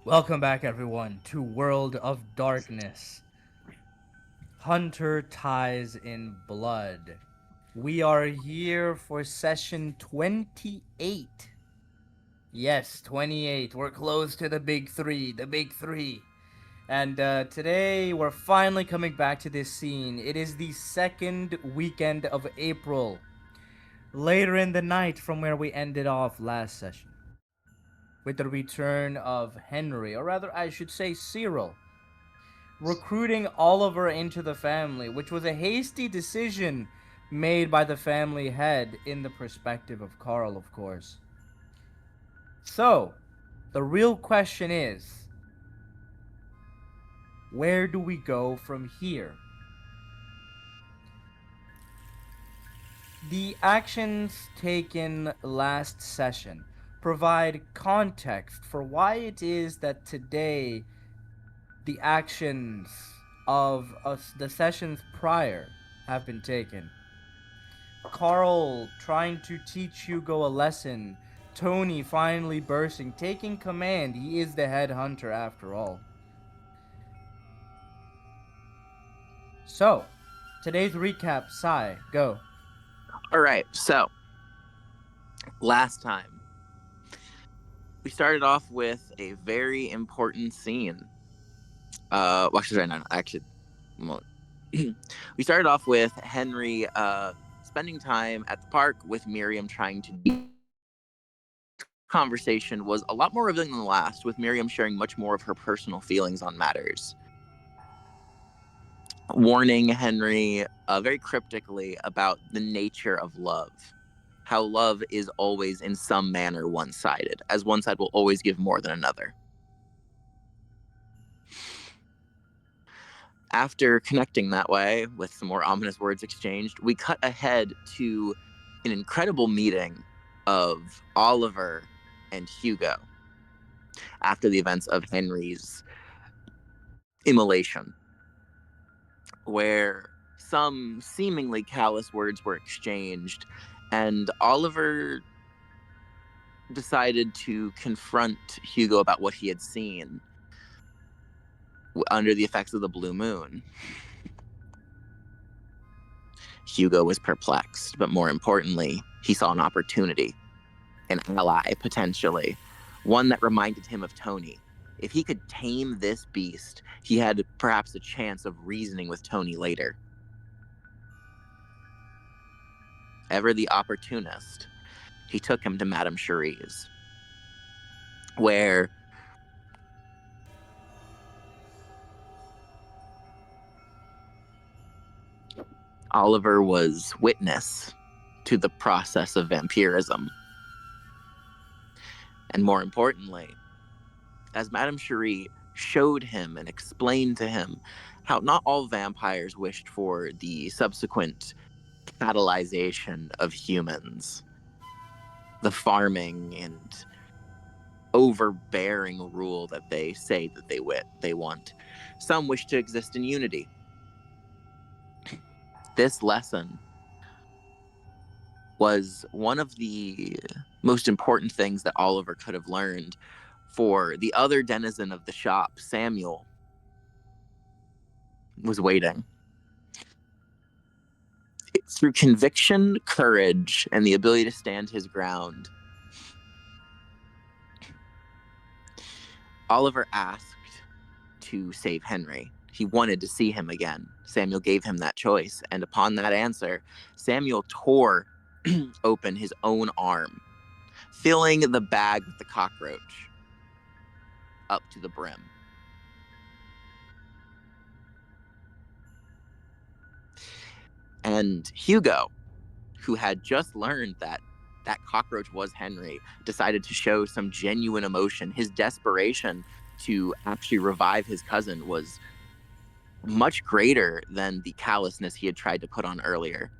Welcome back, everyone, to World of Darkness. Hunter Ties in Blood. We are here for session 28. Yes, 28. We're close to the big three. The big three. And today we're finally coming back to this scene. It is the second weekend of April, later in the night from where we ended off last session, with the return of Henry, or rather, I should say Cyril, recruiting Oliver into the family, which was a hasty decision made by the family head in the perspective of Carl, of course. So, the real question is, where do we go from here? The actions taken last session provide context for why it is that today the actions of the sessions prior have been taken. Carl trying to teach Hugo a lesson. Tony finally bursting, taking command. He is the head hunter after all. So, today's recap, Sai, go. All right, so last time we started off with a very important scene. Well, actually, sorry, no, actually, well, we started off with Henry spending time at the park with Miriam, trying to. Conversation was a lot more revealing than the last, with Miriam sharing much more of her personal feelings on matters, warning Henry very cryptically about the nature of love. How love is always in some manner one-sided, as one side will always give more than another. After connecting that way, with some more ominous words exchanged, we cut ahead to an incredible meeting of Oliver and Hugo after the events of Henry's immolation, where some seemingly callous words were exchanged, and Oliver decided to confront Hugo about what he had seen under the effects of the blue moon. Hugo was perplexed, but more importantly, he saw an opportunity, an ally, potentially, one that reminded him of Tony. If he could tame this beast, he had perhaps a chance of reasoning with Tony later. Ever the opportunist, he took him to Madame Cherie's, where Oliver was witness to the process of vampirism. And more importantly, as Madame Cherie showed him and explained to him how not all vampires wished for the subsequent catalyzation of humans, the farming and overbearing rule that they say that they want. Some wish to exist in unity. This lesson was one of the most important things that Oliver could have learned. For the other denizen of the shop, Samuel, was waiting. Through conviction, courage, and the ability to stand his ground, Oliver asked to save Henry. He wanted to see him again. Samuel gave him that choice, and upon that answer, Samuel tore open his own arm, filling the bag with the cockroach up to the brim. And Hugo, who had just learned that that cockroach was Henry, decided to show some genuine emotion. His desperation to actually revive his cousin was much greater than the callousness he had tried to put on earlier.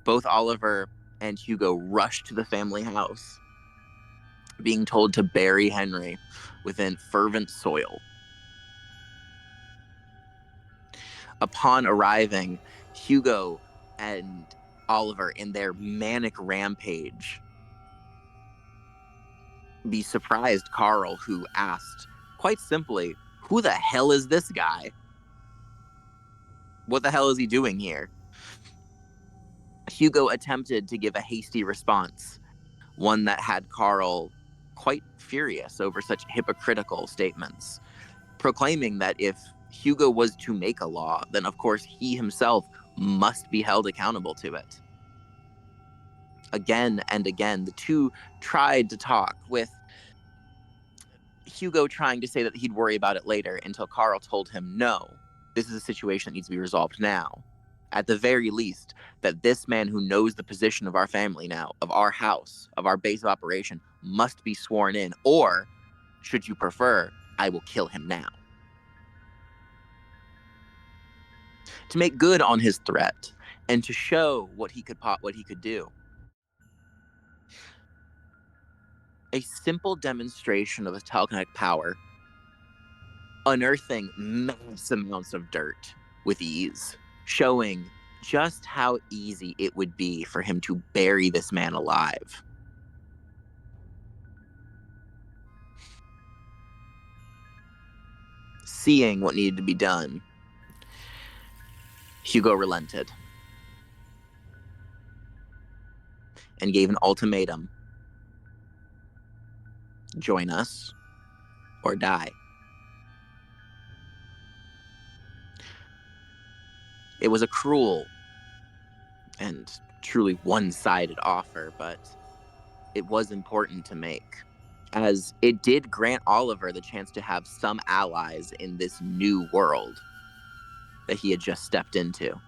Both Oliver and Hugo rushed to the family house, being told to bury Henry within fervent soil. Upon arriving, Hugo and Oliver, in their manic rampage, be surprised Carl, who asked Quite simply, who the hell is this guy? What the hell is he doing here? Hugo attempted to give a hasty response, one that had Carl quite furious over such hypocritical statements, proclaiming that if Hugo was to make a law, then of course he himself must be held accountable to it. Again and again, the two tried to talk, with Hugo trying to say that he'd worry about it later, until Carl told him, no, this is a situation that needs to be resolved now. At the very least, that this man who knows the position of our family now, of our house, of our base of operation, must be sworn in, or, should you prefer, I will kill him now. To make good on his threat, and to show what he could do. A simple demonstration of his telekinetic power, unearthing mass amounts of dirt with ease, showing just how easy it would be for him to bury this man alive. Seeing what needed to be done, Hugo relented and gave an ultimatum: join us or die. It was a cruel and truly one-sided offer, but it was important to make, as it did grant Oliver the chance to have some allies in this new world that he had just stepped into.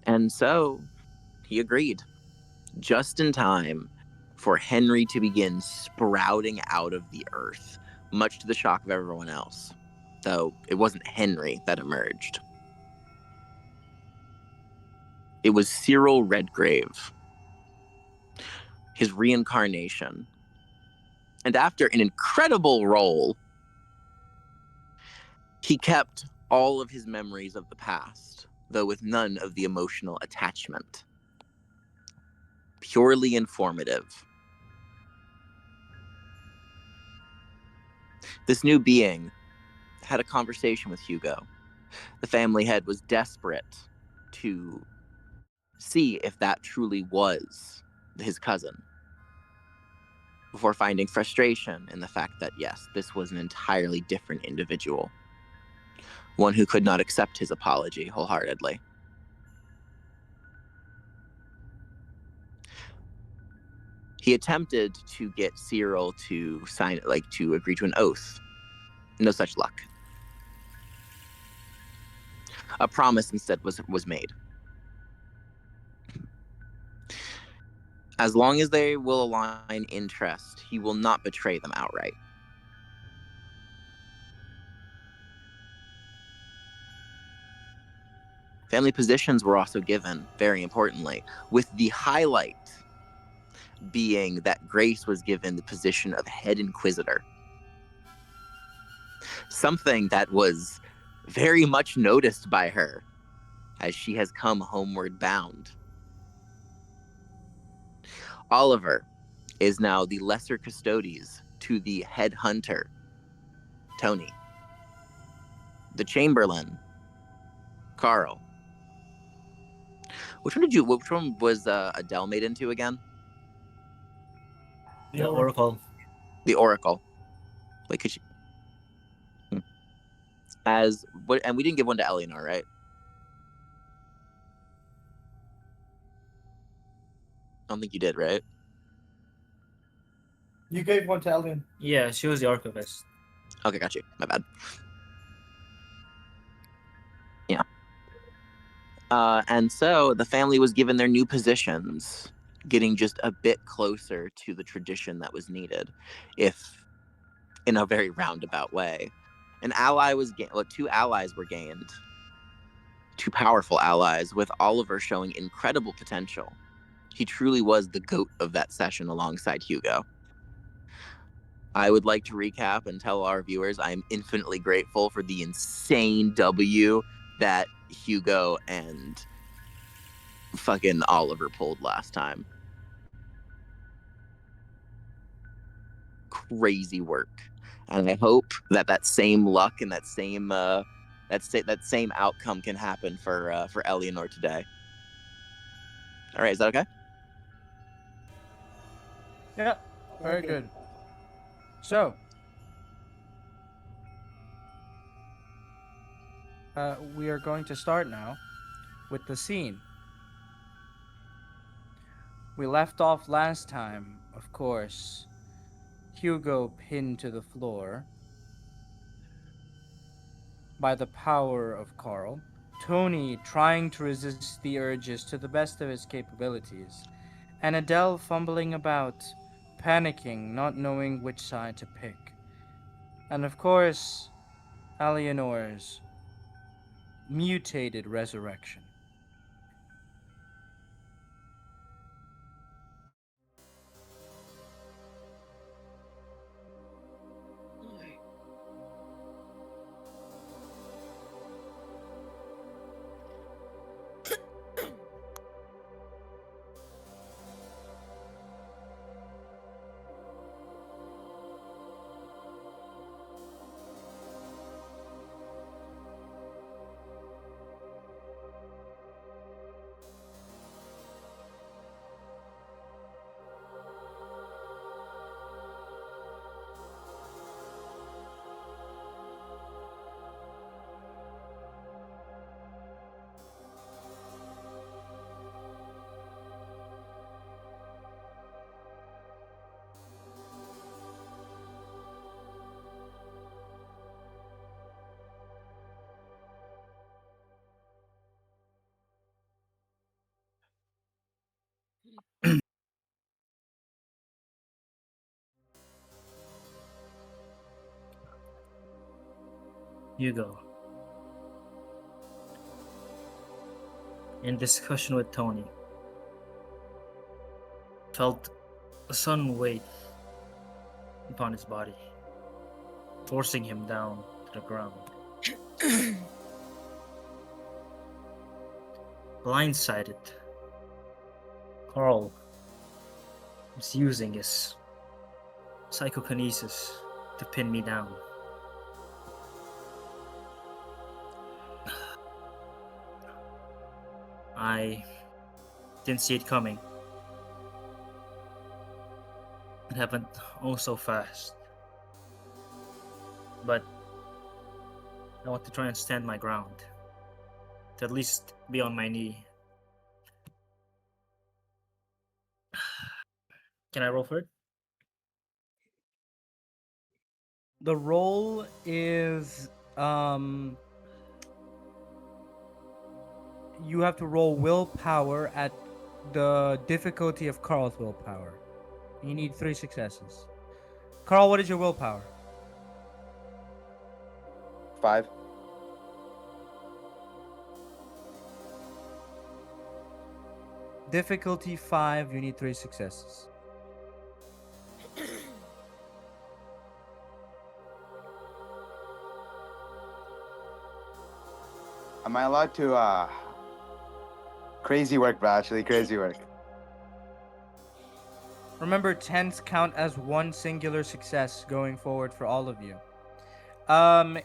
And so he agreed, just in time for Henry to begin sprouting out of the earth, much to the shock of everyone else, though it wasn't Henry that emerged. It was Cyril Redgrave, his reincarnation. And after an incredible role, he kept all of his memories of the past, though with none of the emotional attachment. Purely informative. This new being had a conversation with Hugo. The family head was desperate to see if that truly was his cousin, before finding frustration in the fact that, yes, this was an entirely different individual, one who could not accept his apology wholeheartedly. He attempted to get Cyril to sign, to agree to an oath. No such luck. A promise instead was made. As long as they will align interest, he will not betray them outright. Family positions were also given, very importantly, with the highlight being that Grace was given the position of head inquisitor. Something that was very much noticed by her, as she has come homeward bound. Oliver is now the lesser custodes to the head hunter, Tony. The Chamberlain, Carl. Which one was Adele made into again? The Oracle. The Oracle. Like, could she... As what? And we didn't give one to Eleanor, right? I don't think you did, right? You gave one to Elgin. Yeah, she was the archivist. Okay, got you. My bad. Yeah. And so the family was given their new positions, getting just a bit closer to the tradition that was needed, if in a very roundabout way. An ally was two allies were gained. Two powerful allies, with Oliver showing incredible potential. He truly was the GOAT of that session alongside Hugo. I would like to recap and tell our viewers I am infinitely grateful for the insane W that Hugo and fucking Oliver pulled last time. crazy work, and I hope that that same luck and that same outcome can happen for Eleanor today. All right, is that okay? Yeah, very good. So, we are going to start now with the scene. We left off last time, of course, Hugo pinned to the floor by the power of Carl, Tony trying to resist the urges to the best of his capabilities, and Adele fumbling about, panicking, not knowing which side to pick. And of course, Eleanor's mutated resurrection. Hugo. In discussion with Tony, felt a sudden weight upon his body, forcing him down to the ground. Blindsided, Carl was using his psychokinesis to pin me down. I didn't see it coming. It happened oh so fast. But I want to try and stand my ground. To at least be on my knee. Can I roll for it? The roll is you have to roll willpower at the difficulty of Carl's willpower. You need 3 successes. Carl, what is your willpower? 5. Difficulty 5, you need 3 successes. Am I allowed to crazy work, bro? Actually, crazy work. Remember, 10s count as one singular success going forward for all of you.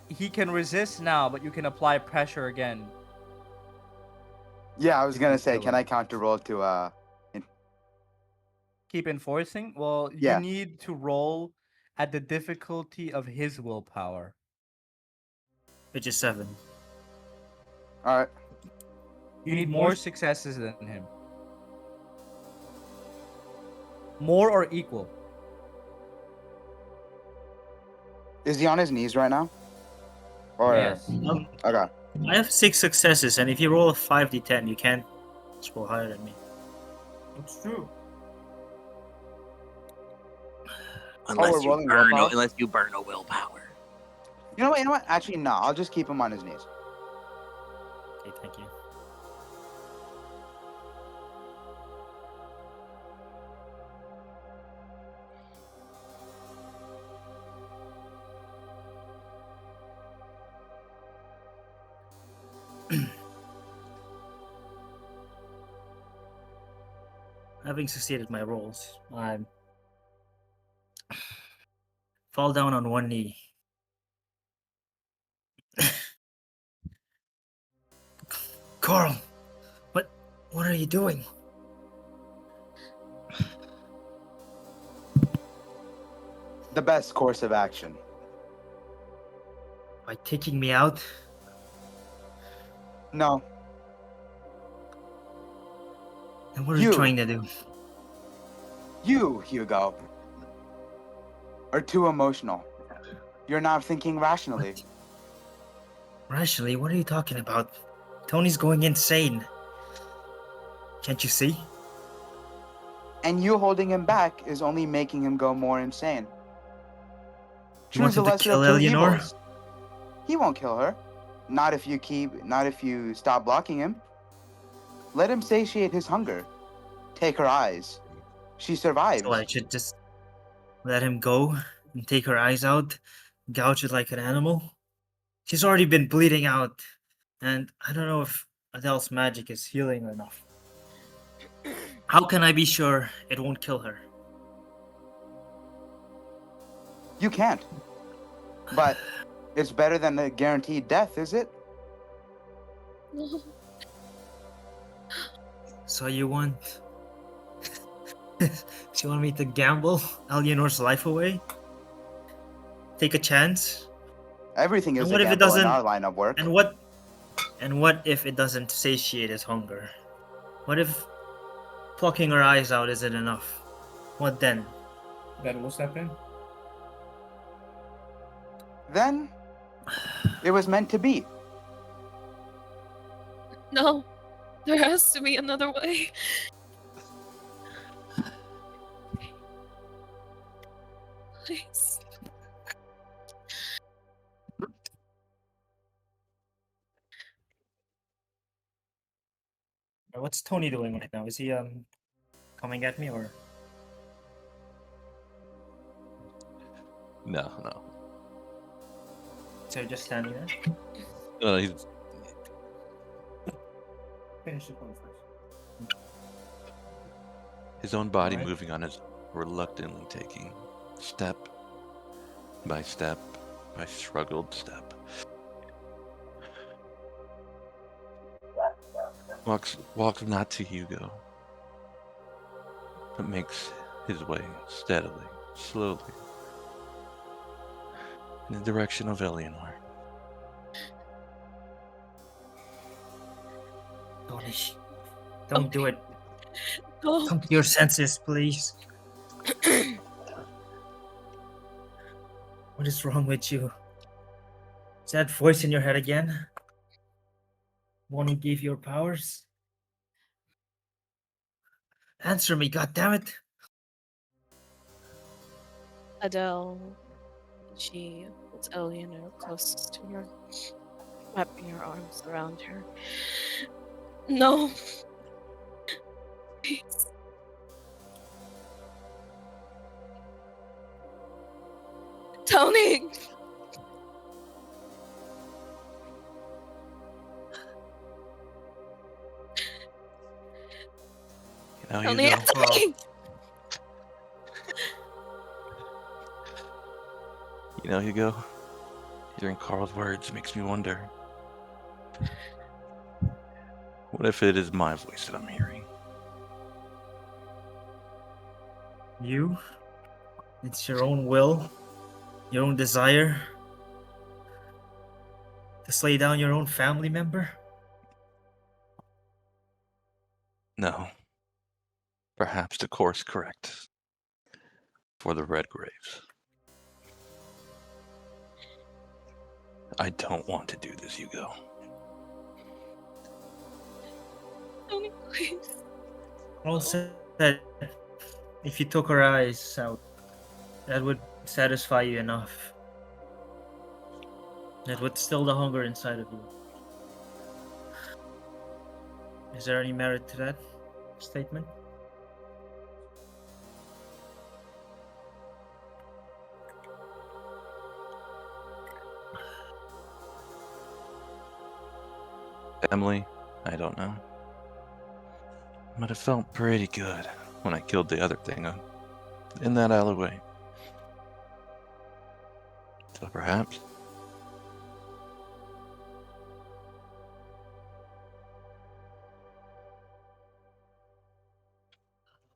He can resist now, but you can apply pressure again. Yeah, I was gonna say, kill can him. I counter roll to Keep enforcing? Well, Yeah. you need to roll at the difficulty of his willpower. Which is 7. All right. You need more successes than him. More or equal. Is he on his knees right now? Or Yes. okay. I have 6 successes, and if you roll a 5d10, you can't roll higher than me. It's true. Unless we're you rolling burn, willpower? unless you burn a willpower. You know what? You know what? Actually, no. I'll just keep him on his knees. Okay, thank you. Having succeeded my rolls, I'm fall down on one knee. Carl, what are you doing? The best course of action. By taking me out? No, And what are you You. trying to do? you, Hugo, are too emotional. You're not thinking rationally. Rationally, what are you talking about? Tony's going insane. Can't you see? And you holding him back is only making him go more insane. You Choose the wanted to lesser kill of two Eleanor? evils. He won't kill her. Not if you stop blocking him. Let him satiate his hunger. Take her eyes. She survives. So I should just let him go and take her eyes out, gouge it like an animal? She's already been bleeding out, and I don't know if Adele's magic is healing enough. How can I be sure it won't kill her? You can't. But it's better than a guaranteed death, is it? So you want... so you want me to gamble Eleanor's life away? Take a chance? Everything is And a what if it gamble in doesn't... our line of work. And what if it doesn't satiate his hunger? What if plucking her eyes out isn't enough? What then? Then we'll step in. Then it was meant to be. No, there has to be another way. Please. What's Tony doing right now? Is he coming at me or? No, no. So you're just standing there? He's Finish the point first. his own body Alright. moving on his reluctantly taking step by step by struggled step. Walks not to Hugo, but makes his way steadily, slowly, in the direction of Eleanor. Tony, don't do it. No. Come to your senses, please. What is wrong with you? Is that voice in your head again? One who gave you your powers? Answer me, goddammit! Adele, she holds Eleanor closest to her, wrapping her arms around her. No. Please. Tony! You know, Tony, Hugo, Tony! Hugo, hearing Carl's words makes me wonder. What if it is my voice that I'm hearing? You? It's your own will, your own desire to slay down your own family member? No. Perhaps the course correct for the Red Graves. I don't want to do this, Hugo. Tony, please. Carl said that if you took her eyes out, that would satisfy you enough. That would still the hunger inside of you. Is there any merit to that statement? Emily, I don't know. But it felt pretty good when I killed the other thing in that alleyway. perhaps.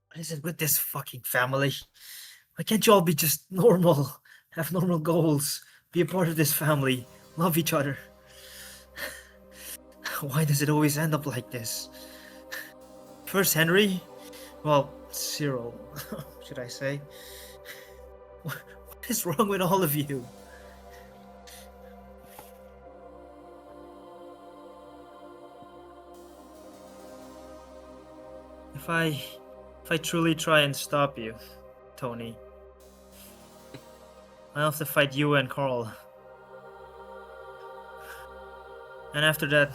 What is it with this fucking family? Why can't you all be just normal? Have normal goals. Be a part of this family. Love each other. Why does it always end up like this? First Henry? Well, Cyril, should I say? What is wrong with all of you? If I truly try and stop you, Tony, I'll have to fight you and Carl. And after that,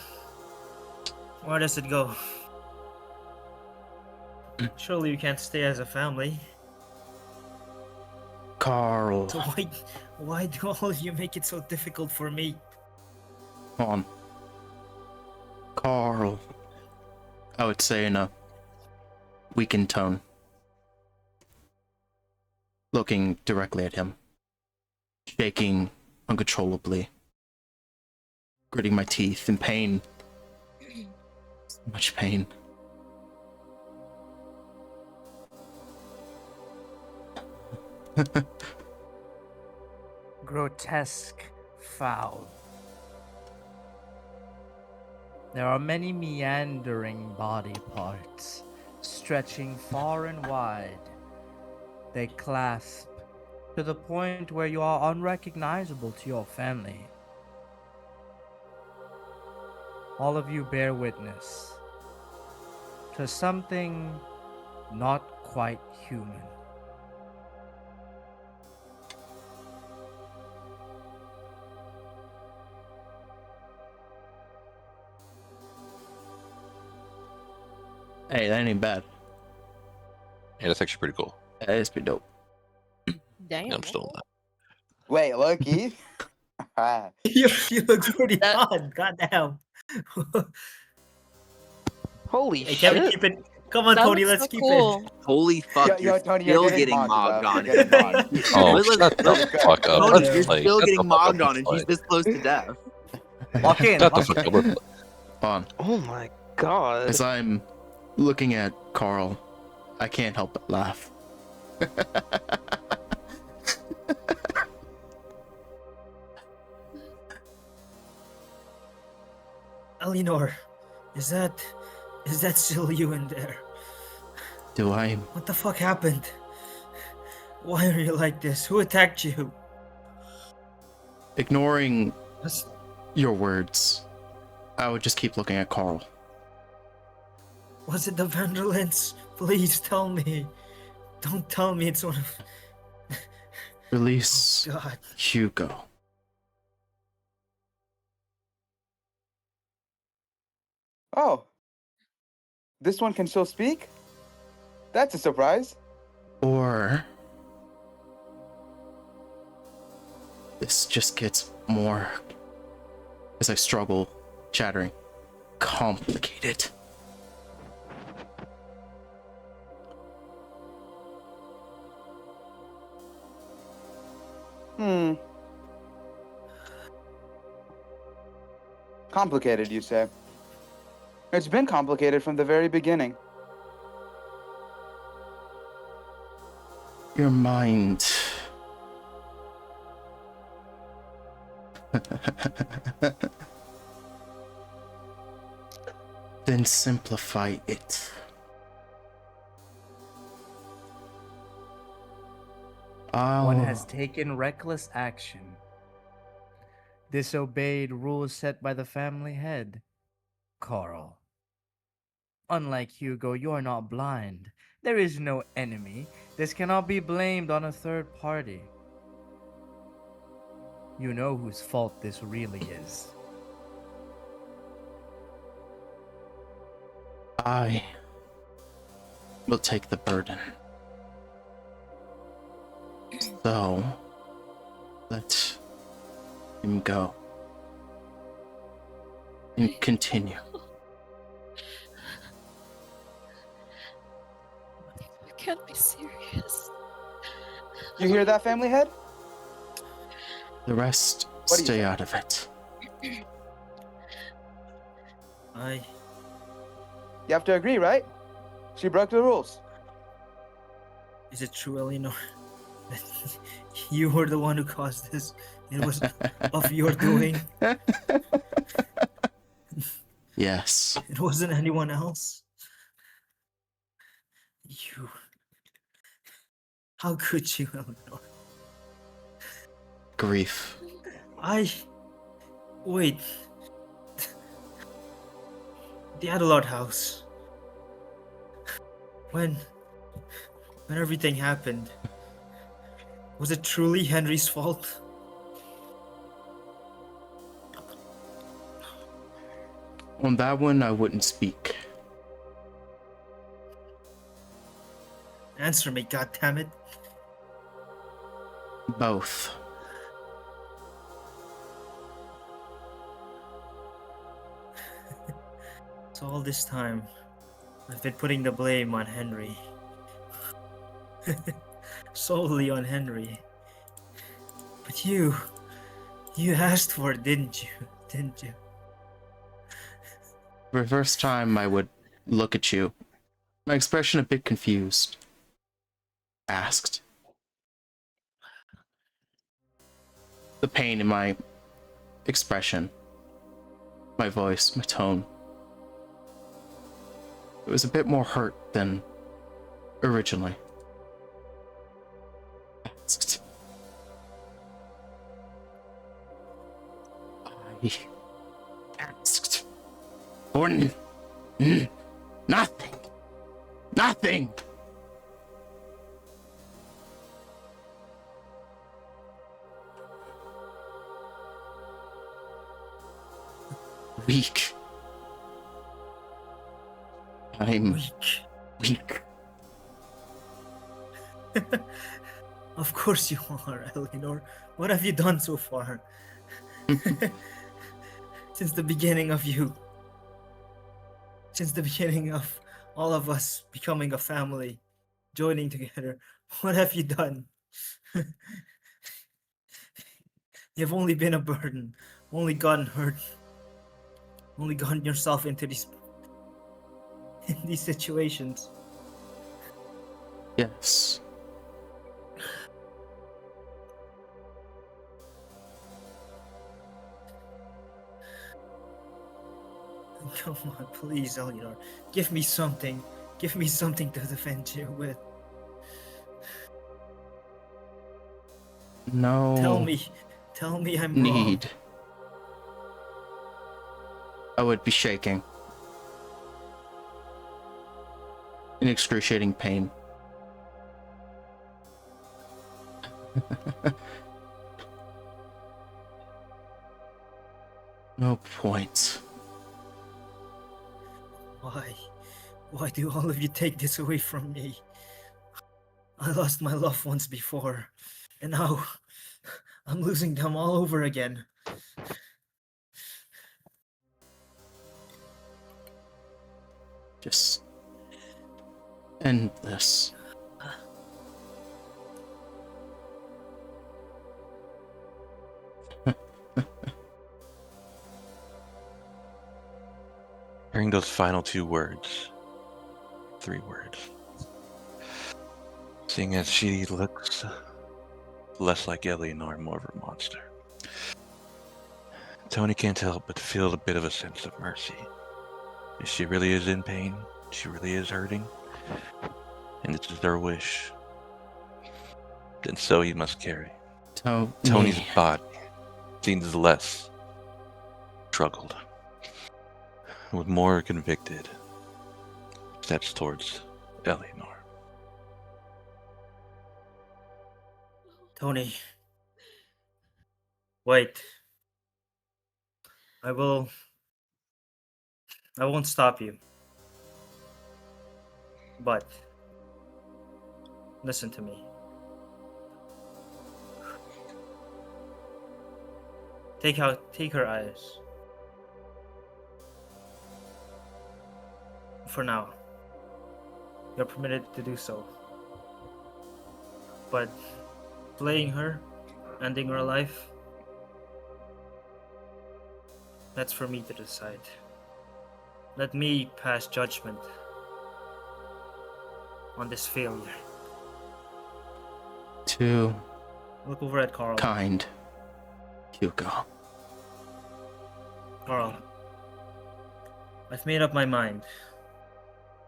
where does it go? Surely you can't stay as a family. Carl, So why do all of you make it so difficult for me? come on. Carl. I would say in a weakened tone. Looking directly at him. Shaking uncontrollably. Gritting my teeth in pain. So much pain. Grotesque, foul. There are many meandering body parts, stretching far and wide. They clasp to the point where you are unrecognizable to your family. All of you bear witness to something not quite human. Hey, that ain't bad. Yeah, that's actually pretty cool. It's pretty dope. Damn. Yeah, I'm still in that. Wait, look, Ah, you look pretty That- hot, goddamn. Holy Hey, can we shit. keep it? Come on, That Tony, looks let's so keep cool. Holy fuck, yo, you're Tony, you're still getting getting mogged, mogged bro. on. You're getting mogged. Oh, Let's- shut the let's- fuck up. Tony, Tony, Let's you're play. still Shut getting the fuck up. mogged on, Let's and play. she's this close to death. Walk in. Shut the walk fuck in. up. We're playing. On. Oh my god. As I'm looking at Carl, I can't help but laugh. Eleanor, is that still you in there? Do I? What the fuck happened? Why are you like this? Who attacked you? Ignoring Was, your words, I would just keep looking at Carl. was it the Vanderlins? Please tell me. Don't tell me it's one of. Release God. Hugo. Oh, this one can still speak? That's a surprise. Or this just gets more, as I struggle, chattering, complicated. Complicated, you say? It's been complicated from the very beginning. Your mind. Then simplify it. One has Oh, taken reckless action, disobeyed rules set by the family head. Carl. Unlike Hugo, you are not blind. There is no enemy. This cannot be blamed on a third party. You know whose fault this really is. I will take the burden. So, let him go. And continue. You can't be serious. You hear that, family head? The rest What do you stay say? out of it. You have to agree, right? She broke the rules. Is it true, Eleanor? That you were the one who caused this? It was of your doing? Yes. It wasn't anyone else? You... How could you, Eleanor? Grief. Wait. The Adelard house. When everything happened, was it truly Henry's fault? On that one, I wouldn't speak. Answer me, goddammit. Both. So all this time, I've been putting the blame on Henry. Solely on Henry. But you asked for it, didn't you? Didn't you? For the first time, I would look at you. My expression a bit confused. Asked. The pain in my expression. My voice, my tone. It was a bit more hurt than originally. Asked. I asked for nothing. Nothing. Weak. I'm weak. Of course you are, Eleanor. What have you done so far? Since the beginning of you. Since the beginning of all of us becoming a family, joining together, what have you done? You've only been a burden, only gotten hurt, only gotten yourself into these situations. Yes. Come on, please, Eleanor. Give me something. Give me something to defend you with. No. Tell me I'm wrong. Need. I would be shaking. In excruciating pain. No point. Why? Why do all of you take this away from me? I lost my loved ones before, and now I'm losing them all over again. Just end this. Hearing those final 2 words, 3 words, seeing as she looks less like Eleanor, more of a monster, Tony can't help but feel a bit of a sense of mercy. She really is in pain. She really is hurting. And this is their wish. And so he must carry. Tony's body seems less struggled, with more convicted steps towards Eleanor. Tony. Wait. I won't stop you. But listen to me. Take her eyes. For now. You're permitted to do so. But playing her, ending her life, That's for me to decide. Let me pass judgment on this failure. Too Look over at Carl. kind, Hugo. Carl, I've made up my mind.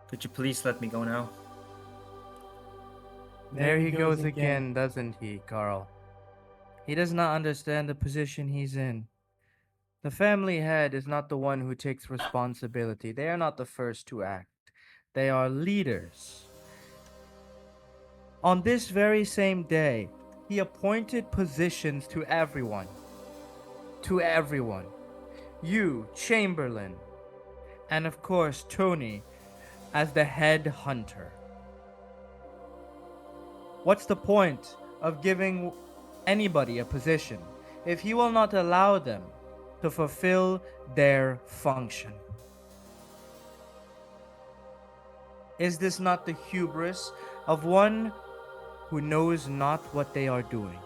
Could you please let me go now? There he goes again, doesn't he, Carl? He does not understand the position he's in. The family head is not the one who takes responsibility. They are not the first to act. They are leaders. On this very same day, he appointed positions to everyone. To everyone. You, Chamberlain, and of course Tony, as the head hunter. What's the point of giving anybody a position if he will not allow them to fulfill their function? Is this not the hubris of one who knows not what they are doing?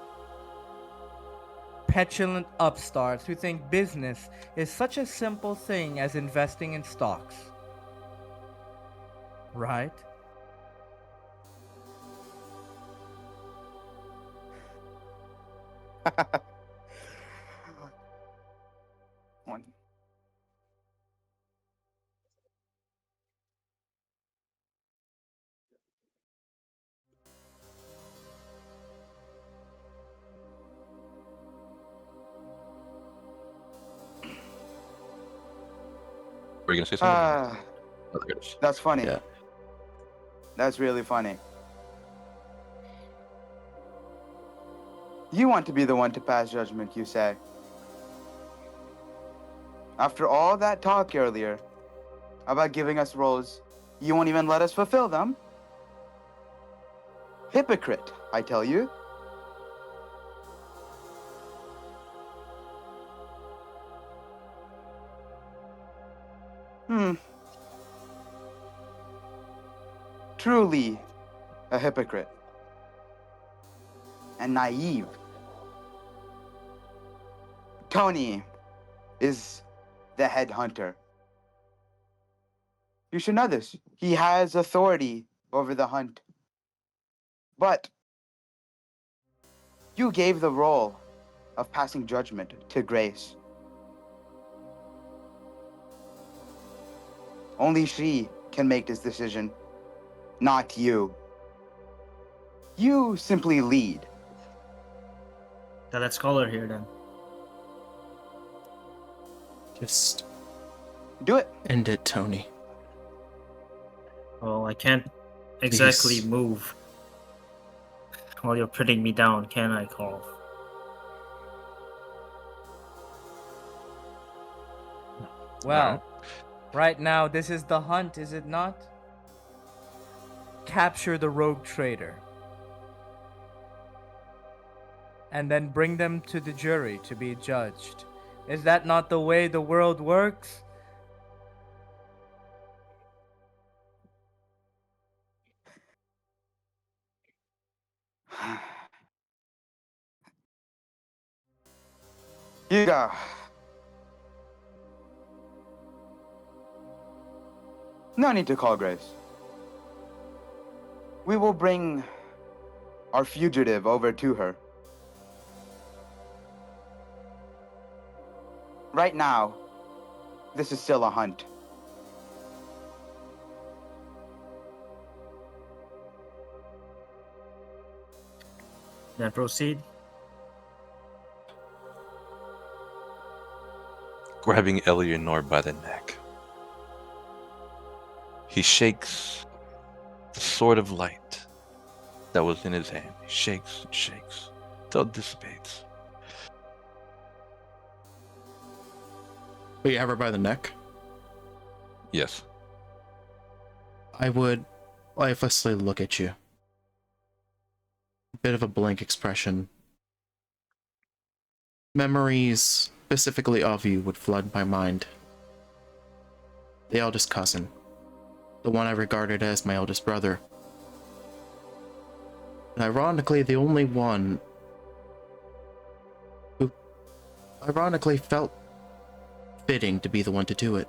Petulant upstarts who think business is such a simple thing as investing in stocks. Right? One. Were you gonna say something? Ah, Oh, there it is. that's funny. Yeah. That's really funny. You want to be the one to pass judgment, you say. After all that talk earlier about giving us roles, you won't even let us fulfill them? Hypocrite, I tell you. Truly a hypocrite. And naive. Tony is the head hunter. You should know this. He has authority over the hunt. But you gave the role of passing judgment to Grace. Only she can make this decision, not you. You simply lead. Now let's call her here then. Just Do it. end it, Tony. Well, I can't exactly Please. move while you're putting me down, can I, Carl? Well, right now this is the hunt, is it not? Capture the rogue trader. And then bring them to the jury to be judged. Is that not the way the world works? Hugo. No need to call Grace. We will bring our fugitive over to her. Right now, this is still a hunt. Then proceed. Grabbing Eleanor by the neck. He shakes the sword of light that was in his hand. He shakes and shakes till it dissipates. But you have her by the neck? Yes. I would lifelessly look at you. A bit of a blank expression. Memories, specifically of you, would flood my mind. The eldest cousin. The one I regarded as my eldest brother. And ironically, the only one who ironically felt fitting to be the one to do it.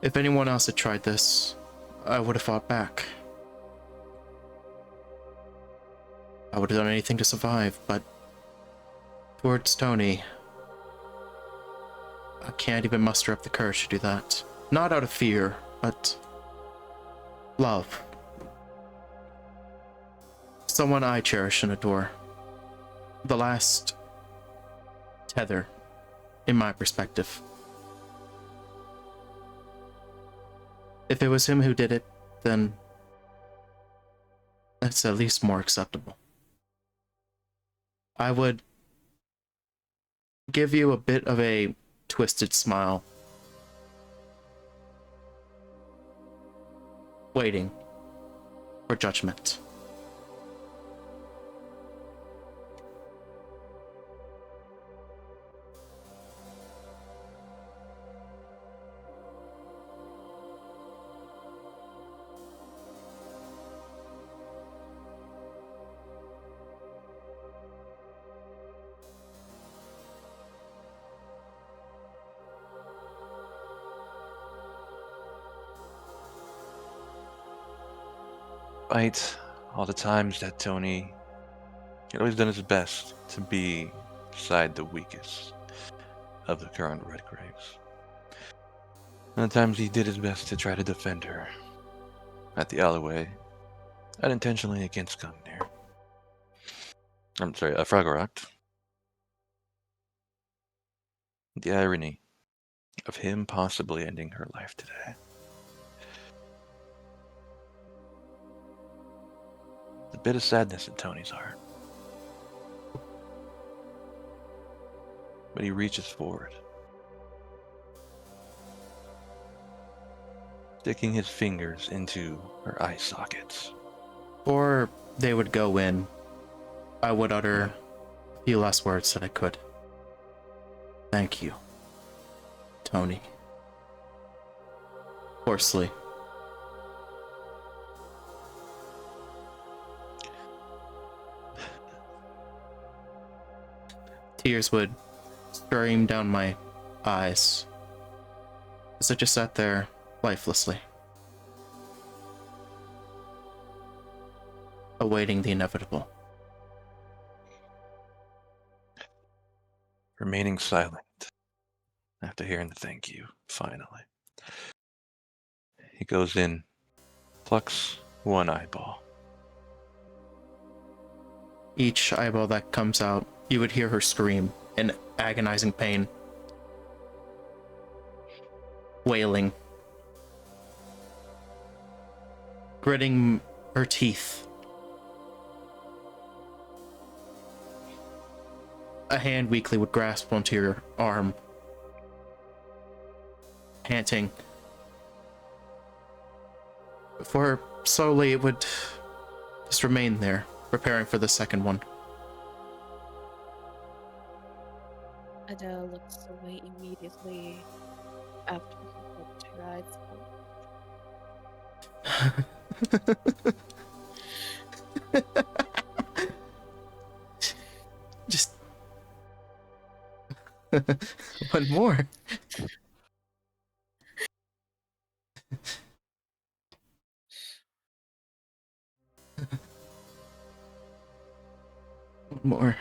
If anyone else had tried this, I would have fought back. I would have done anything to survive, but towards Tony, I can't even muster up the courage to do that. Not out of fear, but love. Someone I cherish and adore. The last tether, in my perspective. If it was him who did it, then that's at least more acceptable. I would give you a bit of a twisted smile, waiting for judgment. Despite all the times that Tony had always done his best to be beside the weakest of the current Redgraves. And the times he did his best to try to defend her at the alleyway, unintentionally against Gungnir. I'm sorry, Frogoroct. The irony of him possibly ending her life today. A bit of sadness in Tony's heart. But he reaches forward, sticking his fingers into her eye sockets. Or they would go in. I would utter a few last words that I could. Thank you, Tony. Hoarsely. Tears would stream down my eyes as I just sat there lifelessly, awaiting the inevitable. Remaining silent after hearing the thank you, finally. He goes in, plucks one eyeball. Each eyeball that comes out, you would hear her scream in agonizing pain, wailing, gritting her teeth. A hand weakly would grasp onto your arm, panting. Before slowly it would just remain there, preparing for the second one. Adele looks away immediately after he put her eyes Just one more. One more.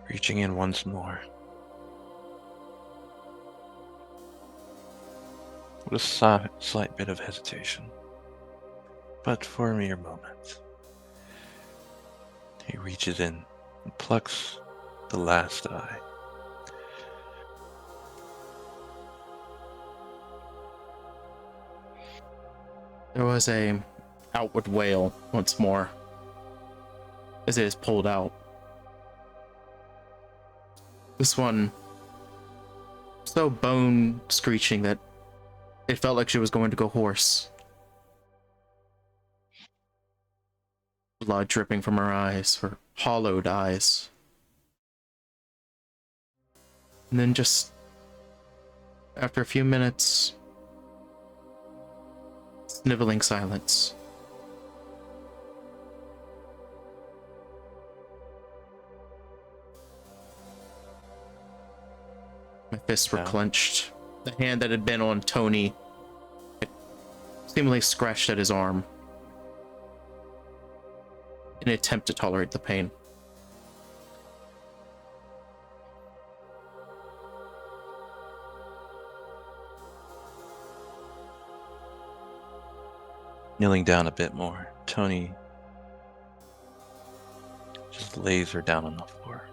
Reaching in once more. With a slight bit of hesitation. But for a mere moment. He reaches in and plucks the last eye. There was a outward wail once more as it is pulled out. This one so bone screeching that it felt like she was going to go hoarse. Blood dripping from her eyes, her hollowed eyes. And then just after a few minutes, Sniveling silence. My fists were Yeah. clenched. The hand that had been on Tony seemingly scratched at his arm in an attempt to tolerate the pain. Kneeling down a bit more, Tony just lays her down on the floor.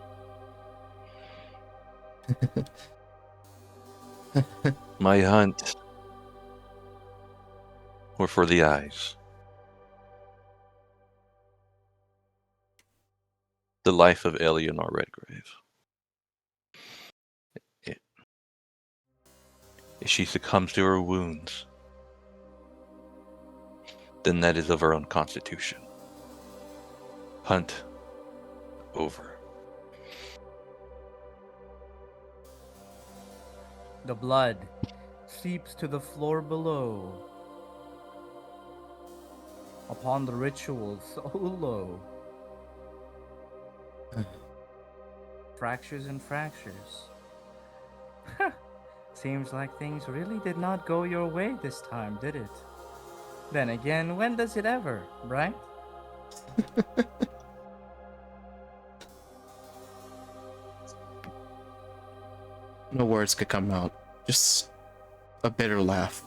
My hunt were for the eyes. The life of Eleanor Redgrave. If she succumbs to her wounds, then that is of her own constitution. Hunt over. The blood seeps to the floor below. Upon the ritual so low. Fractures and fractures. Seems like things really did not go your way this time, did it? Then again, when does it ever, right? No words could come out. Just a bitter laugh.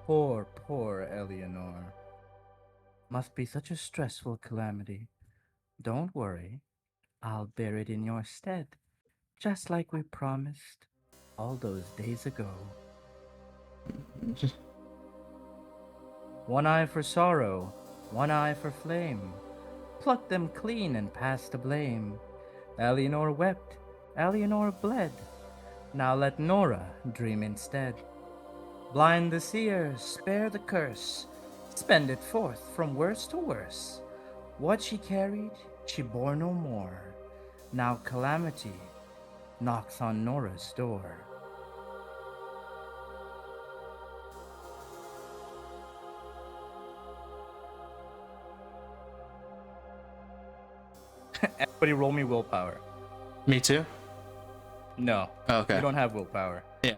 Poor, poor Eleanor. Must be such a stressful calamity. Don't worry. I'll bear it in your stead, just like we promised all those days ago. One eye for sorrow, one eye for flame. Pluck them clean and pass the blame. Eleanor wept, Eleanor bled. Now let Nora dream instead. Blind the seer, spare the curse. Spend it forth from worse to worse. What she carried, she bore no more. Now calamity knocks on Nora's door. Everybody roll me willpower. Me too? No. Oh, okay. You don't have willpower. Yeah.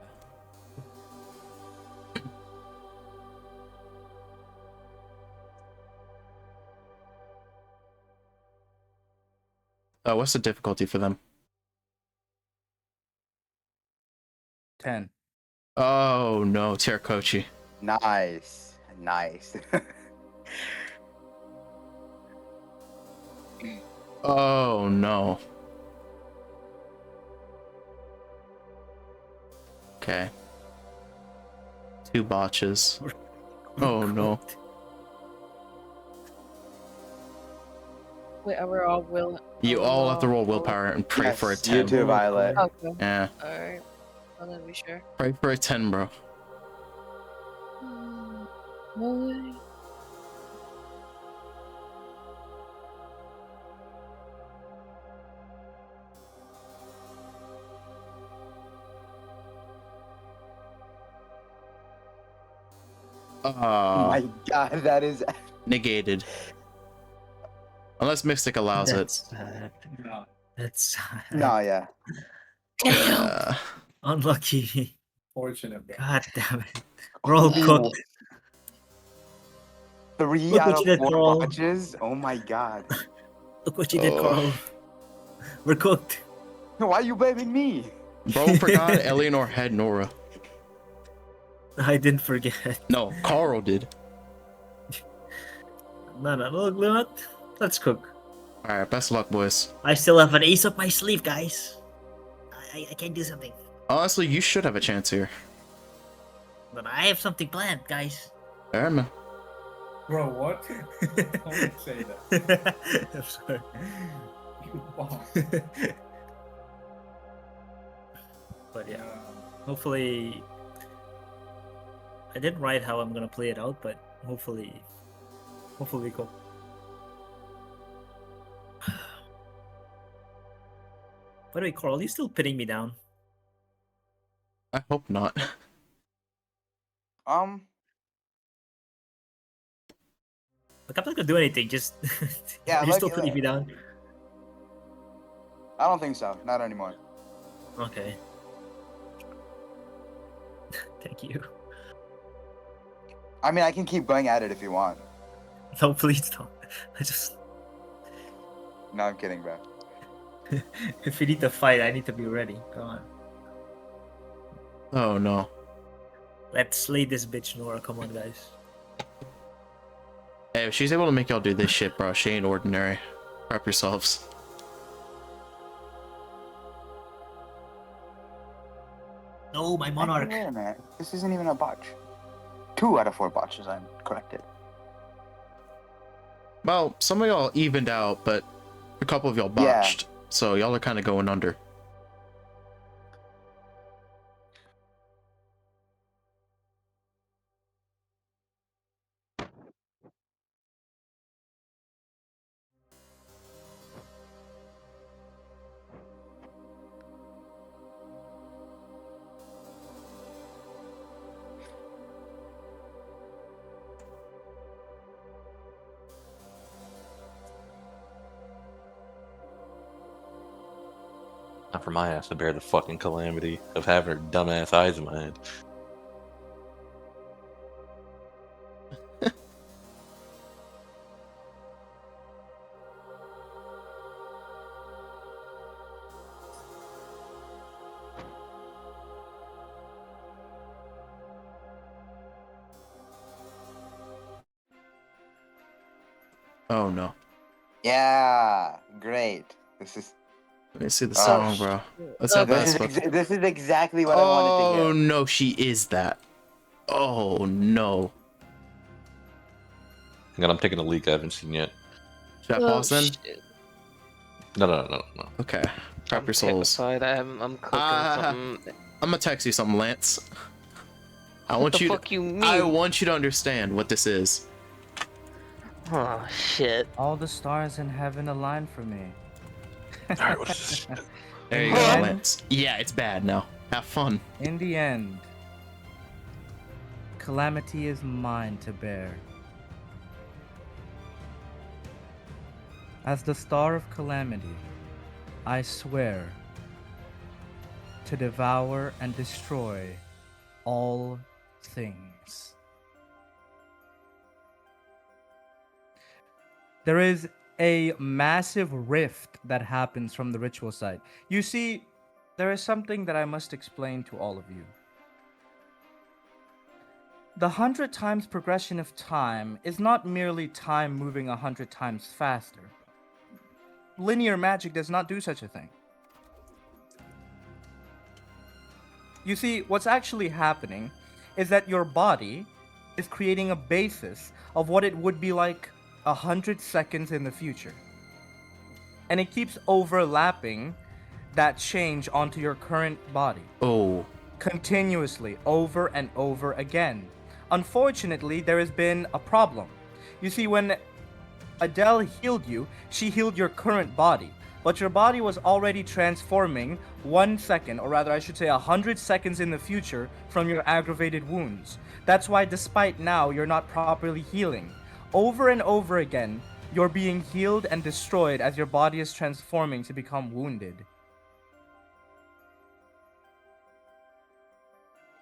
What's the difficulty for them? 10. Oh no, Tirakochi. Nice. Nice. Oh no. Okay. 2 botches. Oh no. Wait, we're all will. You all have to roll willpower and pray for a Yes, 10. you too, Violet. Okay. Yeah. Alright. I'm gonna be sure. Pray for a 10, bro. Boy. Oh my god, that is. Negated. Unless Mystic allows it. That's sad. That's sad. No, yeah. Unlucky. Fortunate. Bro. God damn it. We're all cooked. 3 Look out what you of did, 4 Carl. botches? Oh my god. Look what you did, Oh. Carl. We're cooked. Why are you blaming me? Bro forgot Eleanor had Nora. I didn't forget. No, Carl did. No, look, what? Let's cook. Alright, best of luck, boys. I still have an ace up my sleeve, guys. I can do something. Honestly, you should have a chance here. But I have something planned, guys. Alright, man. Bro, what? Don't say that. I'm sorry. You bomb. But yeah, hopefully... I didn't write how I'm gonna play it out, but hopefully cool. By the way, Carl, you still pinning me down? I hope not. Look, I'm not gonna do anything. Just Yeah, are you still look, putting me down? I don't think so. Not anymore. Okay. Thank you. I mean, I can keep going at it if you want. No, please don't. I just No, I'm kidding, bro. if we need to fight, I need to be ready. Come on. Oh no. Let's slay this bitch, Nora. Come on, guys. Hey, if she's able to make y'all do this shit, bro, she ain't ordinary. Prep yourselves. No, my Hey, monarch. wait a minute. This isn't even a botch. 2 out of 4 botches, I'm corrected. Well, some of y'all evened out, but a couple of y'all Yeah. botched. So y'all are kind of going under. Not for my ass to bear the fucking calamity of having her dumbass eyes in my head. Oh no. Yeah, great. This is Let me see the Oh, song, bro. Let's have this that. is, this is exactly what I wanted to Oh hear. no, she is that. Oh no. Hang on, I'm taking a leak I haven't seen yet. Should I pause then? shit. No. Okay. Prep I'm your souls. terrified. I'm cooking something. I'm gonna text you something, Lance. I What want the you fuck to, you mean? I want you to understand what this is. Oh shit. All the stars in heaven align for me. Alright, what is this? There you In go, the end- Lance. Yeah, it's bad now. Have fun. In the end, calamity is mine to bear. As the star of calamity, I swear to devour and destroy all things. There is a massive rift that happens from the ritual site. You see, there is something that I must explain to all of you. The 100 times progression of time is not merely time moving 100 times faster. Linear magic does not do such a thing. You see, what's actually happening is that your body is creating a basis of what it would be like 100 seconds in the future. And it keeps overlapping that change onto your current body Oh. continuously over and over again. Unfortunately, there has been a problem. You see, when Adele healed you, she healed your current body, but your body was already transforming 1 second, or rather I should say 100 seconds in the future from your aggravated wounds. That's why despite now you're not properly healing. Over and over again, you're being healed and destroyed as your body is transforming to become wounded.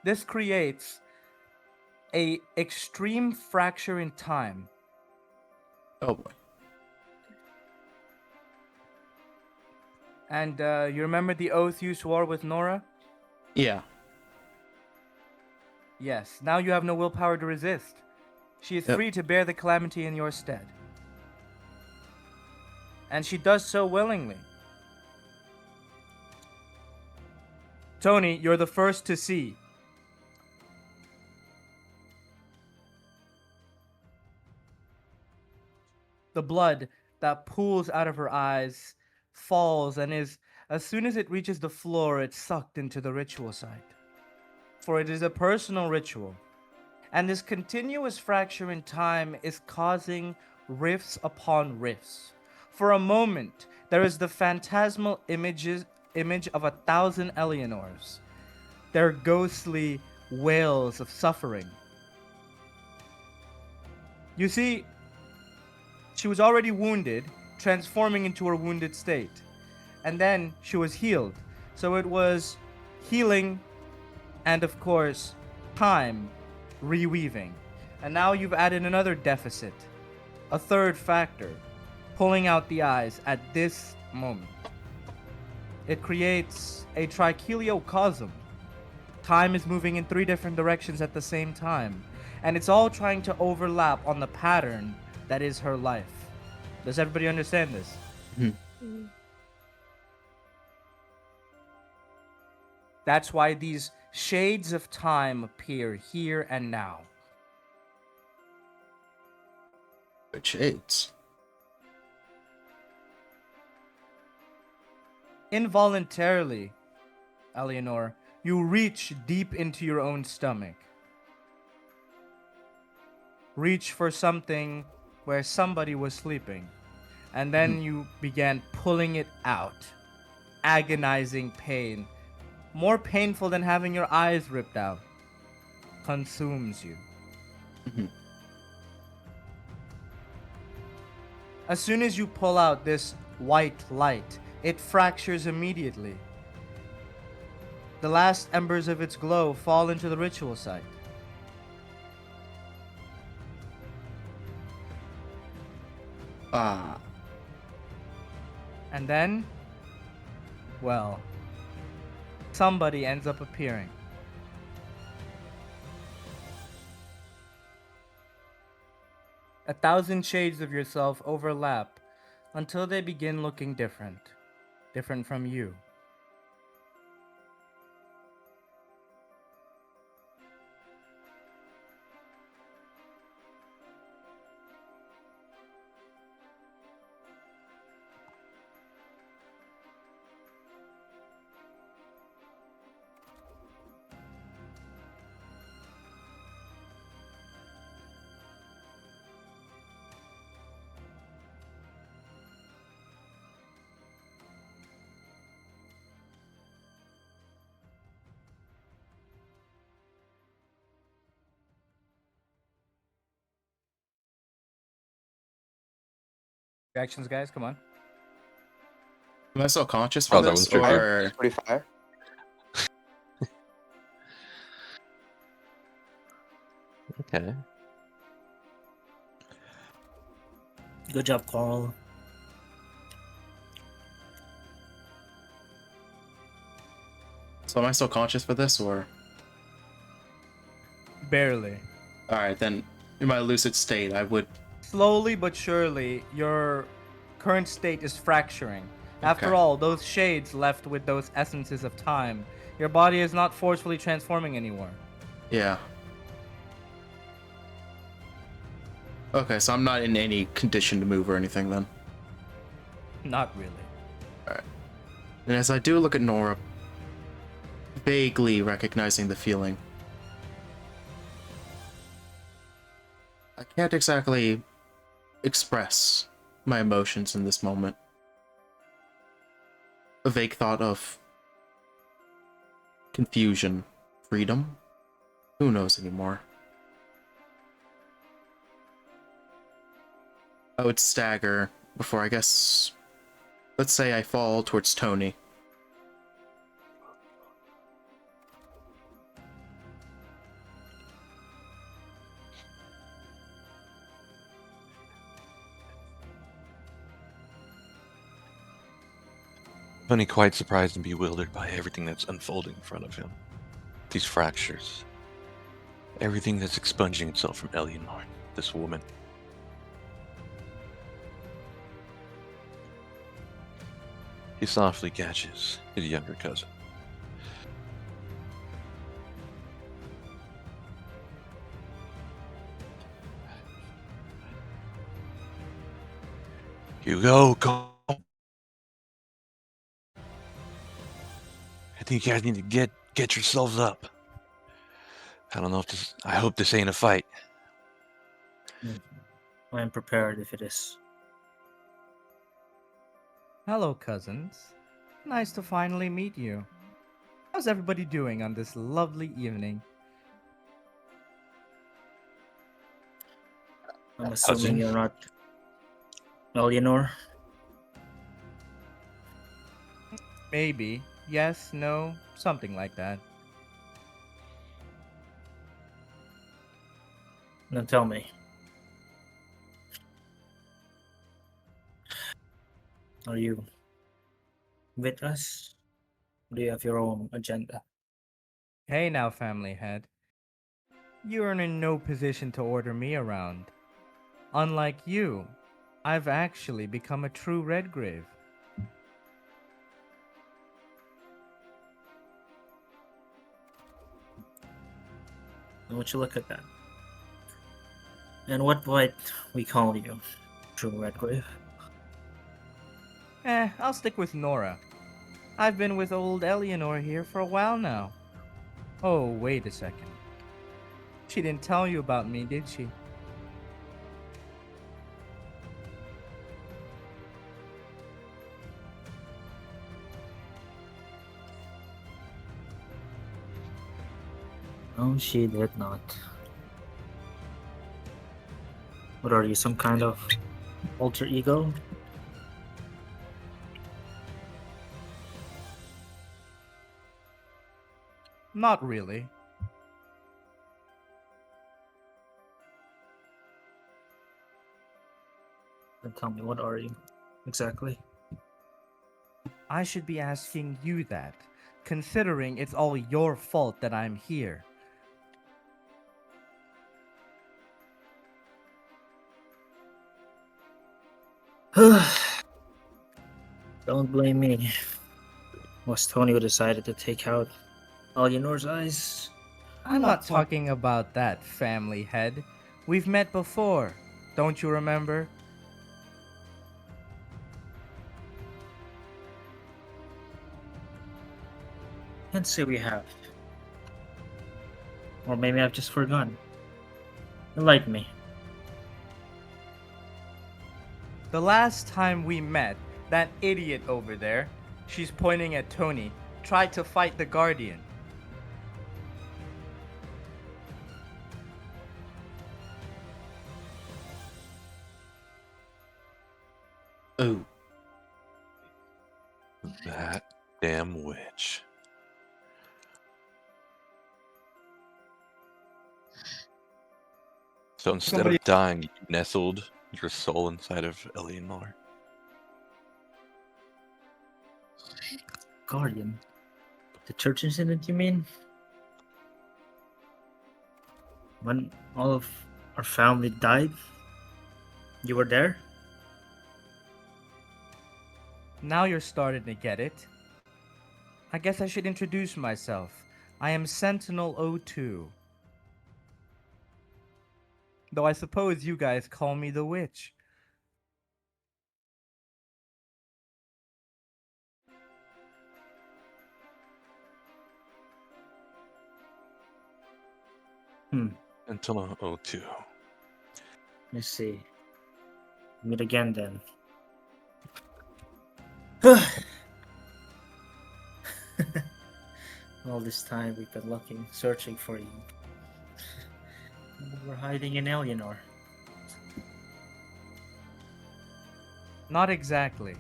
This creates a extreme fracture in time. Oh boy. And you remember the oath you swore with Nora? Yeah. Yes, now you have no willpower to resist. She is Yep. free to bear the calamity in your stead. And she does so willingly. Tony, you're the first to see. The blood that pools out of her eyes falls and is, as soon as it reaches the floor, it's sucked into the ritual site. For it is a personal ritual. And this continuous fracture in time is causing rifts upon rifts. For a moment, there is the phantasmal image of 1,000 Eleanors, their ghostly wails of suffering. You see, she was already wounded, transforming into her wounded state. And then she was healed. So it was healing and, of course, time reweaving. And now you've added another deficit, a third factor, pulling out the eyes at this moment. It creates a tricheliocosm. Time is moving in 3 different directions at the same time, and it's all trying to overlap on the pattern that is her life. Does everybody understand this? Mm. That's why these shades of time appear here and now. Which shades? Involuntarily, Eleanor, you reach deep into your own stomach. Reach for something where somebody was sleeping, and then you began pulling it out. Agonizing pain, more painful than having your eyes ripped out, consumes you. As soon as you pull out this white light, it fractures immediately. The last embers of its glow fall into the ritual site. Ah. And then, well, somebody ends up appearing. A thousand shades of yourself overlap until they begin looking different. Different from you. Reactions, guys, come on. Am I still conscious for Oh, that this, was triggered. or It's pretty fire. Okay. Good job, Carl. so? Am I still conscious for this, or? Barely. All right, then. In my lucid state, I would. Slowly but surely, your current state is fracturing. After Okay. all, those shades left with those essences of time, your body is not forcefully transforming anymore. Yeah. Okay, so I'm not in any condition to move or anything then. Not really. And as I do look at Nora, vaguely recognizing the feeling, I can't exactly express my emotions in this moment. A vague thought of confusion, freedom? Who knows anymore? I would stagger before, I guess, let's say I fall towards Tony. Tony quite surprised and bewildered by everything that's unfolding in front of him. These fractures. Everything that's expunging itself from Eleanor, this woman. He softly catches his younger cousin. Hugo, go. I think you guys need to get yourselves up. I don't know if this. I hope this ain't a fight. I'm prepared if it is. Hello, cousins. Nice to finally meet you. How's everybody doing on this lovely evening? I'm assuming Cousin? you're not Eleanor. Maybe. Yes, no, something like that. Now tell me. Are you with us? Or do you have your own agenda? Hey now, family head. You are in no position to order me around. Unlike you, I've actually become a true Redgrave. Don't you look at that? And what might we call you, True Redgrave? I'll stick with Nora. I've been with old Eleanor here for a while now. Oh, wait a second. She didn't tell you about me, did she? No, she did not. What are you, some kind of alter ego? Not really. Then tell me, what are you exactly? I should be asking you that, considering it's all your fault that I'm here. Don't blame me. Was Tony who decided to take out Eleanor's eyes? I'm not talking about that, family head. We've met before, don't you remember? Can't say we have. Or maybe I've just forgotten. Enlighten me. The last time we met, that idiot over there, she's pointing at Tony, tried to fight the Guardian. Oh, That damn witch. So instead of dying, you nestled your soul inside of Eleanor. Guardian. The church incident, you mean? When all of our family died? You were there? Now you're starting to get it. I guess I should introduce myself. I am Sentinel 02. Though I suppose you guys call me the witch. Sentinel 02. Let's see. Meet again then. All this time we've been looking, searching for you. We're hiding in Eleanor. Not exactly.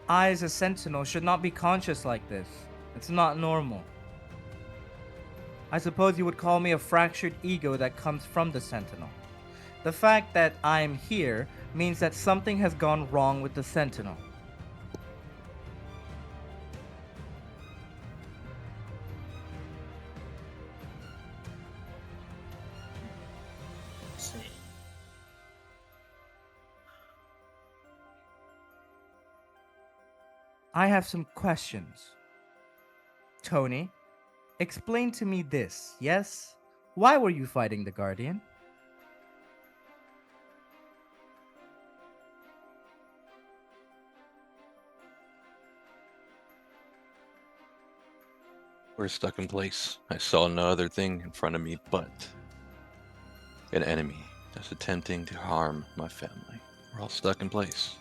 I, as a sentinel, should not be conscious like this. It's not normal. I suppose you would call me a fractured ego that comes from the sentinel. The fact that I am here means that something has gone wrong with the sentinel. Let's see. I have some questions. Tony, explain to me this, yes? Why were you fighting the Guardian? We're stuck in place. I saw no other thing in front of me but an enemy that's attempting to harm my family. We're all stuck in place.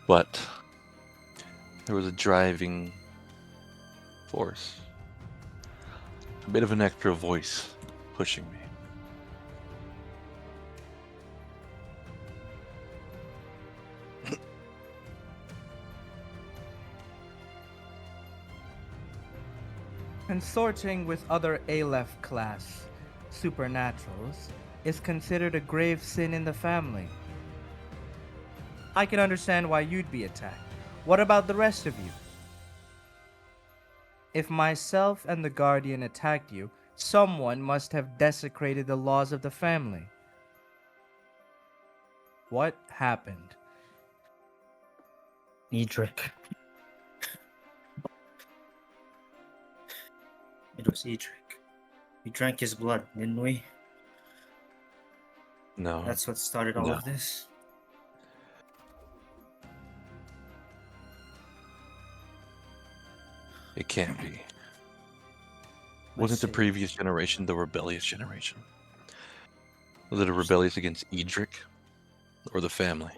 But there was a driving force, a bit of an extra voice pushing me. Consorting with other Aleph class supernaturals is considered a grave sin in the family. I can understand why you'd be attacked. What about the rest of you? If myself and the Guardian attacked you, someone must have desecrated the laws of the family. What happened? Edric. It was Edric. We drank his blood, didn't we? No. That's what started all No. of this. It can't be. Let's Wasn't the see. previous generation the rebellious generation? Was it a rebellious against Edric or the family?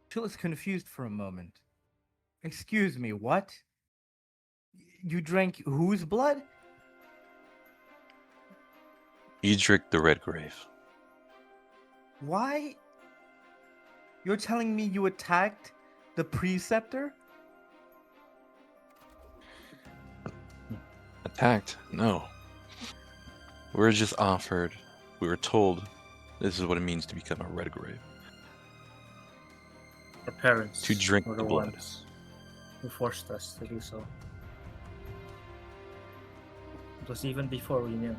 She looks confused for a moment. Excuse me, what? You drank whose blood? Edric the Redgrave. Why? You're telling me you attacked the preceptor? Attacked? No. We were just offered. We were told this is what it means to become a Redgrave. Our parents To drink were the the blood. ones who forced us to do so. It was even before we knew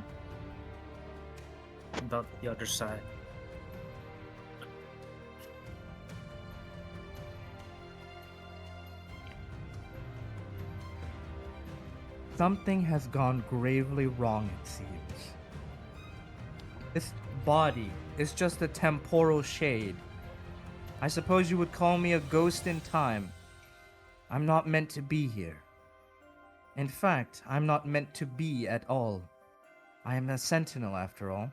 about the other side. Something has gone gravely wrong, it seems. This body is just a temporal shade. I suppose you would call me a ghost in time. I'm not meant to be here. In fact, I'm not meant to be at all. I am a sentinel after all.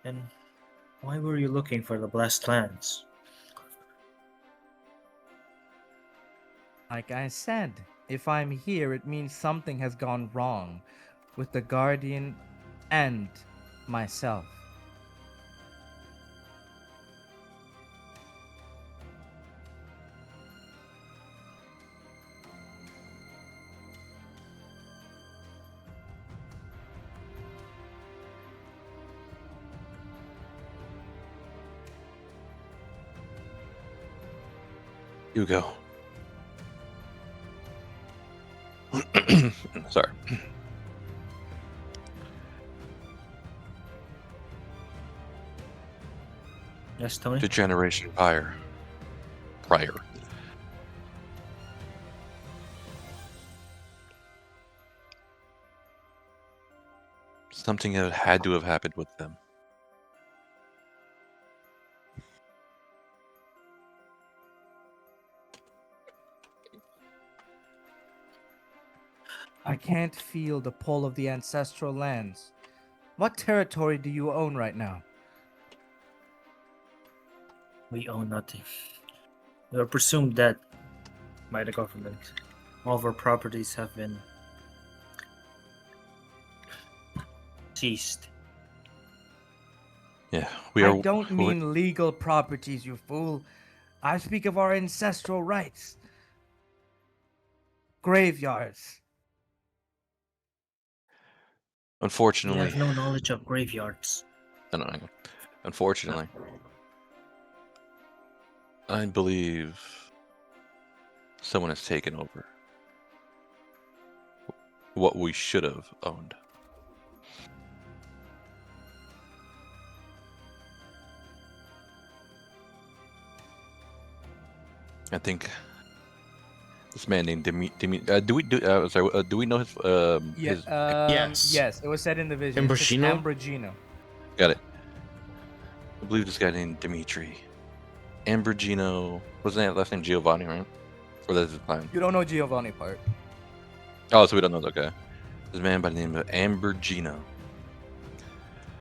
And why were you looking for the blessed lands? Like I said, if I'm here, it means something has gone wrong with the Guardian and myself. You go. Sorry. Yes, Tony? The generation prior. Something that had to have happened with them. I can't feel the pull of the ancestral lands. What territory do you own right now? We own nothing. We are presumed dead by the government. All of our properties have been seized. Yeah, we are. I don't mean legal properties, you fool. I speak of our ancestral rights. Graveyards. We Unfortunately, have no knowledge of graveyards. no. Unfortunately, I believe someone has taken over what we should have owned. I think this man named do we know his his Yes. Yes, it was said in the vision. It's just Ambrogino? Ambrogino. got it. I believe this guy named Dimitri. Ambrogino was his last name Giovanni, right? Or that's his plan. You don't know Giovanni part. Oh, so we don't know. Okay, this man by the name of Ambrogino.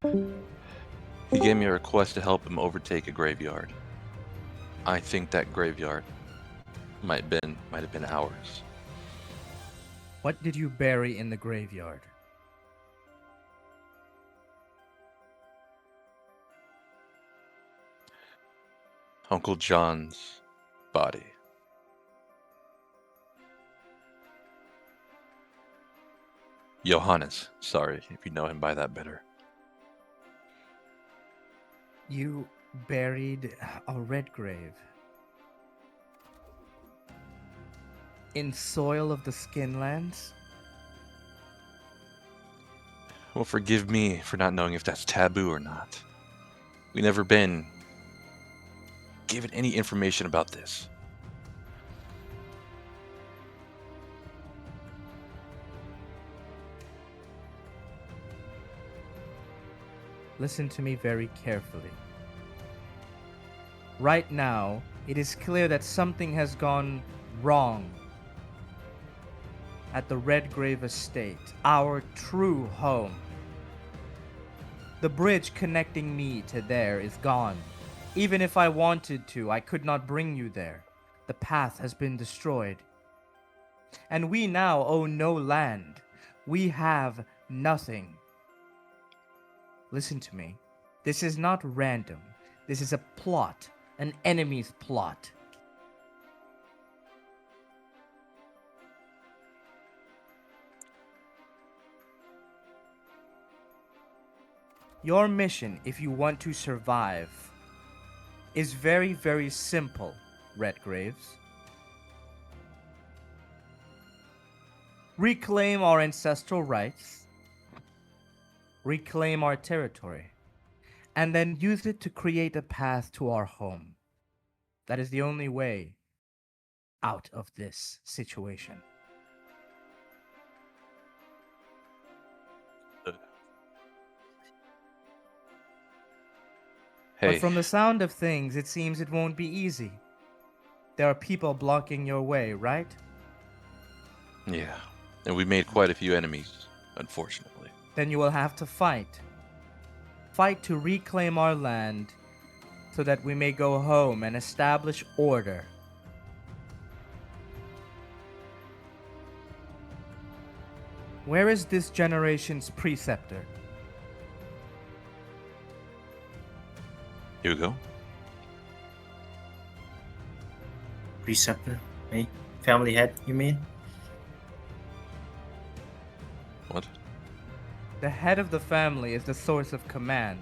He gave me a request to help him overtake a graveyard. I think that graveyard Might have been hours. What did you bury in the graveyard? Uncle John's body. Johannes, sorry if you know him by that better. You buried a red grave in soil of the Skinlands? Well, forgive me for not knowing if that's taboo or not. We never been given any information about this. Listen to me very carefully. Right now, it is clear that something has gone wrong at the Redgrave Estate, our true home. The bridge connecting me to there is gone. Even if I wanted to, I could not bring you there. The path has been destroyed. And we now own no land. We have nothing. Listen to me. This is not random. This is a plot, an enemy's plot. Your mission, if you want to survive, is very, very simple, Redgraves. Reclaim our ancestral rights, reclaim our territory, and then use it to create a path to our home. That is the only way out of this situation. Hey, But from the sound of things, it seems it won't be easy. There are people blocking your way, right? yeah. And we made quite a few enemies, unfortunately. Then you will have to fight. Fight to reclaim our land so that we may go home and establish order. Where is this generation's preceptor? Hugo? Preceptor? Me? Family head, you mean? What? The head of the family is the source of command.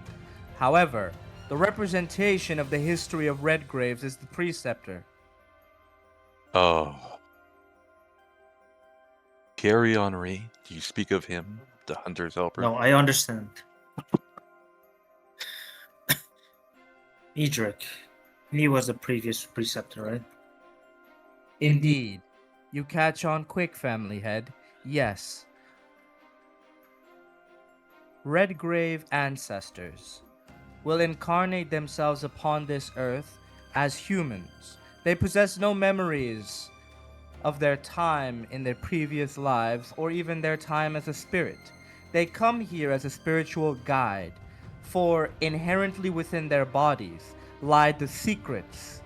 However, the representation of the history of Redgraves is the preceptor. Oh. Gary Henri, do you speak of him, the hunter's helper? No, I understand. Edric. He was the previous preceptor, right? Indeed. You catch on quick, family head. Yes. Redgrave ancestors will incarnate themselves upon this earth as humans. They possess no memories of their time in their previous lives or even their time as a spirit. They come here as a spiritual guide, for inherently within their bodies lie the secrets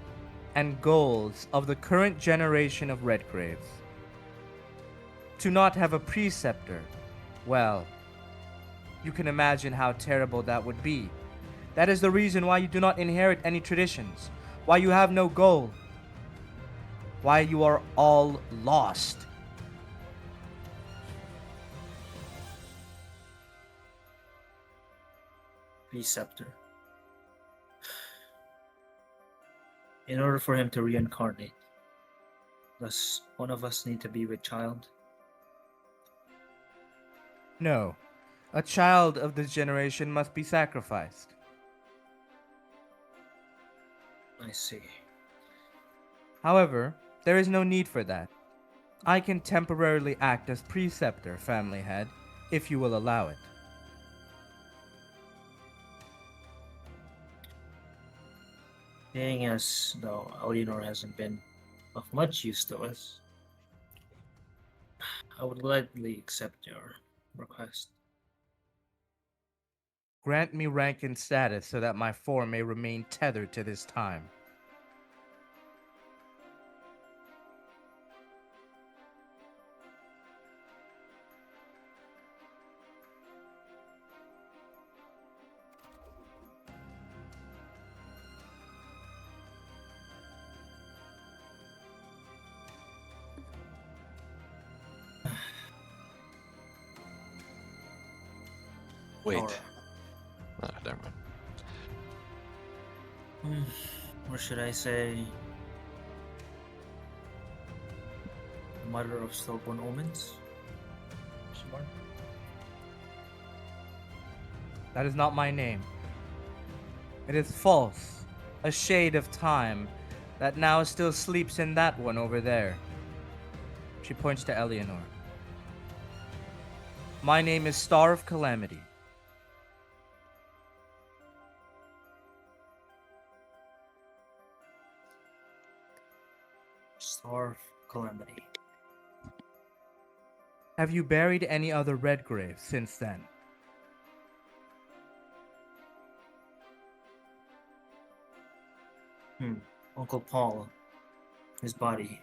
and goals of the current generation of Redgraves. To not have a preceptor, well, you can imagine how terrible that would be. That is the reason why you do not inherit any traditions, why you have no goal, why you are all lost. Preceptor. In order for him to reincarnate, does one of us need to be with child? No, a child of this generation must be sacrificed. I see. However, there is no need for that. I can temporarily act as preceptor, family head, if you will allow it. Seeing as though Alienor hasn't been of much use to us, I would gladly accept your request. Grant me rank and status so that my form may remain tethered to this time. Wait. Nora. Never mind. Or should I say, the mother of stillborn omens? Smart. That is not my name. It is false, a shade of time that now still sleeps in that one over there. She points to Eleanor. My name is Star of Calamity. Star of Calamity. Have you buried any other Redgrave since then? Uncle Paul, his body.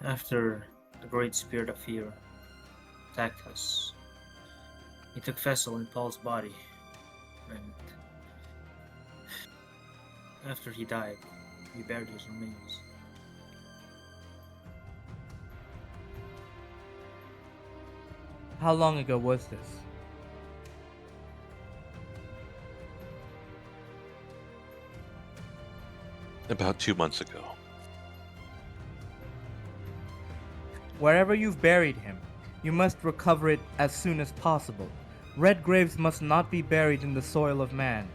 After the great spirit of fear attacked us, he took vessel in Paul's body, and after he died, we buried his remains. How long ago was this? About 2 months ago. Wherever you've buried him, you must recover it as soon as possible. Red graves must not be buried in the soil of man.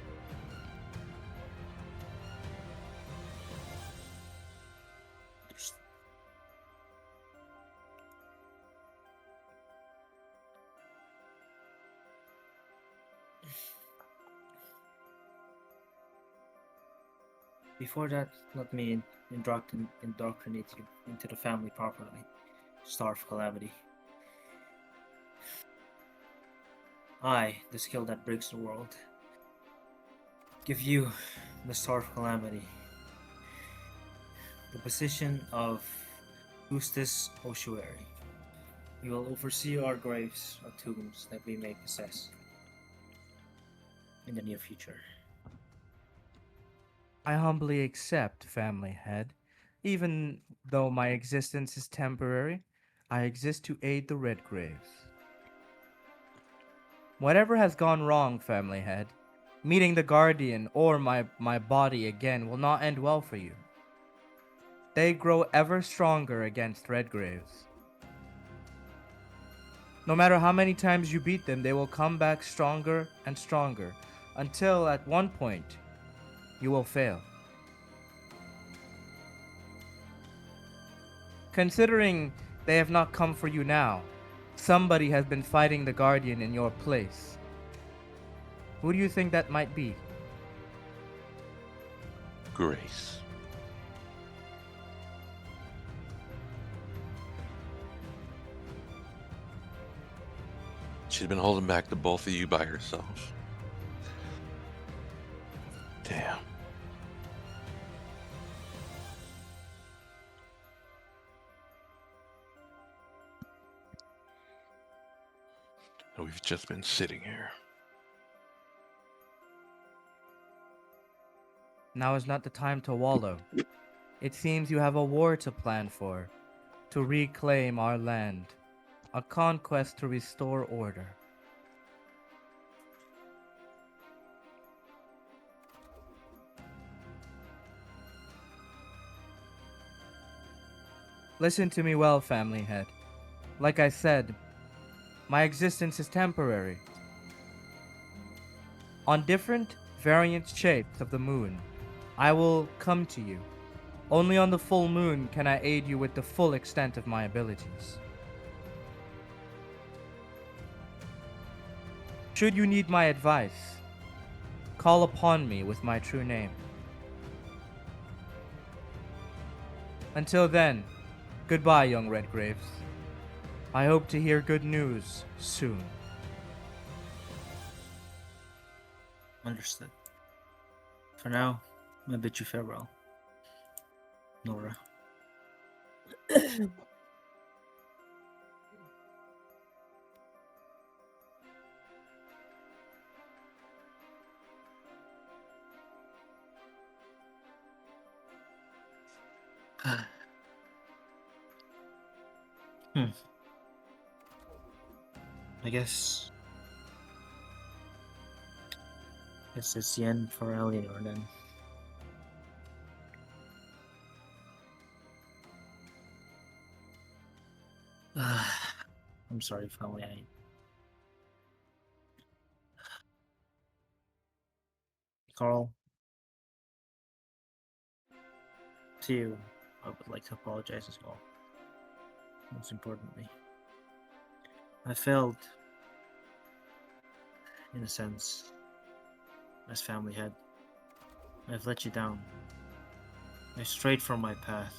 Before that, let me indoctrinate you into the family properly. Star of Calamity. I, the skill that breaks the world, give you the Star of Calamity. The position of Hustis Ossuary. You will oversee our graves or tombs that we may possess in the near future. I humbly accept, family head. Even though my existence is temporary, I exist to aid the Redgraves. Whatever has gone wrong, family head, meeting the Guardian or my body again will not end well for you. They grow ever stronger against Redgraves. No matter how many times you beat them, they will come back stronger and stronger, until at one point, you will fail. Considering they have not come for you now, somebody has been fighting the Guardian in your place. Who do you think that might be? Grace. She's been holding back the both of you by herself. Damn. And we've just been sitting here. Now is not the time to wallow. It seems you have a war to plan for, to reclaim our land, a conquest to restore order. Listen to me well, family head. Like I said, my existence is temporary. On different variant shapes of the moon, I will come to you. Only on the full moon can I aid you with the full extent of my abilities. Should you need my advice, call upon me with my true name. Until then, goodbye, young Redgraves. I hope to hear good news soon. Understood. For now, I bid you farewell, Nora. I guess Guess it's the end for Eleanor then. I'm sorry, family. Carl, to you, I would like to apologize as well. Most importantly, I failed, in a sense, as family head. I've let you down. I strayed from my path.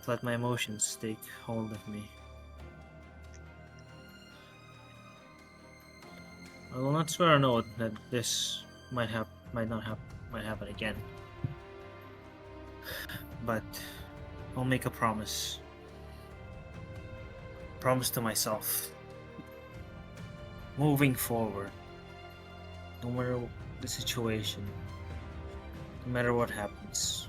Let my emotions take hold of me. I will not swear an oath that this might happen again. But I'll make a promise. Promise to myself. Moving forward, no matter the situation, no matter what happens,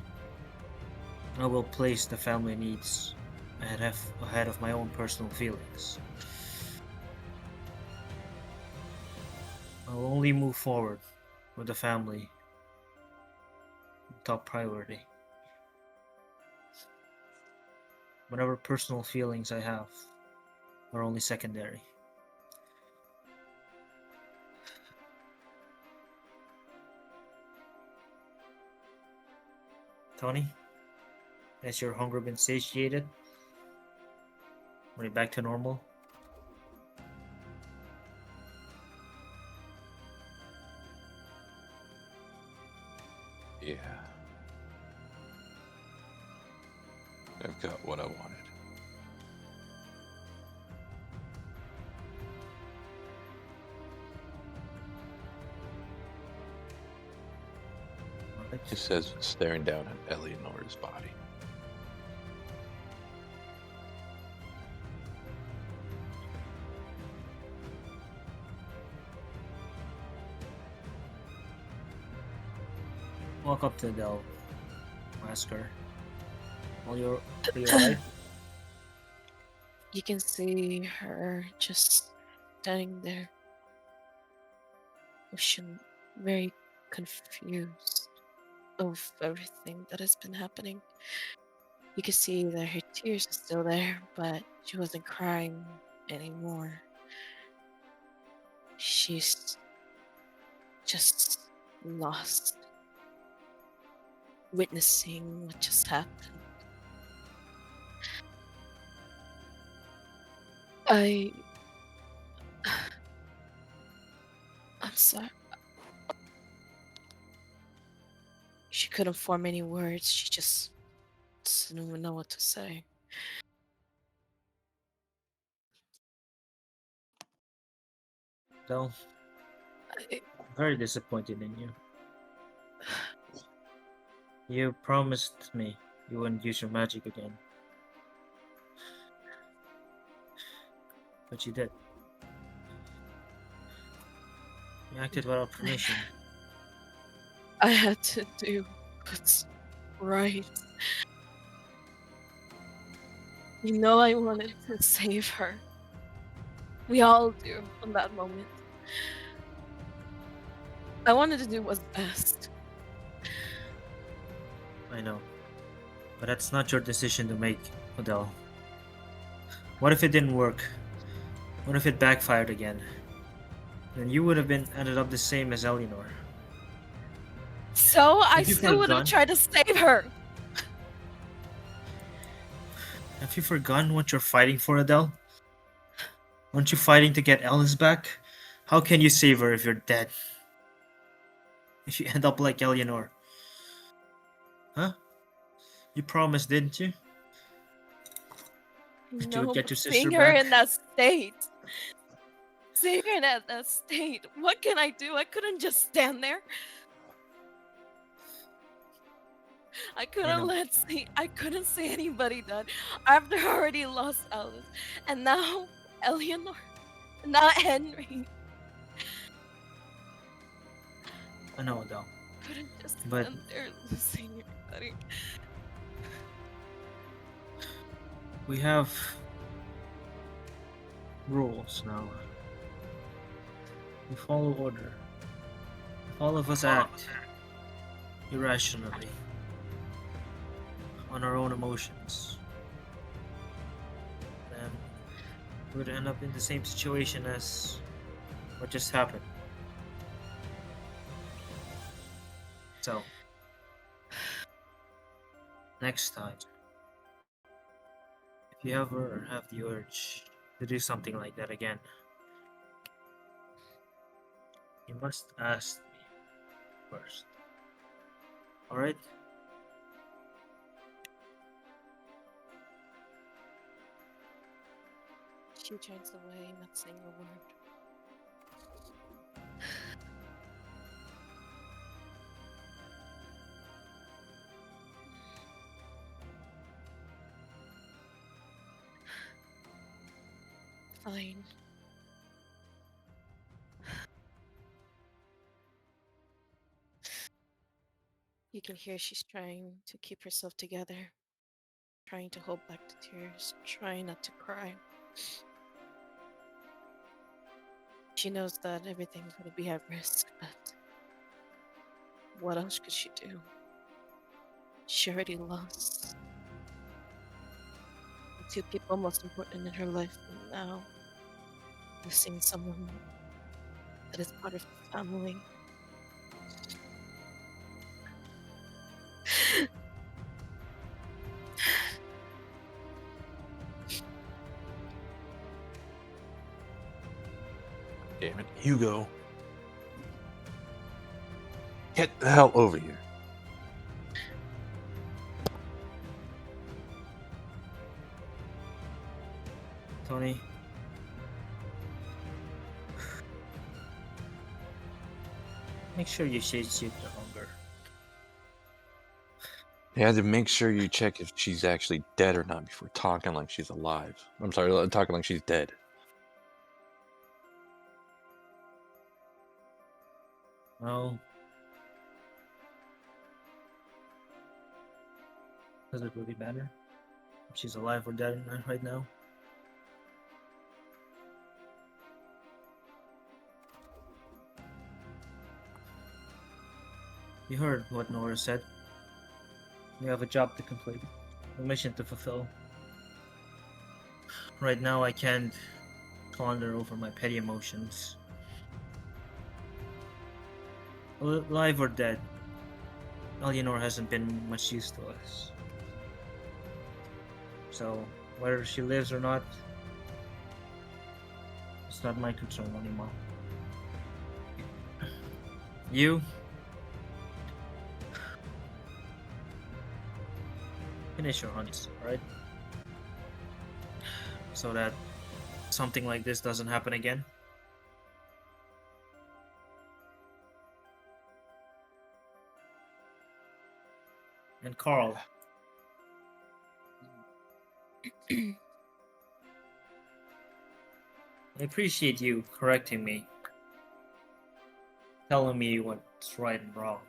I will place the family needs ahead of my own personal feelings. I will only move forward with the family top priority. Whatever personal feelings I have are only secondary. Tony, has your hunger been satiated? Are you back to normal? Yeah. I've got what I wanted. He says, staring down at Eleanor's body. Walk up to Adele. Ask her. Are you alright? You can see her just standing there, ocean, very confused of everything that has been happening. You can see that her tears are still there, but she wasn't crying anymore. She's just lost, witnessing what just happened. I'm sorry. She couldn't form any words. She just didn't even know what to say. Adele, I, very disappointed in you. You promised me you wouldn't use your magic again. But you did. You acted without permission. I had to do what's right. You know, I wanted to save her. We all do in that moment. I wanted to do what's best. I know. But that's not your decision to make, Adele. What if it didn't work? What if it backfired again? Then you would have ended up the same as Eleanor. So I Have you still would have forgotten? tried to save her. Have you forgotten what you're fighting for, Adele? Aren't you fighting to get Alice back? How can you save her if you're dead? If you end up like Eleanor? Huh? You promised, didn't you? That you would No, get but your sister seeing her back? in that state. Seeing her in that state. What can I do? I couldn't just stand there. I couldn't see anybody dead after I already lost Alice. And now Eleanor. Now Henry. I know, Adele. Couldn't just But stand there losing everybody. we have rules now. We follow order. All of us act irrationally on our own emotions. Then we would end up in the same situation as what just happened. So, next time, if you ever have the urge to do something like that again, you must ask me first. Alright? She turns away, not saying a word. Fine. You can hear she's trying to keep herself together, trying to hold back the tears, trying not to cry. She knows that everything's going to be at risk, but what else could she do? She already lost the two people most important in her life, and now losing someone that is part of the family. Damn it, Hugo. Get the hell over here. Tony. Make sure you satiate your hunger. You had to make sure you check if she's actually dead or not before talking like she's alive. I'm sorry, talking like she's dead. No. Does it really matter if she's alive or dead right now? You heard what Nora said. You have a job to complete, a mission to fulfill. Right now, I can't ponder over my petty emotions. Alive or dead, Eleanor hasn't been much use to us. So, whether she lives or not, it's not my concern anymore. You finish your hunts, alright? So that something like this doesn't happen again. And Carl. I appreciate you correcting me, telling me what's right and wrong,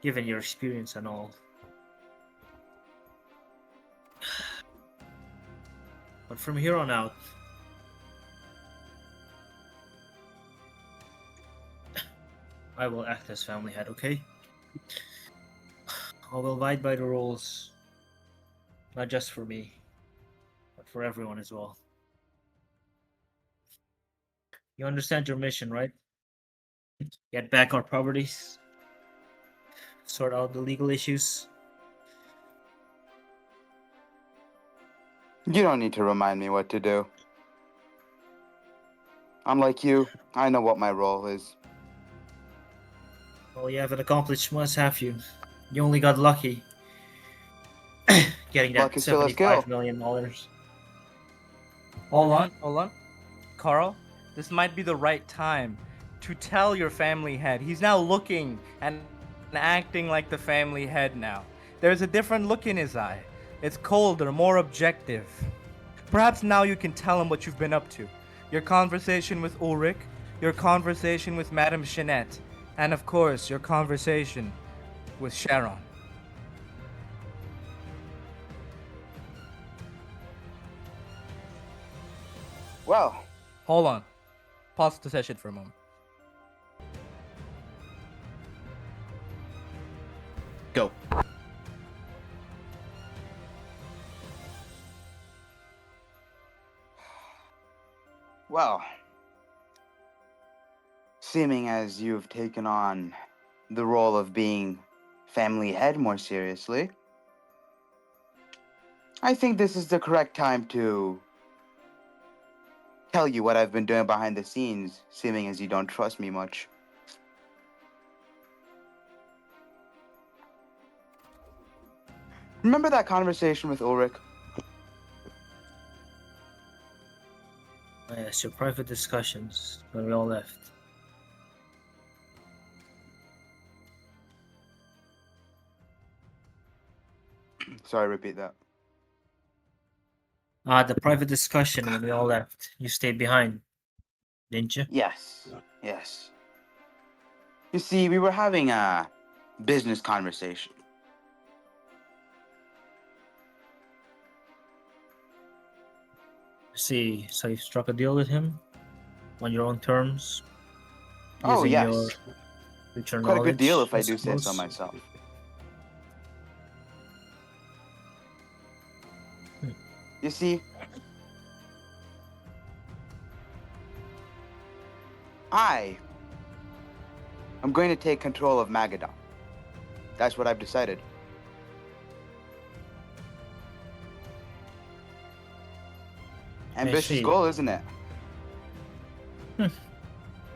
given your experience and all. But from here on out, I will act as family head, okay? I will abide by the rules, not just for me, but for everyone as well. You understand your mission, right? Get back our properties, sort out the legal issues. You don't need to remind me what to do. Unlike you, I know what my role is. Well, you haven't accomplished much, have you? You only got lucky. Getting that Luck is still a skill. $75 million. Hold on. Carl, this might be the right time to tell your family head. He's now looking and acting like the family head now. There's a different look in his eye. It's colder, more objective. Perhaps now you can tell him what you've been up to. Your conversation with Ulrich, your conversation with Madame Chenette, and of course, your conversation with Sharon. Well, Hold on. Pause the session for a moment. Well, seeming as you've taken on the role of being family head more seriously, I think this is the correct time to tell you what I've been doing behind the scenes, seeming as you don't trust me much. Remember that conversation with Ulrich? Yes, your private discussions when we all left. Sorry, repeat that. The private discussion when we all left. You stayed behind, didn't you? Yes, yes. You see, we were having a business conversation. See, so you struck a deal with him on your own terms, Oh, using your yes. richer Quite a good deal knowledge, if I I do say so suppose. myself. You see, I am going to take control of Magadan. That's what I've decided. Ambitious see. goal, isn't it?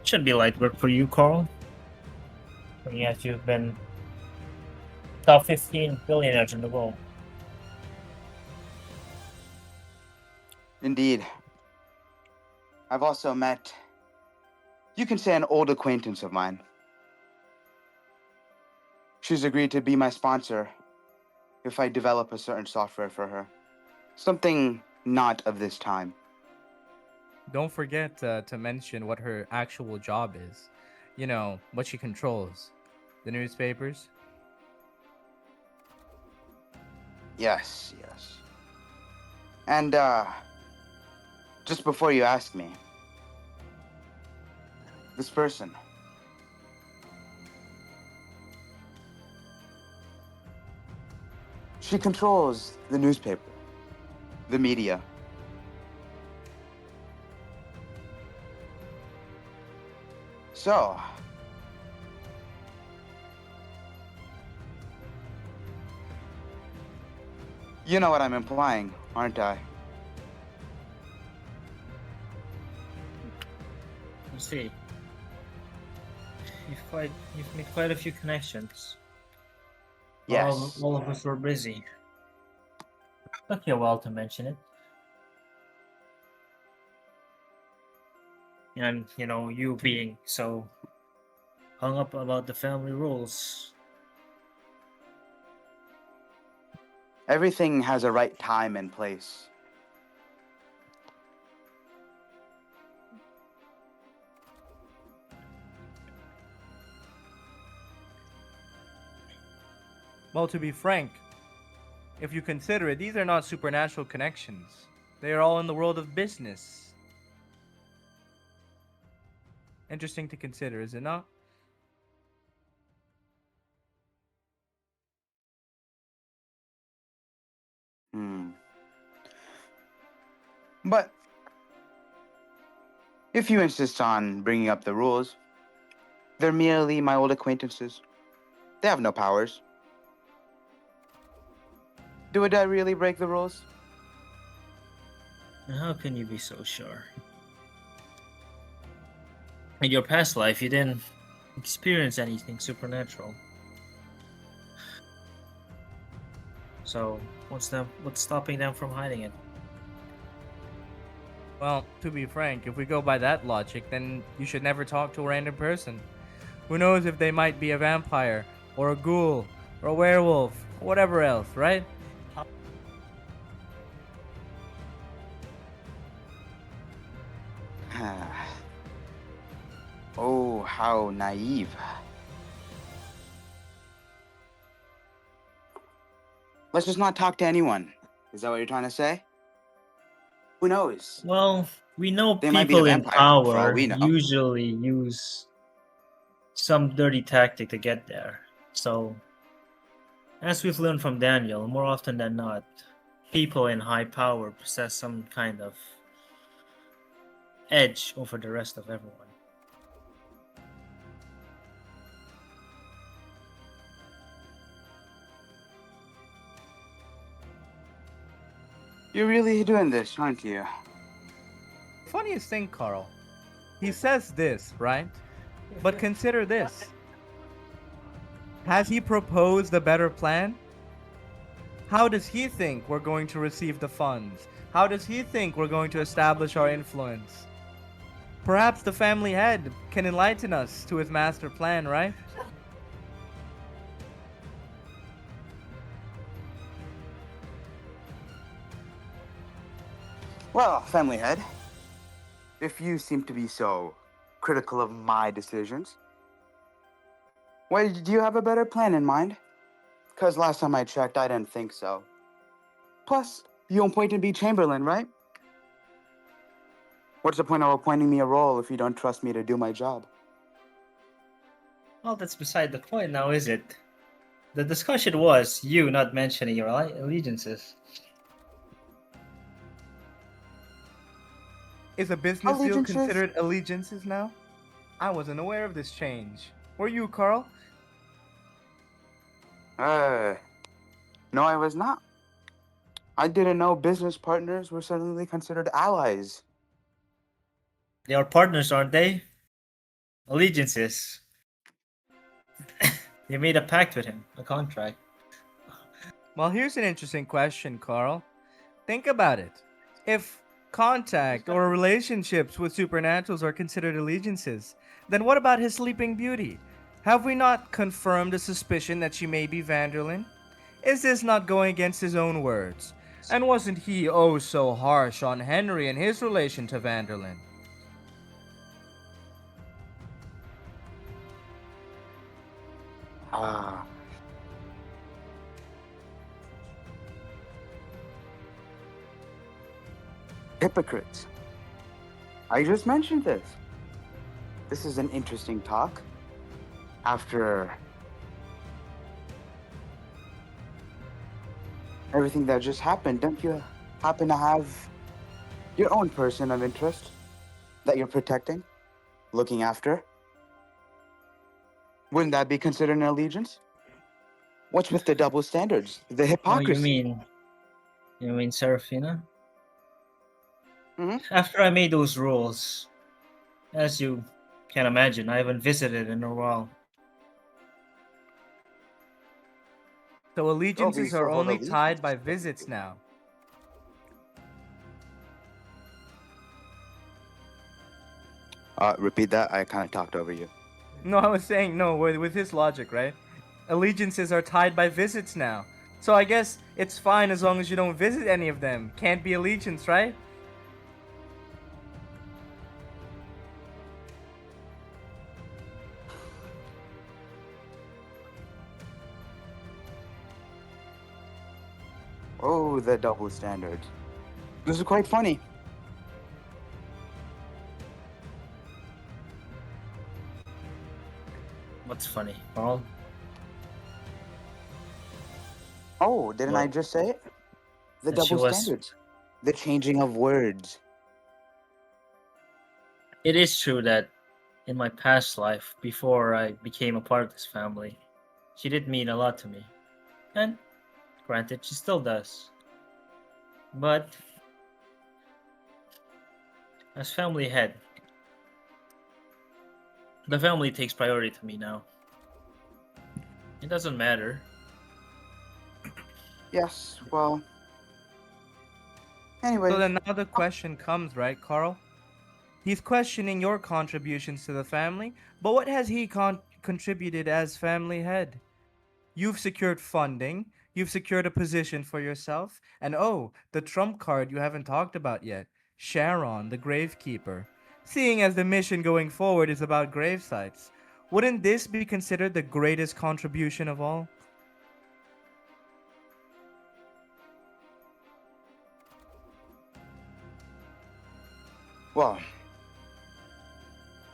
Should be light work for you, Carl. Yet you've been top 15 billionaires in the world. Indeed. I've also met, you can say, an old acquaintance of mine. She's agreed to be my sponsor if I develop a certain software for her. Something not of this time. Don't forget to mention what her actual job is. You know, what she controls. The newspapers? Yes, yes. And, just before you ask me, this person. She controls the newspaper, the media. So, you know what I'm implying, aren't I? You see, you've made quite a few connections. Yes. All of us were busy. Took you a while to mention it. And, you know, you being so hung up about the family rules. Everything has a right time and place. Well, to be frank, if you consider it, these are not supernatural connections. They are all in the world of business. Interesting to consider, is it not? But if you insist on bringing up the rules, they're merely my old acquaintances. They have no powers. Would I really break the rules? And how can you be so sure? In your past life, you didn't experience anything supernatural. So, what's stopping them from hiding it? Well, to be frank, if we go by that logic, then you should never talk to a random person. Who knows if they might be a vampire, or a ghoul, or a werewolf, or whatever else, right? Oh, how naive. Let's just not talk to anyone. Is that what you're trying to say? Who knows? Well, we know They might be a people in vampire, for all power we know. usually use some dirty tactic to get there. So, as we've learned from Daniel, more often than not, people in high power possess some kind of edge over the rest of everyone. You're really doing this, aren't you? Funniest thing, Carl. He says this, right? But consider this. Has he proposed a better plan? How does he think we're going to receive the funds? How does he think we're going to establish our influence? Perhaps the family head can enlighten us to his master plan, right? Well, family head, if you seem to be so critical of my decisions, why do you have a better plan in mind? Because last time I checked, I didn't think so. Plus, you appointed me Chamberlain, right? What's the point of appointing me a role if you don't trust me to do my job? Well, that's beside the point now, is it? The discussion was you not mentioning your allegiances. Is a business deal Allegiances? considered allegiances now? I wasn't aware of this change. Were you, Carl? No, I was not. I didn't know business partners were suddenly considered allies. They are partners, aren't they? Allegiances. They made a pact with him, a contract. Well, here's an interesting question, Carl. Think about it. If contact or relationships with supernaturals are considered allegiances, then what about his sleeping beauty? Have we not confirmed a suspicion that she may be Vanderlyn? Is this not going against his own words? And wasn't he oh so harsh on Henry and his relation to Vanderlyn? Ah. Hypocrites. I just mentioned this. This is an interesting talk. After everything that just happened, don't you happen to have your own person of interest that you're protecting, looking after? Wouldn't that be considered an allegiance? What's with the double standards, the Oh, hypocrisy? you mean Serafina? Mhm. After I made those rules, as you can imagine, I haven't visited in a while. So allegiances still are hold only tied allegiance. by visits now. Repeat that. I kind of talked over you. No, I was saying no, with his logic, right? Allegiances are tied by visits now. So I guess it's fine as long as you don't visit any of them. Can't be allegiance, right? Oh, the double standards. This is quite funny. What's funny, Carl? Oh, didn't I Well, just say it? The that she double was- standards. The changing of words. It is true that in my past life, before I became a part of this family, she did mean a lot to me. And granted, she still does. But as family head, the family takes priority to me now. It doesn't matter. Yes, well. Anyway, So then now the question comes, right, Carl? He's questioning your contributions to the family, but what has he contributed as family head? You've secured funding, you've secured a position for yourself, and oh, the trump card you haven't talked about yet, Sharon, the gravekeeper. Seeing as the mission going forward is about grave sites, wouldn't this be considered the greatest contribution of all? well.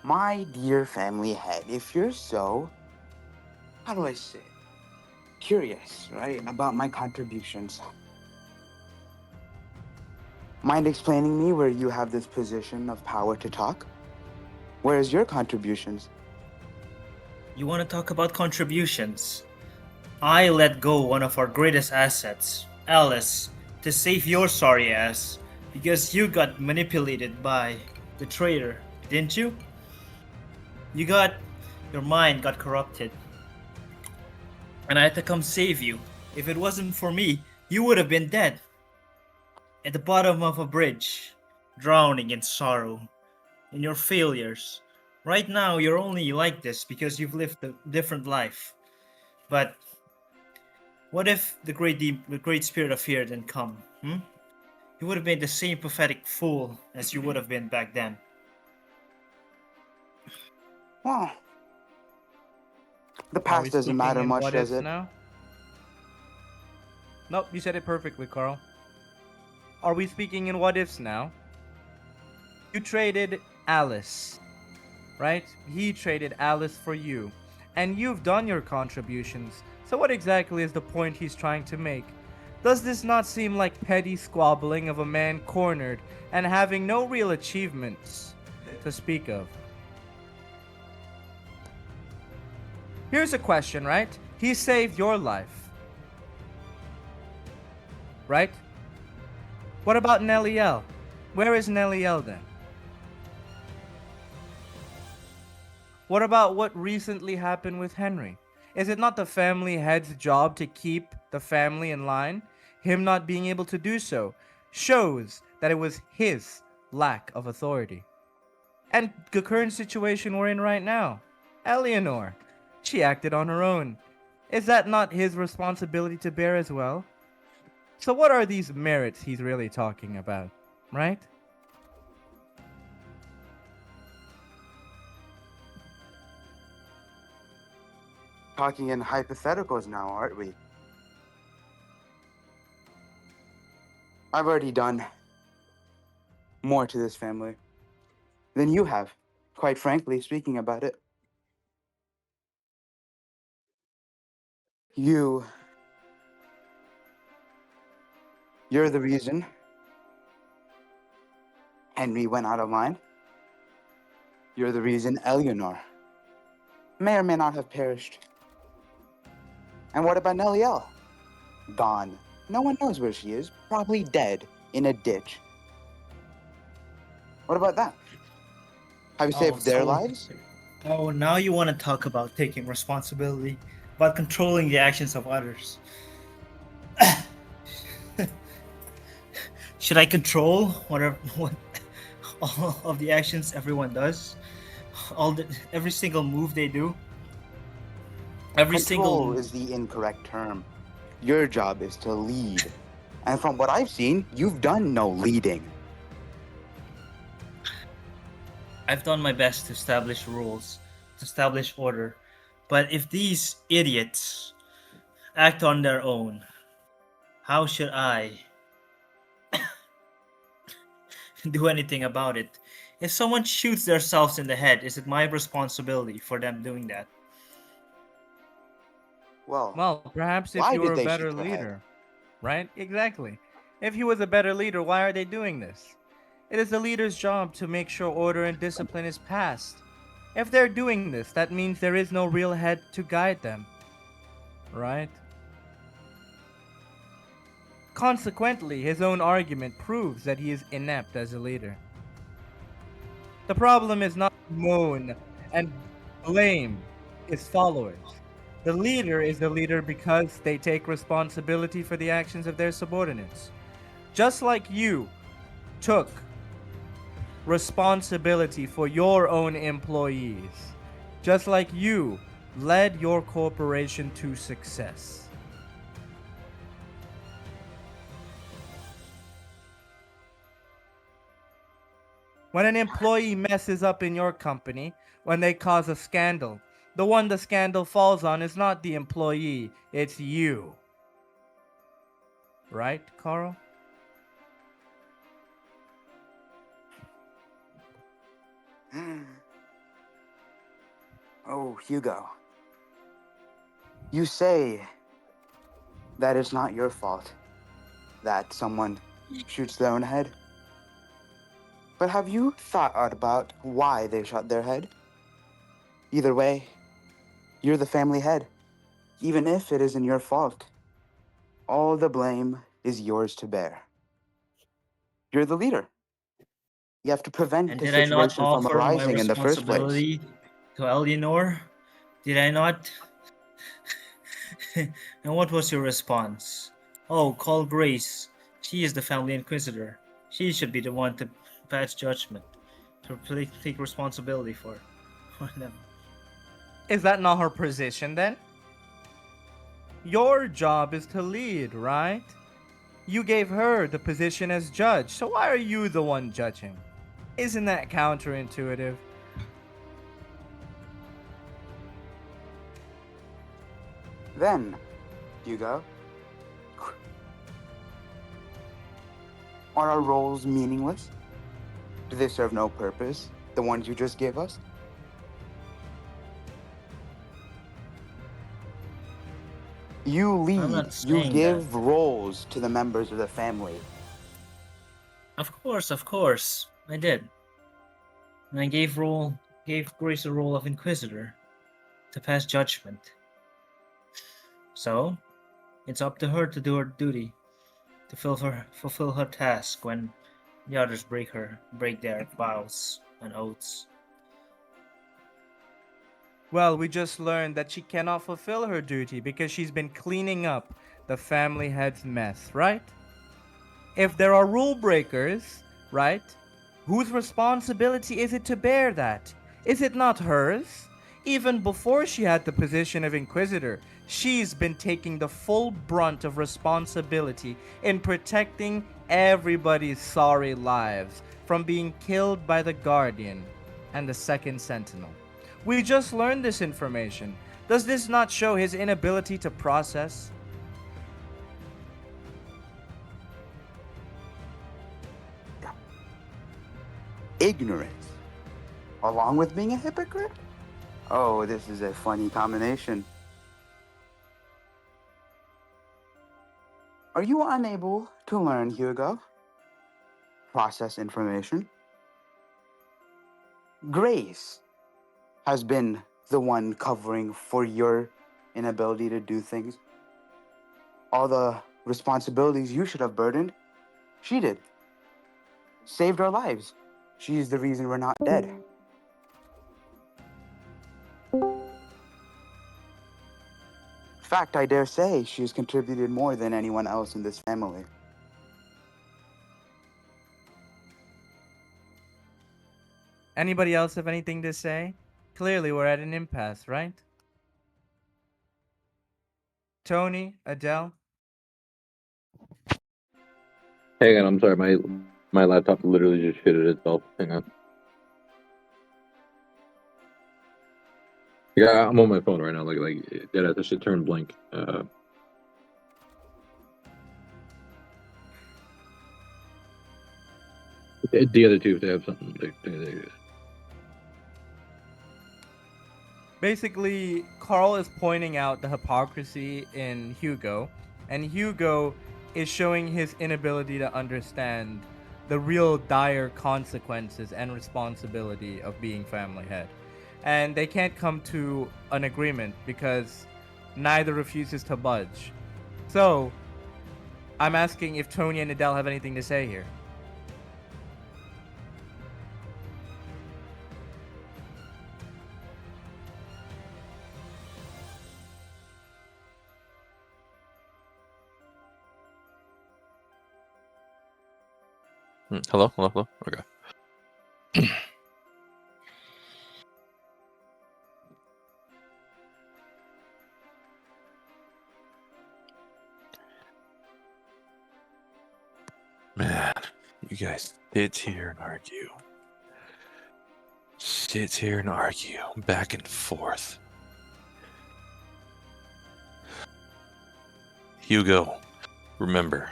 My dear family head, if you're so, how do I say it? Curious, right, about my contributions. Mind explaining me where you have this position of power to talk? Where is your contributions? You want to talk about contributions? I let go one of our greatest assets, Alice, to save your sorry ass because you got manipulated by the traitor, didn't you? Your mind got corrupted, and I had to come save you. If it wasn't for me, you would have been dead at the bottom of a bridge, drowning in sorrow, in your failures. Right now, you're only like this because you've lived a different life. But what if the great spirit of fear didn't come? You would have been the same pathetic fool as you would have been back then. Well, the Are we past doesn't speaking matter in much, what does ifs it? now? Nope, you said it perfectly, Carl. Are we speaking in what ifs now? You traded Alice, right? He traded Alice for you. And you've done your contributions. So what exactly is the point he's trying to make? Does this not seem like petty squabbling of a man cornered and having no real achievements to speak of? Here's a question, right? He saved your life. Right? What about Nelliel? Where is Nelliel then? What about what recently happened with Henry? Is it not the family head's job to keep the family in line? Him not being able to do so shows that it was his lack of authority. And the current situation we're in right now, Eleanor, she acted on her own. Is that not his responsibility to bear as well? So what are these merits he's really talking about, right? Talking in hypotheticals now, aren't we? I've already done more to this family than you have, quite frankly, speaking about it. You're the reason Henry went out of line. You're the reason Eleanor may or may not have perished. And what about Nelliel? Gone. No one knows where she is. Probably dead in a ditch. What about that? Have you saved their lives? Oh, now you want to talk about taking responsibility, about controlling the actions of others. Should I control what all of the actions everyone does? Every single move they do? Every Control single is the incorrect term. Your job is to lead. And from what I've seen, you've done no leading. I've done my best to establish rules, to establish order. But if these idiots act on their own, how should I do anything about it? If someone shoots themselves in the head, is it my responsibility for them doing that? Well, perhaps if why you were did a they better shoot their head? leader, right? Exactly. If he was a better leader, why are they doing this? It is the leader's job to make sure order and discipline is passed. If they're doing this, that means there is no real head to guide them, right? Consequently, his own argument proves that he is inept as a leader. The problem is not to moan and blame his followers. The leader is the leader because they take responsibility for the actions of their subordinates. Just like you took responsibility for your own employees. Just like you led your corporation to success. When an employee messes up in your company, when they cause a scandal, the one the scandal falls on is not the employee, it's you. Right, Carl? Oh, Hugo. You say that it's not your fault that someone shoots their own head? But have you thought about why they shot their head? Either way, you're the family head. Even if it isn't your fault, all the blame is yours to bear. You're the leader. You have to prevent And the did I not situation from offer my arising in the first place. responsibility to Eleanor? Did I not? And what was your response? Oh, call Grace. She is the family inquisitor. She should be the one to pass judgment, to take responsibility for them. Is that not her position then? Your job is to lead, right? You gave her the position as judge, so why are you the one judging? Isn't that counterintuitive? Then, Hugo, are our roles meaningless? Do they serve no purpose, the ones you just gave us? You I'm lead, not you saying give that. roles to the members of the family. Of course, I did. And I gave Grace a role of inquisitor to pass judgment. So, it's up to her to do her duty, to fulfill her task when the others break their vows and oaths. Well, we just learned that she cannot fulfill her duty because she's been cleaning up the family head's mess, right? If there are rule breakers, right, whose responsibility is it to bear that? Is it not hers? Even before she had the position of Inquisitor, she's been taking the full brunt of responsibility in protecting everybody's sorry lives from being killed by the Guardian and the Second Sentinel. We just learned this information. Does this not show his inability to process? Ignorance, along with being a hypocrite? Oh, this is a funny combination. Are you unable to learn, Hugo? Process information? Grace has been the one covering for your inability to do things. All the responsibilities you should have burdened, she did. Saved our lives. She's the reason we're not dead. In fact, I dare say she's contributed more than anyone else in this family. Anybody else have anything to say? Clearly, we're at an impasse, right? Tony, Adele? Hang on, I'm sorry, my laptop literally just shitted itself. Hang on. Yeah, I'm on my phone right now. Yeah, this shit turned blank. The other two, if they have something, they Basically, Carl is pointing out the hypocrisy in Hugo, and Hugo is showing his inability to understand the real dire consequences and responsibility of being family head. And they can't come to an agreement because neither refuses to budge. So, I'm asking if Tony and Adele have anything to say here. Hello? Okay. Man, you guys sit here and argue. Sit here and argue back and forth. Hugo, remember,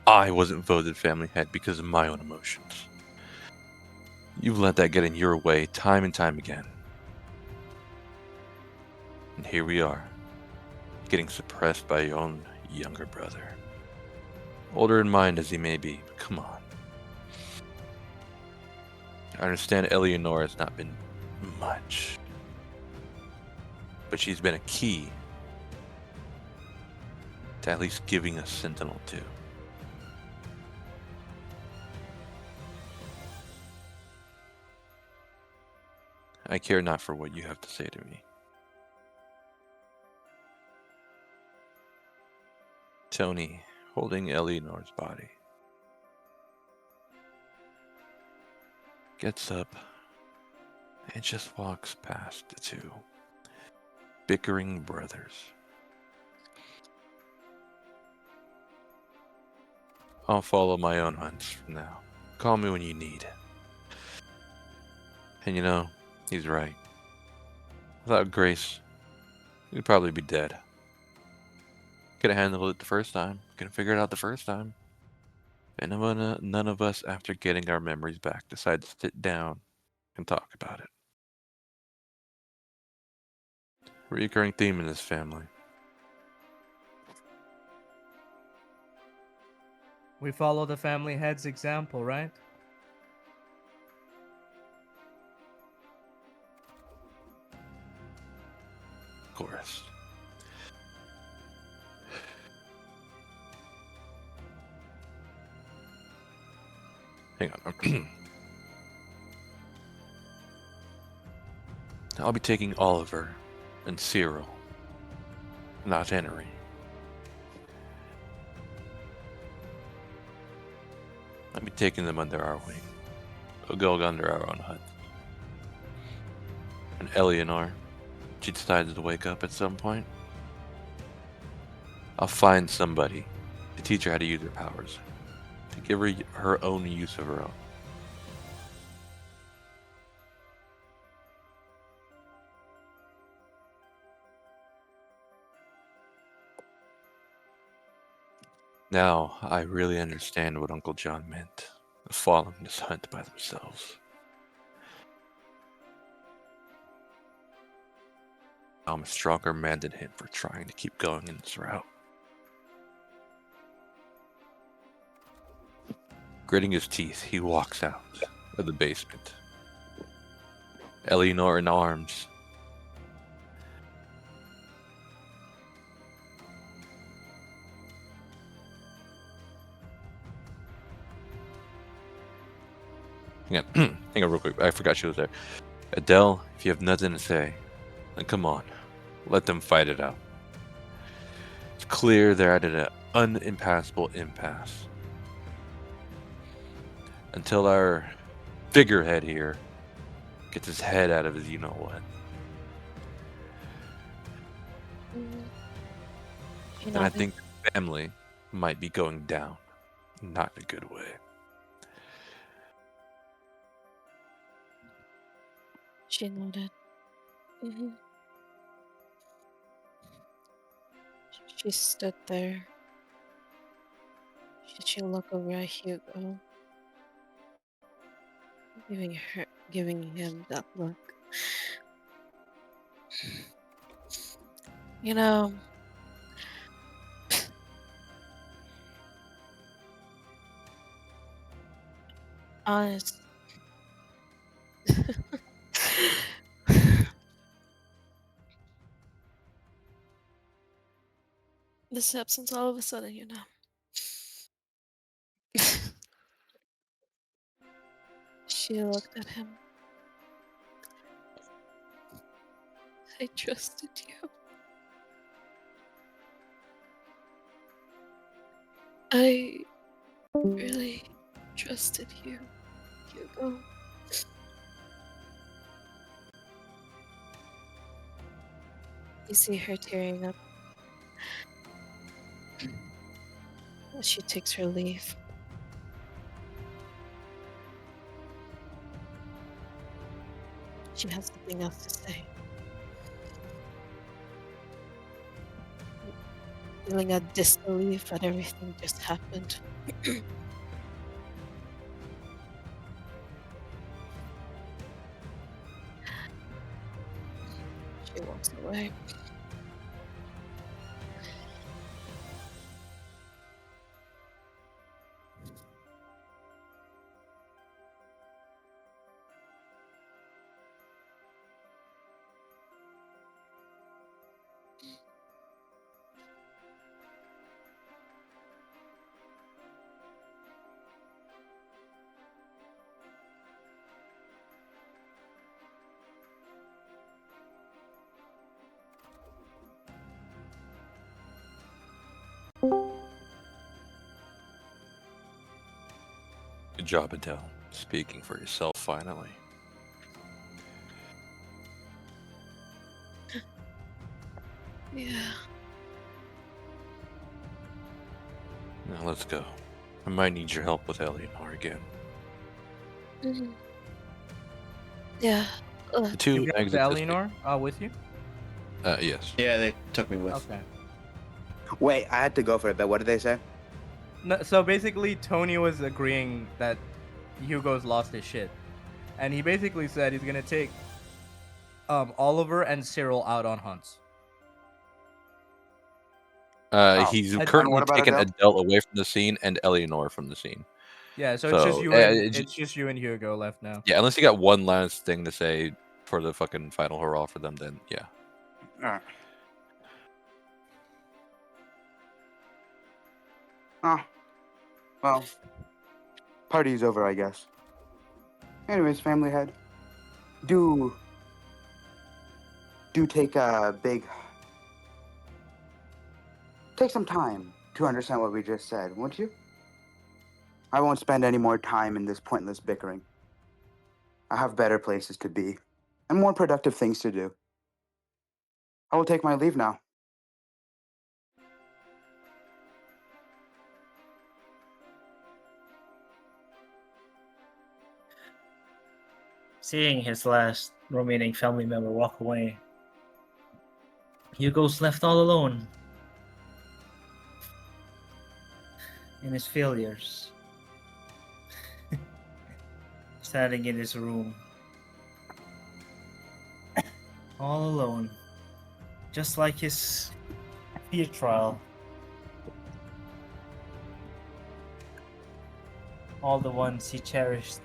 I wasn't voted family head because of my own emotions. You've let that get in your way time and time again. And here we are, getting suppressed by your own younger brother. Older in mind as he may be, but come on. I understand Eleanor has not been much, but she's been a key to at least giving us Sentinel 2. I care not for what you have to say to me. Tony, holding Eleanor's body, gets up and just walks past the two bickering brothers. I'll follow my own hunts from now. Call me when you need. And you know, he's right. Without Grace, we'd probably be dead. Could have handled it the first time. Could have figured it out the first time. And none of us, after getting our memories back, decide to sit down and talk about it. Recurring theme in this family. We follow the family head's example, right? Of course. Hang on. I'll be taking Oliver and Cyril, not Henry. I'll be taking them under our wing. We'll go under our own hut. And Eleanor, she decides to wake up at some point. I'll find somebody to teach her how to use her powers, to give her her own use of her own. Now, I really understand what Uncle John meant, of following this hunt by themselves. I'm a stronger man than him for trying to keep going in this route. Gritting his teeth, he walks out of the basement. Eleanor in arms. Hang on, hang on real quick. I forgot she was there. Adele, if you have nothing to say, then come on. Let them fight it out. It's clear they're at an unimpassable impasse. Until our figurehead here gets his head out of his you-know-what. And I think the family might be going down. Not in a good way. She nodded. She stood there. She looked over at Hugo, giving him that look. You know, honest. This absence all of a sudden, you know. She looked at him. I trusted you. I really trusted you, Hugo. You see her tearing up as she takes her leave. She has something else to say. Feeling a disbelief at everything just happened. She walks away. Good job, Adele. Speaking for yourself, finally. Yeah. Now let's go. I might need your help with Eleanor again. Mhm. Yeah. The two You got the exits. Eleanor with you? Yes. Yeah, they took me with. Okay. Wait, I had to go for it, but what did they say? No, so basically, Tony was agreeing that Hugo's lost his shit, and he basically said he's gonna take Oliver and Cyril out on hunts. He's And currently what about taken Adele? Adele away from the scene and Eleanor from the scene. Yeah, so it's just So, you and it it's just you and Hugo left now. Yeah, unless you got one last thing to say for the fucking final hurrah for them, then yeah. Alright. Oh. Well. Party's over, I guess. Anyways, family head. Do take take some time to understand what we just said, won't you? I won't spend any more time in this pointless bickering. I have better places to be and more productive things to do. I will take my leave now. Seeing his last remaining family member walk away, Hugo's left all alone in his failures, standing in his room, all alone, just like his fear trial. All the ones he cherished,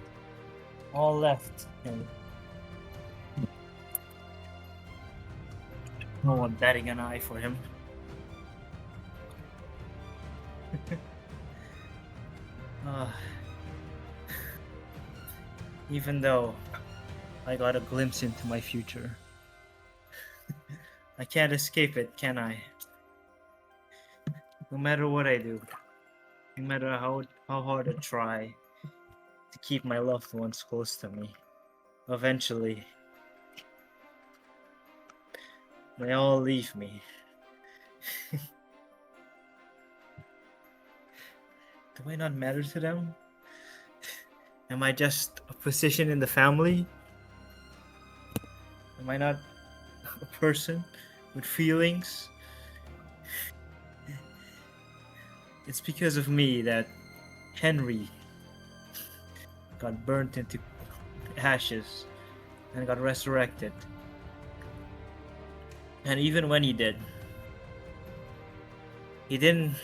all left him. No one batting an eye for him. Ah. Even though I got a glimpse into my future, I can't escape it, can I? No matter what I do, no matter how hard I try to keep my loved ones close to me, eventually they all leave me. Do I not matter to them? Am I just a position in the family? Am I not a person with feelings? It's because of me that Henry got burnt into ashes and got resurrected. And even when he did, he didn't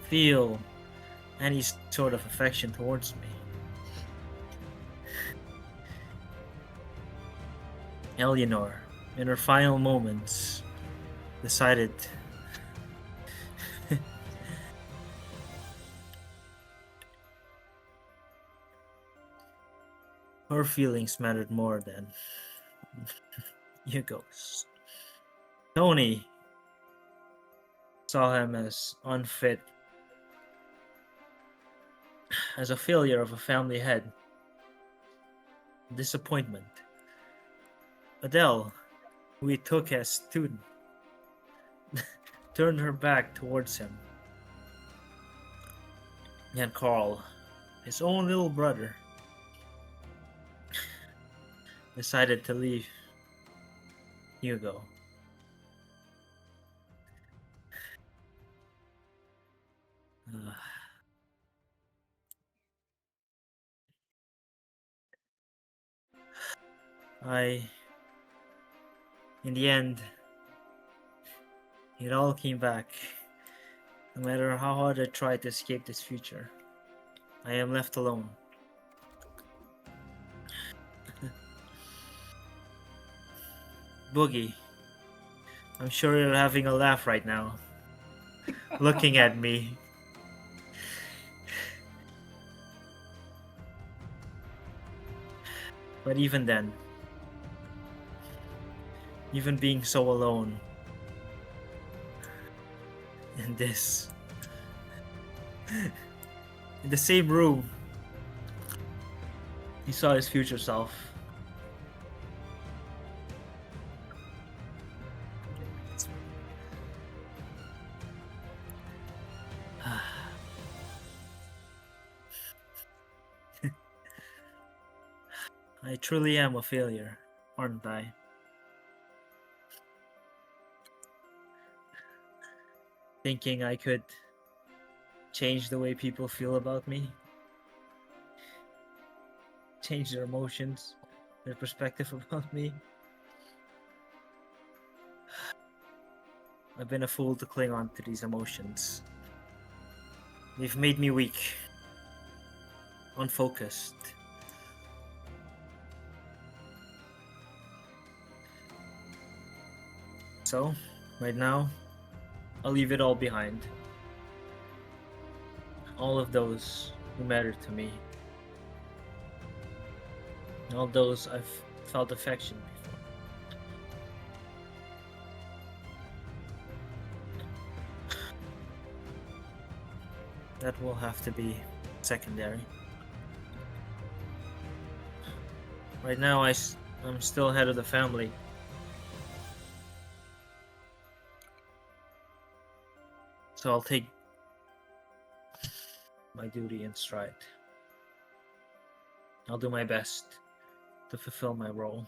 feel any sort of affection towards me. Eleanor, in her final moments, decided her feelings mattered more than Hugo's. Tony saw him as unfit, as a failure of a family head, disappointment. Adele, who he took as student, turned her back towards him. And Carl, his own little brother, decided to leave Hugo. In the end, it all came back. No matter how hard I tried to escape this future, I am left alone. Boogie, I'm sure you're having a laugh right now, looking at me. But even then, even being so alone in this In the same room, he saw his future self. I truly am a failure, aren't I? Thinking I could change the way people feel about me, change their emotions, their perspective about me. I've been a fool to cling on to these emotions. They've made me weak, unfocused. So, right now, I'll leave it all behind. All of those who matter to me. All those I've felt affection before. That will have to be secondary. Right now, I'm still head of the family. So I'll take my duty in stride. I'll do my best to fulfill my role.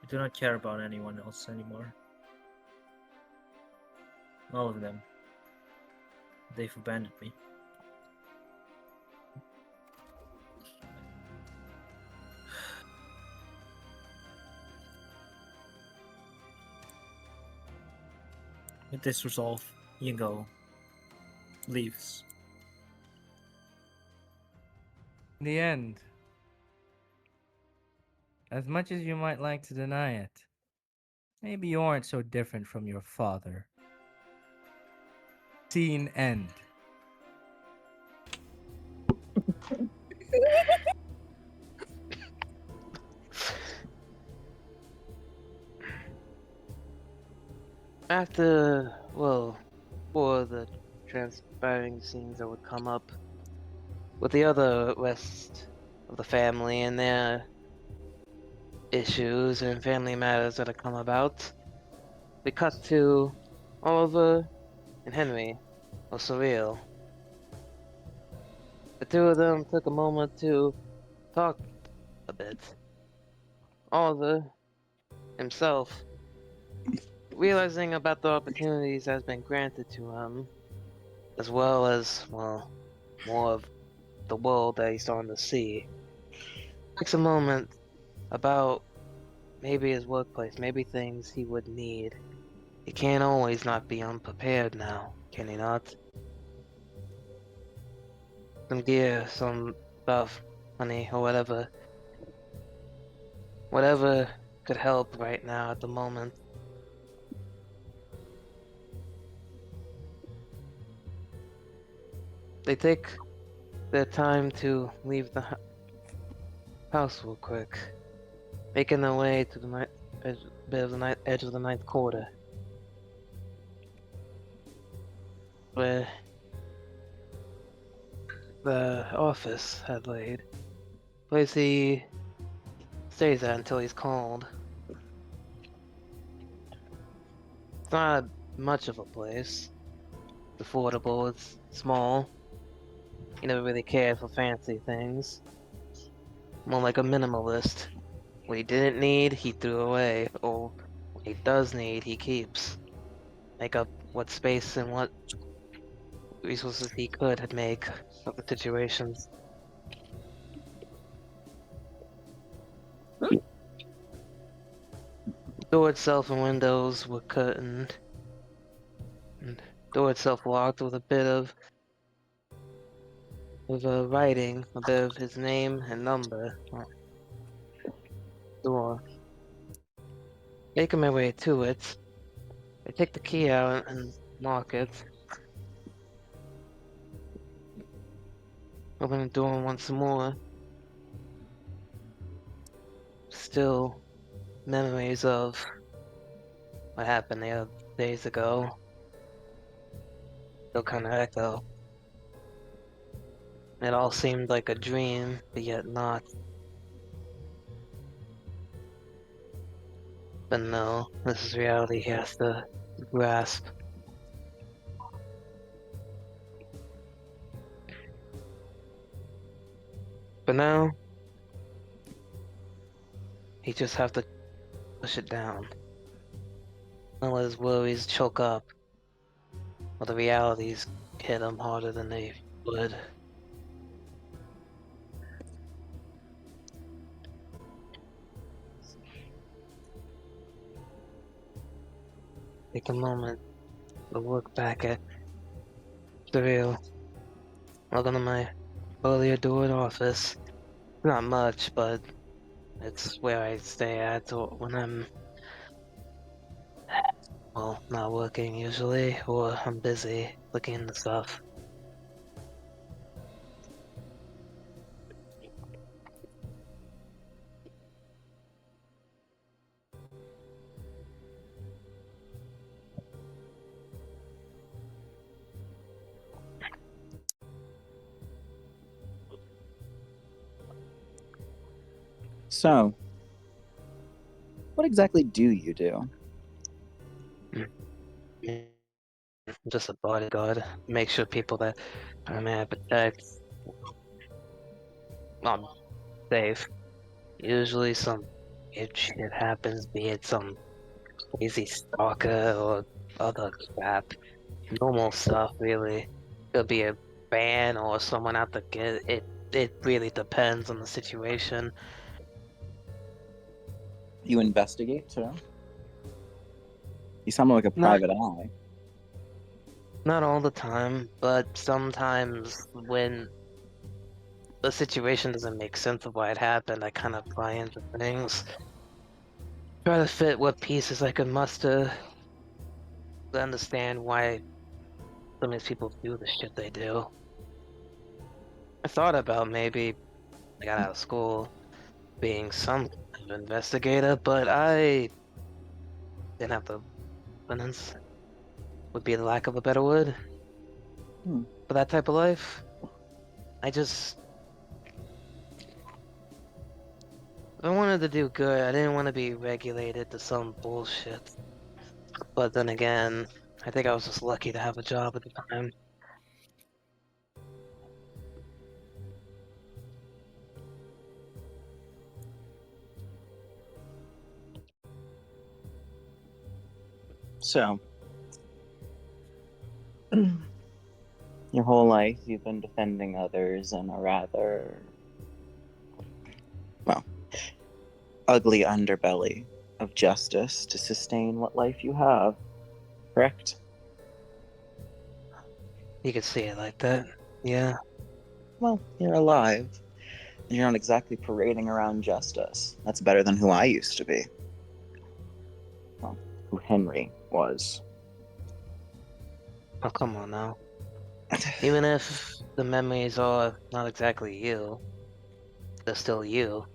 I do not care about anyone else anymore. All of them. They've abandoned me. With this resolve, Yingo leaves. In the end, as much as you might like to deny it, maybe you aren't so different from your father. Scene end. After, well, for the transpiring scenes that would come up with the other rest of the family and their issues and family matters that have come about, we cut to Oliver and Henry, or Surreal. The two of them took a moment to talk a bit. Oliver himself, realizing about the opportunities that has been granted to him, as well as, well, more of the world that he's starting to see, takes a moment about maybe his workplace, maybe things he would need. He can't always not be unprepared now, can he not? Some gear, some stuff, money, or whatever. Whatever could help right now at the moment. They take their time to leave the house real quick, making their way to the edge of the ninth quarter, where the office had laid. Place he stays at until he's called. It's not much of a place. It's affordable, it's small. He never really cared for fancy things. More like a minimalist. What he didn't need, he threw away, or what he does need, he keeps. Make up what space and what resources he could make of the situations. The door itself and windows were curtained, and the door itself locked with a bit of writing, a bit of his name and number on the door. Making my way to it, I take the key out and lock it. Open the door once more. Still memories of what happened the other days ago. still kind of echo. It all seemed like a dream, but yet not. But no, this is reality he has to grasp. But now, he just have to push it down. Don't let his worries choke up, or the realities hit him harder than they would. Take a moment to look back at the real. Welcome to my early adored office. Not much, but it's where I stay at when I'm, well, not working usually, or I'm busy looking into stuff. So, what exactly do you do? Just a bodyguard. Make sure people that I may protect are safe. Usually some weird shit happens, be it some crazy stalker or other crap. Normal stuff, really. Could be a ban or someone out to get it. It really depends on the situation. You investigate too? You sound like a Not private eye. not all the time, but sometimes when the situation doesn't make sense of why it happened, I kind of pry into things. Try to fit what pieces I could muster to understand why some of these people do the shit they do. I thought about maybe I got out of school being some kind of investigator, but I didn't have the confidence, would be the lack of a better word, Hmm. for that type of life. I wanted to do good. I didn't want to be regulated to some bullshit. But then again, I think I was just lucky to have a job at the time. So, your whole life you've been defending others in a rather, well, ugly underbelly of justice to sustain what life you have, correct? You could see it like that. Yeah. Well, you're alive. You're not exactly parading around justice. That's better than who I used to be. Well, who Henry was. Oh, come on now. Even if the memories are not exactly you, they're still you,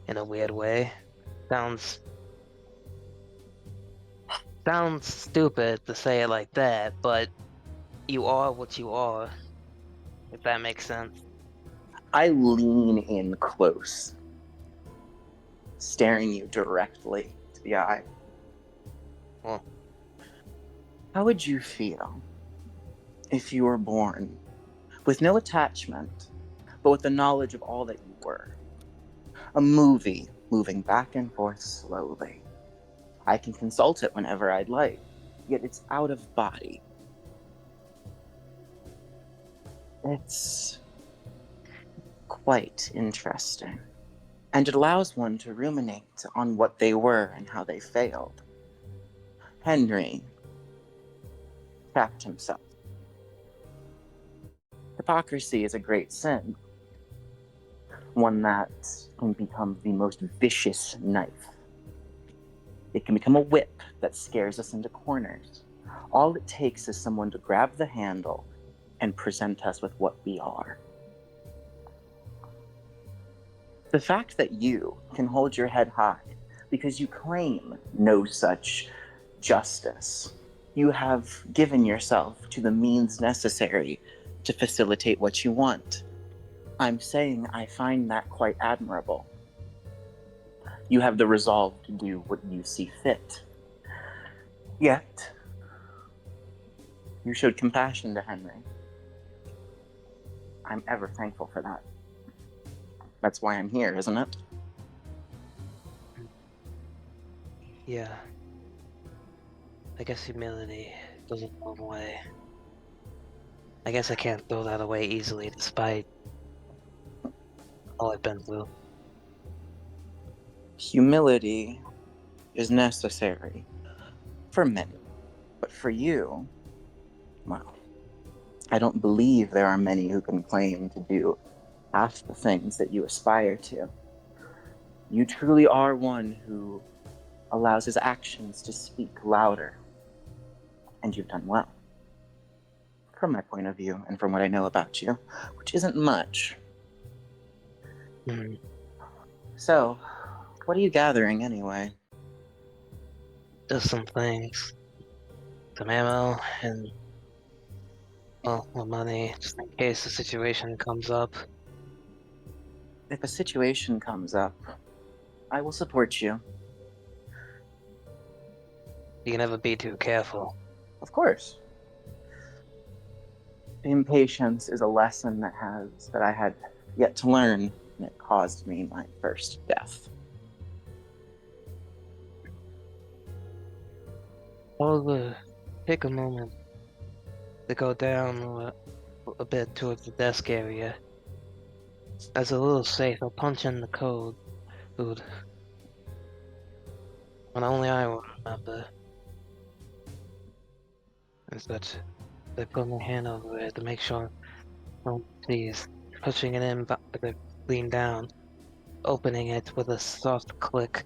in a weird way. Sounds stupid to say it like that, but you are what you are, if that makes sense. I lean in close, staring you directly to the eye. Well, how would you feel if you were born with no attachment, but with the knowledge of all that you were? A movie moving back and forth slowly. I can consult it whenever I'd like, yet it's out of body. It's quite interesting. And it allows one to ruminate on what they were and how they failed. Henry trapped himself. Hypocrisy is a great sin, one that can become the most vicious knife. It can become a whip that scares us into corners. All it takes is someone to grab the handle and present us with what we are. The fact that you can hold your head high because you claim no such justice You have given yourself to the means necessary to facilitate what you want. I'm saying I find that quite admirable. You have the resolve to do what you see fit. Yet, you showed compassion to Henry. I'm ever thankful for that. That's why I'm here, isn't it? Yeah. I guess humility goes a long way. I guess I can't throw that away easily despite all I've been through. Humility is necessary for many, but for you, well, I don't believe there are many who can claim to do half the things that you aspire to. You truly are one who allows his actions to speak louder, and you've done well. From my point of view and from what I know about you, which isn't much. Hmm. So, what are you gathering anyway? Just some things. Some ammo and, well, more money, just in case the situation comes up. If a situation comes up, I will support you. You can never be too careful. Of course. Impatience is a lesson that I had yet to learn, and it caused me my first death. I'll take a moment to go down a bit towards the desk area. As a little safe, I'll punch in the code. Food. And only I will remember. And such. I put my hand over it to make sure no one sees. Pushing it in, but I lean down, opening it with a soft click.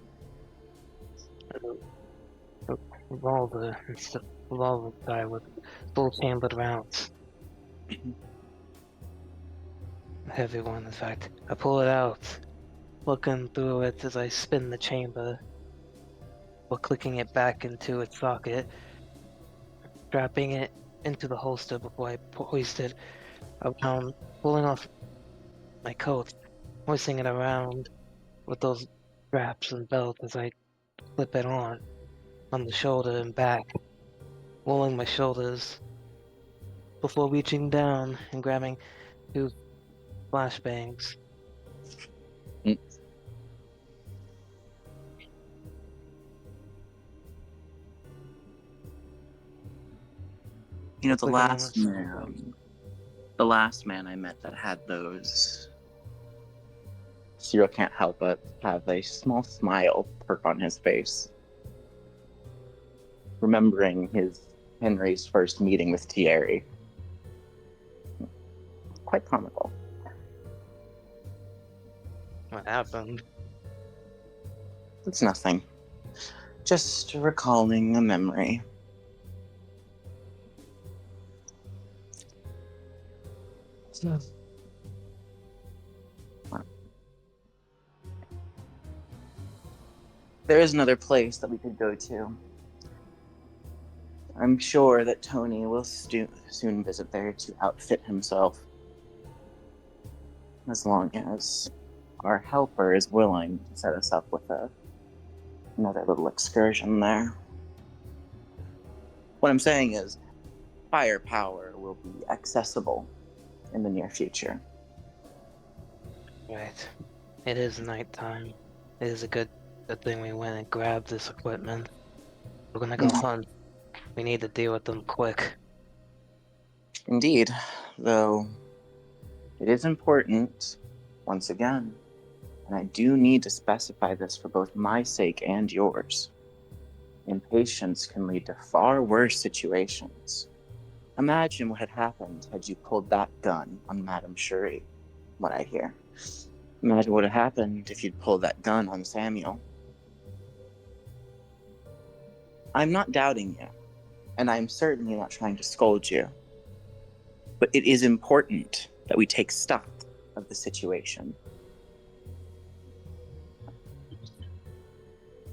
A revolver inside with full chambered rounds. A heavy one, in fact. I pull it out, looking through it as I spin the chamber, while clicking it back into its socket, strapping it into the holster before I hoist it around, pulling off my coat, hoisting it around with those straps and belt as I slip it on the shoulder and back, rolling my shoulders before reaching down and grabbing two flashbangs. Mm. You know, Quick moments. the last man I met that had those, Cyril can't help but have a small smile perk on his face, remembering Henry's first meeting with Thierry. Quite comical. What happened? It's nothing. Just recalling a memory. There is another place that we could go to. I'm sure that Tony will soon visit there to outfit himself. As long as our helper is willing to set us up with another little excursion there. What I'm saying is, firepower will be accessible in the near future. Right. It is nighttime. It is a good thing we went and grabbed this equipment. We're gonna go hunt. We need to deal with them quick. Indeed, though it is important, once again, and I do need to specify this for both my sake and yours. Impatience can lead to far worse situations. Imagine what had happened had you pulled that gun on Madame Cherie, what I hear. Imagine what had happened if you'd pulled that gun on Samuel. I'm not doubting you, and I'm certainly not trying to scold you. But it is important that we take stock of the situation.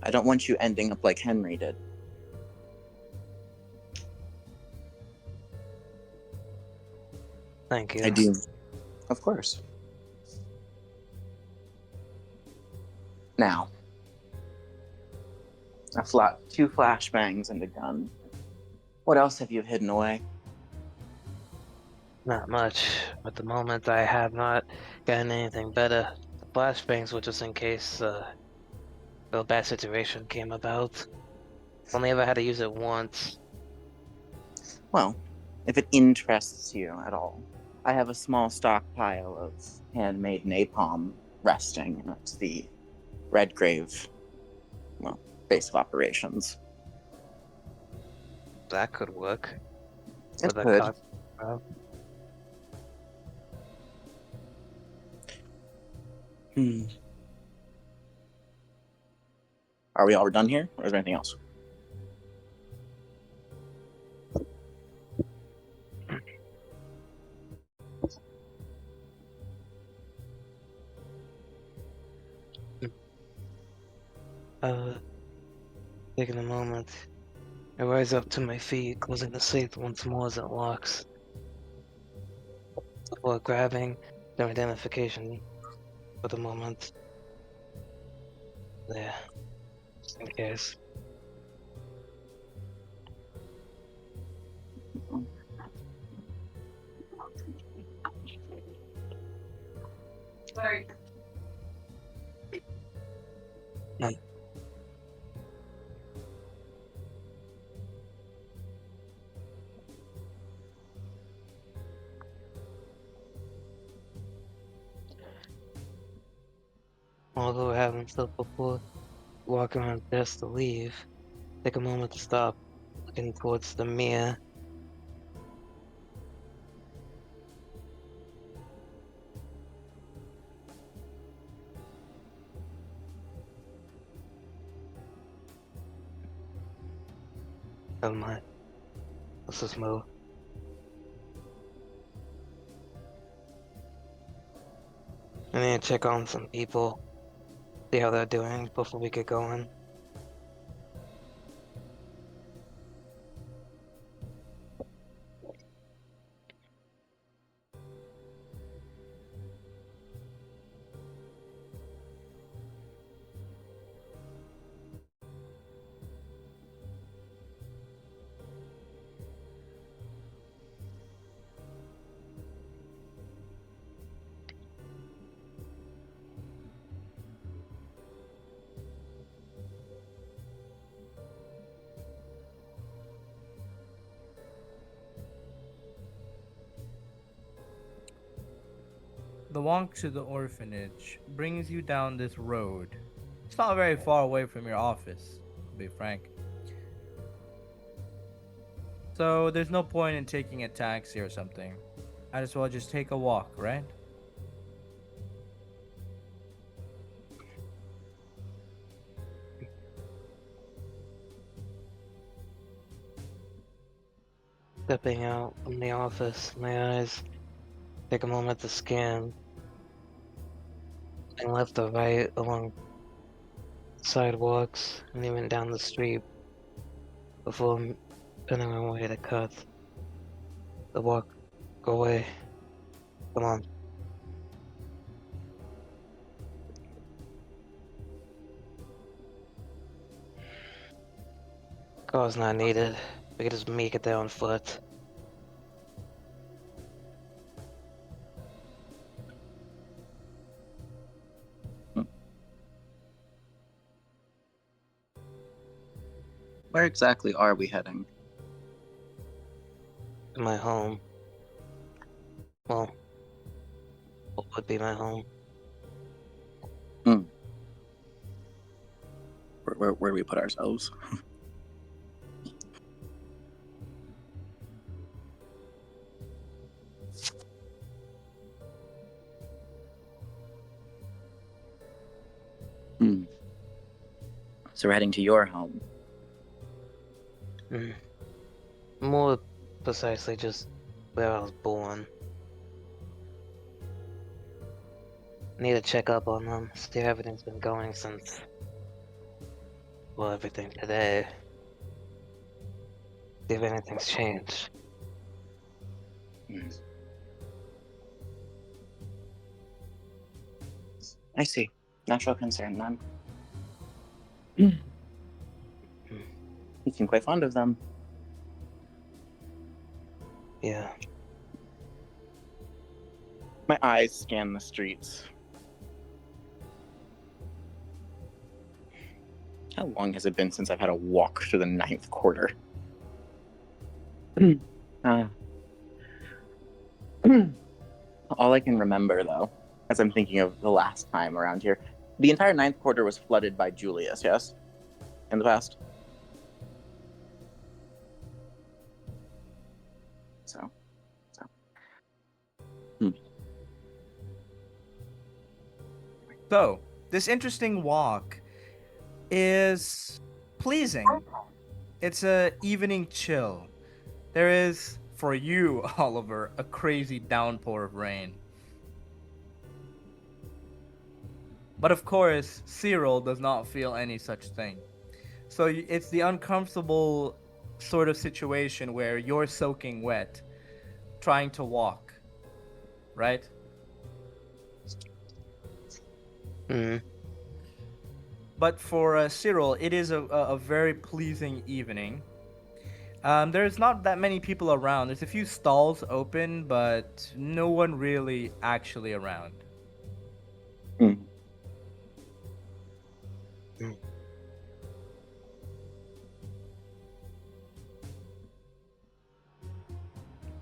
I don't want you ending up like Henry did. Thank you. I do. Of course. Now, two flashbangs and a gun. What else have you hidden away? Not much. At the moment, I have not gotten anything better. The flashbangs were just in case a bad situation came about. Only ever had to use it once. Well, if it interests you at all, I have a small stockpile of handmade napalm resting at the Redgrave, well, base of operations. That could work. It With a could. cock. Are we all done here, or is there anything else? Taking a moment. I rise up to my feet, closing the safe once more as it locks. Before grabbing their identification for the moment. There. Just in case. Sorry. Although I haven't felt before walking on just to leave, take a moment to stop, looking towards the mirror. Never mind. Let's just move. I need to check on some people, see how they're doing before we get going. The walk to the orphanage brings you down this road. It's not very far away from your office, to be frank. So there's no point in taking a taxi or something. Might as well just take a walk, right? Stepping out from the office, my eyes take a moment to scan and left or right along sidewalks and even down the street before pinning my way to cut the walk away. Come on. Car's not needed. We can just make it there on foot. Where exactly are we heading? To my home. Well, what would be my home? Where do we put ourselves? So we're heading to your home. More precisely, just where I was born. Need to check up on them, see how everything's been going since, well, everything today. See if anything's changed. I see. Natural concern, then. You seem quite fond of them. Yeah. My eyes scan the streets. How long has it been since I've had a walk through the 9th quarter? All I can remember, though, as I'm thinking of the last time around here, the entire 9th quarter was flooded by Julius, yes? In the past? So. So, this interesting walk is pleasing. It's a evening chill. There is, for you, Oliver, a crazy downpour of rain. But of course, Cyril does not feel any such thing. So it's the uncomfortable sort of situation where you're soaking wet, trying to walk, right? Hmm. But for Cyril, it is a very pleasing evening. There's not that many people around. There's a few stalls open, but no one really actually around. Mm.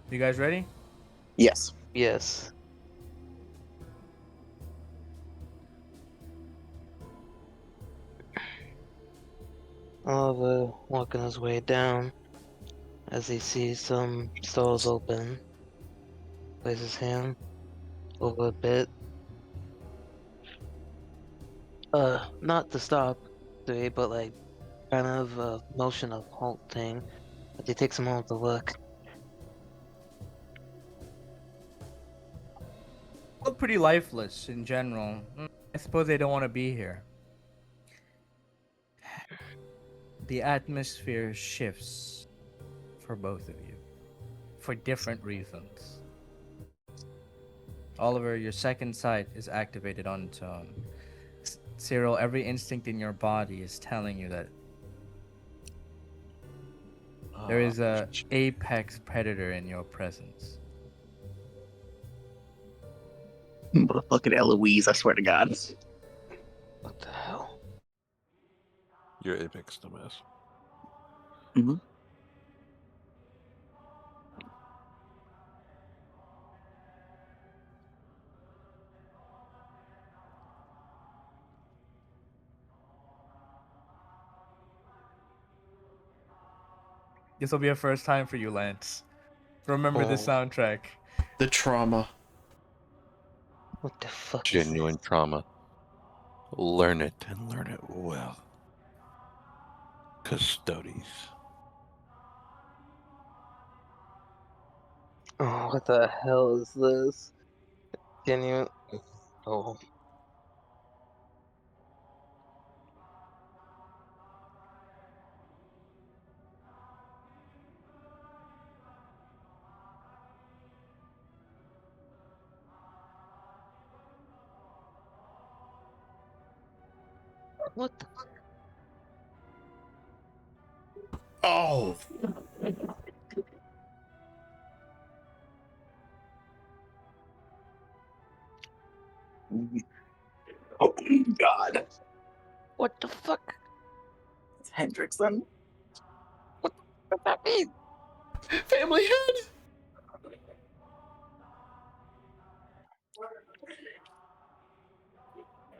You guys ready? Yes. Yes. Oliver walking his way down as he sees some stalls open. Places his hand over a bit. Not to stop, but like kind of a motion of halt thing. But he takes a moment to look. Look pretty lifeless in general. I suppose they don't want to be here. The atmosphere shifts for both of you for different reasons. Oliver, your second sight is activated on its own. Cyril, every instinct in your body is telling you that there is a apex predator in your presence. Look at Eloise, I swear to God. What the hell? Your apex dumbass. Mm-hmm. This will be a first time for you, Lance. Remember the Oh. soundtrack. The trauma. What the fuck Genuine is this? trauma. Learn it and learn it well. Custodes. Oh, what the hell is this? Can you? Oh. What the? Oh. Oh, God. What the fuck? It's Hendrickson. What does that mean? Family head. All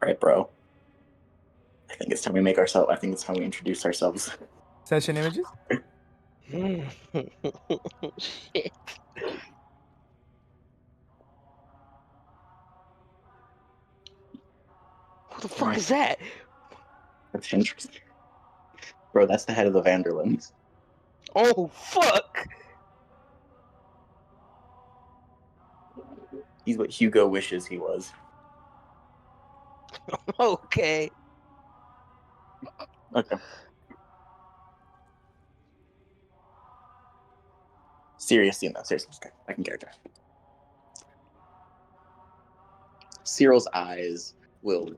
right, bro. I think it's time we make ourselves. I think it's time we introduce ourselves. Session images? Shit. Who the fuck is that? That's Hendrickson. Bro, that's the head of the Vanderlands. Oh fuck! He's what Hugo wishes he was. Okay. Okay. Seriously, no, seriously. Okay, I can character. Cyril's eyes will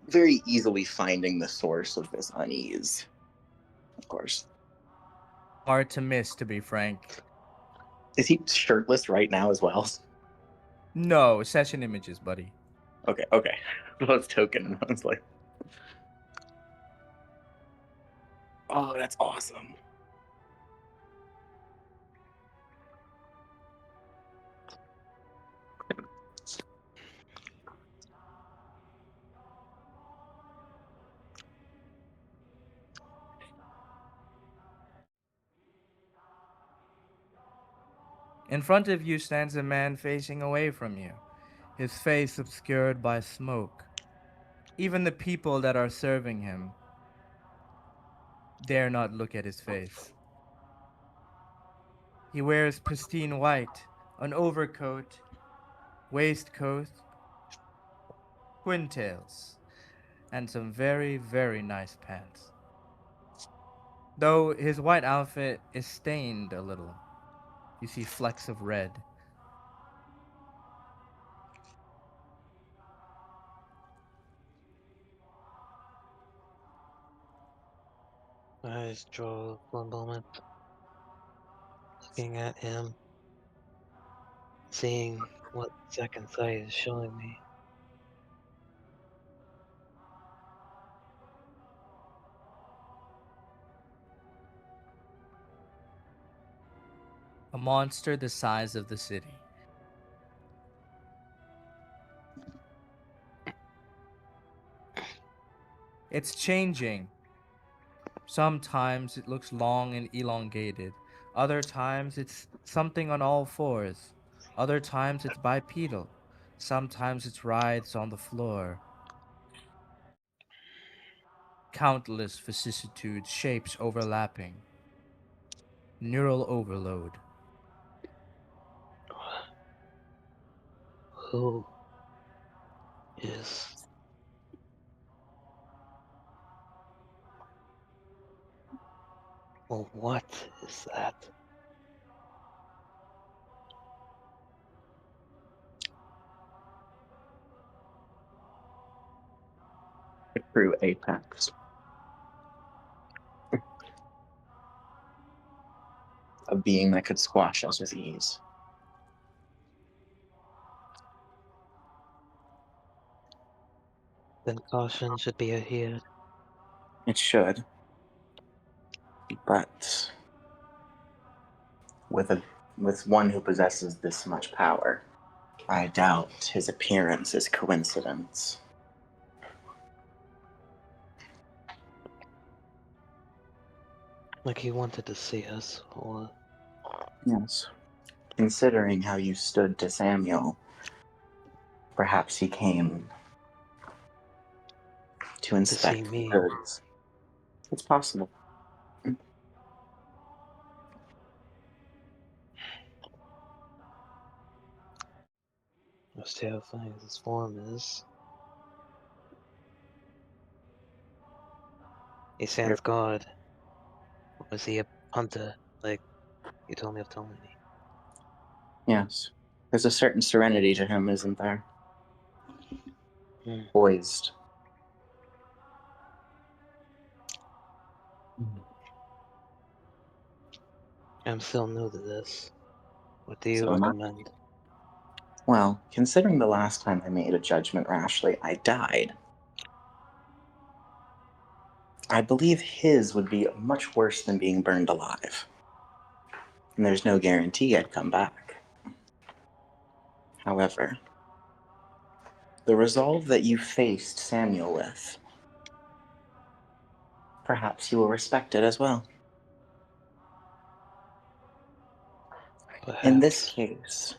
very easily finding the source of this unease. Of course. Hard to miss, to be frank. Is he shirtless right now as well? No, session images, buddy. Okay. Well, it's token. I was like, oh, that's awesome. In front of you stands a man facing away from you, his face obscured by smoke. Even the people that are serving him dare not look at his face. He wears pristine white, an overcoat, waistcoat, twintails, and some very, very nice pants. Though his white outfit is stained a little, you see flecks of red. My eyes draw for a moment, looking at him, seeing what second sight is showing me. A monster the size of the city. It's changing. Sometimes it looks long and elongated. Other times it's something on all fours. Other times it's bipedal. Sometimes it rides on the floor. Countless vicissitudes, shapes overlapping. Neural overload. Who is... Well, what is that? A true apex. A being that could squash us with ease. Then caution should be adhered. It should. But with one who possesses this much power, I doubt his appearance is coincidence. Like he wanted to see us, or... Yes. Considering how you stood to Samuel, perhaps he came to to see inspect the me. goods. It's possible. As terrifying as his form is, he stands guard. Or is he a hunter, like you told me of Ptolemy? Yes. There's a certain serenity to him, isn't there? Poised. I'm still new to this. What do you So am I. recommend? Well, considering the last time I made a judgment rashly, I died. I believe his would be much worse than being burned alive. And there's no guarantee I'd come back. However, the resolve that you faced Samuel with, perhaps you will respect it as well. Perhaps. In this case,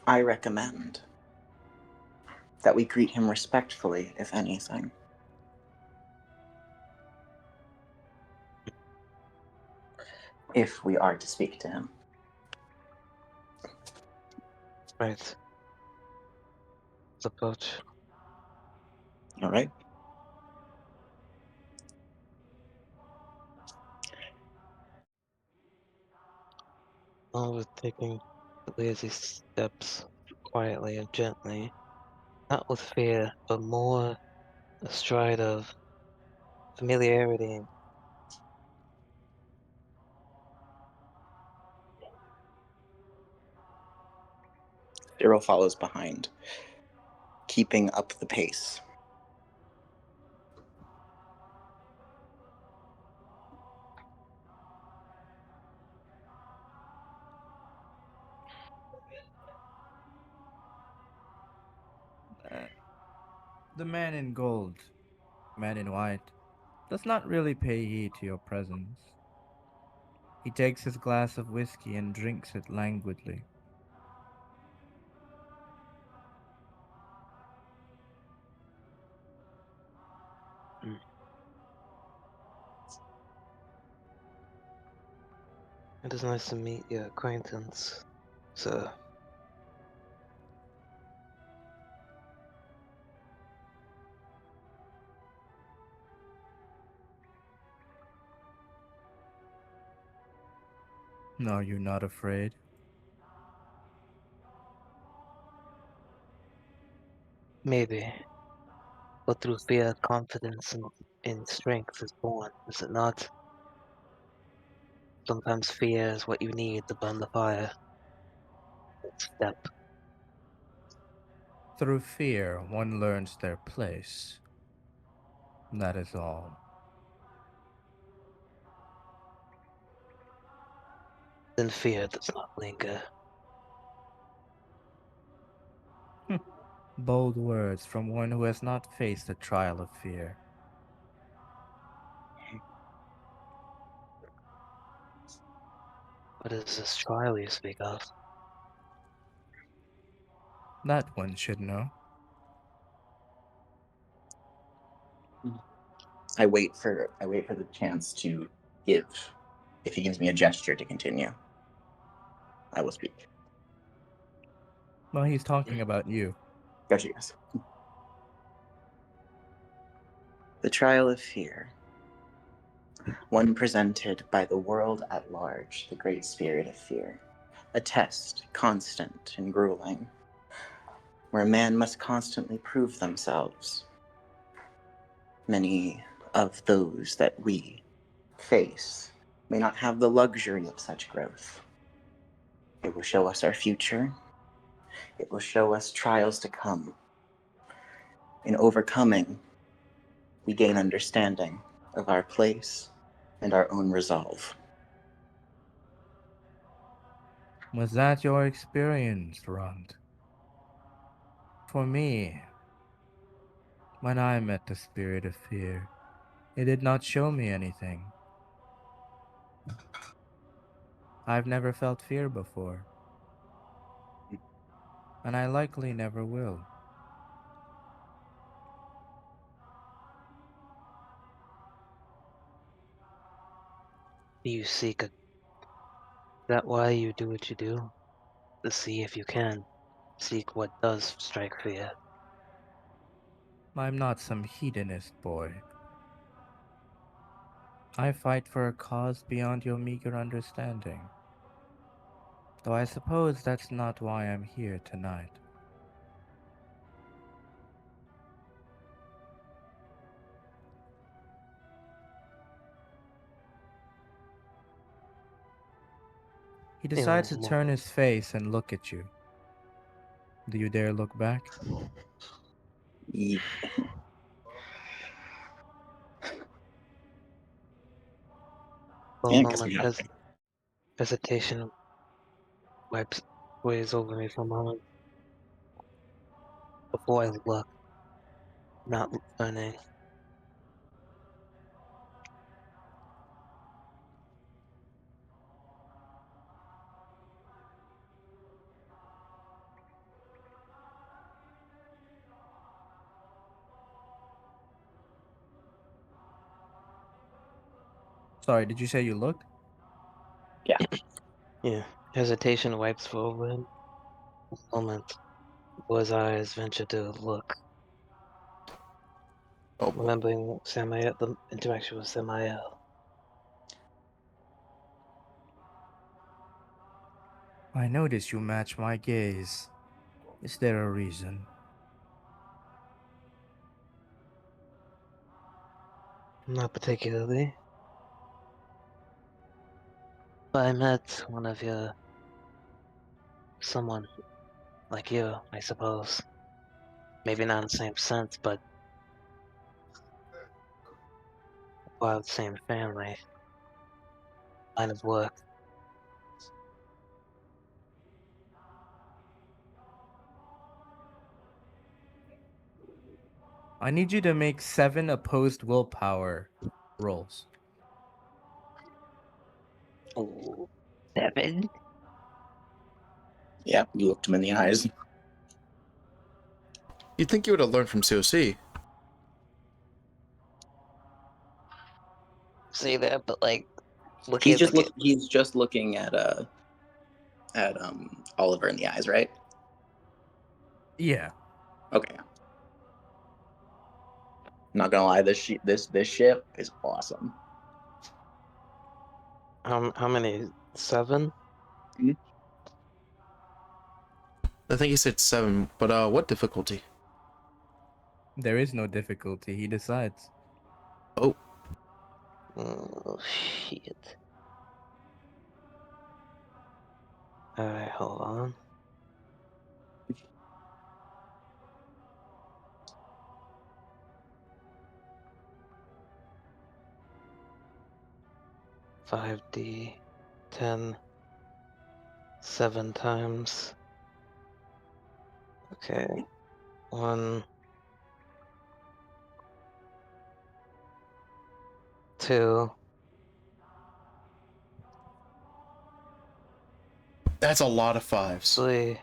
I recommend that we greet him respectfully, if anything. If we are to speak to him. Right. Let's approach. All right? Overtaking the lazy steps quietly and gently, not with fear, but more astride of familiarity. Cyril follows behind, keeping up the pace. Uh, the man in gold, man in white, does not really pay heed to your presence. He takes his glass of whiskey and drinks it languidly. Mm. It is nice to meet your acquaintance, sir. Are you not afraid? Maybe, but through fear, confidence in strength is born, is it not? Sometimes fear is what you need to burn the fire. Step. Through fear, one learns their place. That is all. Then fear does not linger. Bold words from one who has not faced the trial of fear. What is this trial you speak of? That one should know. I wait for the chance to give. If he gives me a gesture to continue, I will speak. Well, he's talking about you. Gotcha, guys. The trial of fear. One presented by the world at large, the great spirit of fear. A test, constant and grueling, where man must constantly prove themselves. Many of those that we face may not have the luxury of such growth. It will show us our future. It will show us trials to come. In overcoming, we gain understanding of our place and our own resolve. Was that your experience, Runt? For me, when I met the spirit of fear, it did not show me anything. I've never felt fear before, and I likely never will. Do you seek a... Is that why you do what you do? To see if you can. Seek what does strike fear. I'm not some hedonist boy. I fight for a cause beyond your meager understanding. Though I suppose that's not why I'm here tonight. He decides to turn his face and look at you. Do you dare look back? Ye- For a Yeah, I guess we moment, have. hesitation wipes ways over me for a moment. Before I look, not learning. Sorry, did you say you looked? Yeah. Yeah. Hesitation wipes over him. A moment. Before his eyes venture to look. Oh boy. Remembering Samael, the interaction with Samael. I notice you match my gaze. Is there a reason? Not particularly. But I met one of your... someone like you, I suppose. Maybe not in the same sense, but part of the same family. Line of work. I need you to make 7 opposed willpower rolls. Oh, 7. Yeah, you looked him in the eyes. You'd think you would have learned from COC. See that, but like, He's just looking at Oliver in the eyes, right? Yeah. Okay. Not gonna lie, this ship is awesome. How many? 7? I think he said 7, but what difficulty? There is no difficulty. He decides. Oh, Oh, shit. Alright, hold on. $5D, 10, 7 times. Okay, 1, 2, that's a lot of 5s. 3,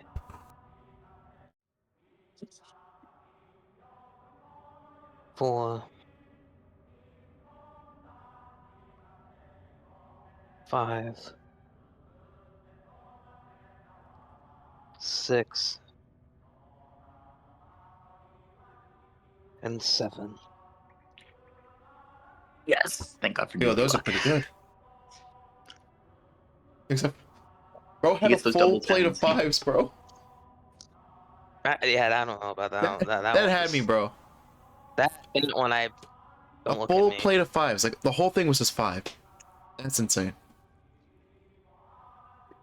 4, 5, 6, and 7. Yes. Thank God for Yo, DD those are luck. pretty good. Except, bro He had a gets those full double plate of 10s. 5s, bro. Yeah, I don't know about that. That That one had was- me, bro. That one I A don't look full at me. plate of 5s. Like, the whole thing was just 5. That's insane.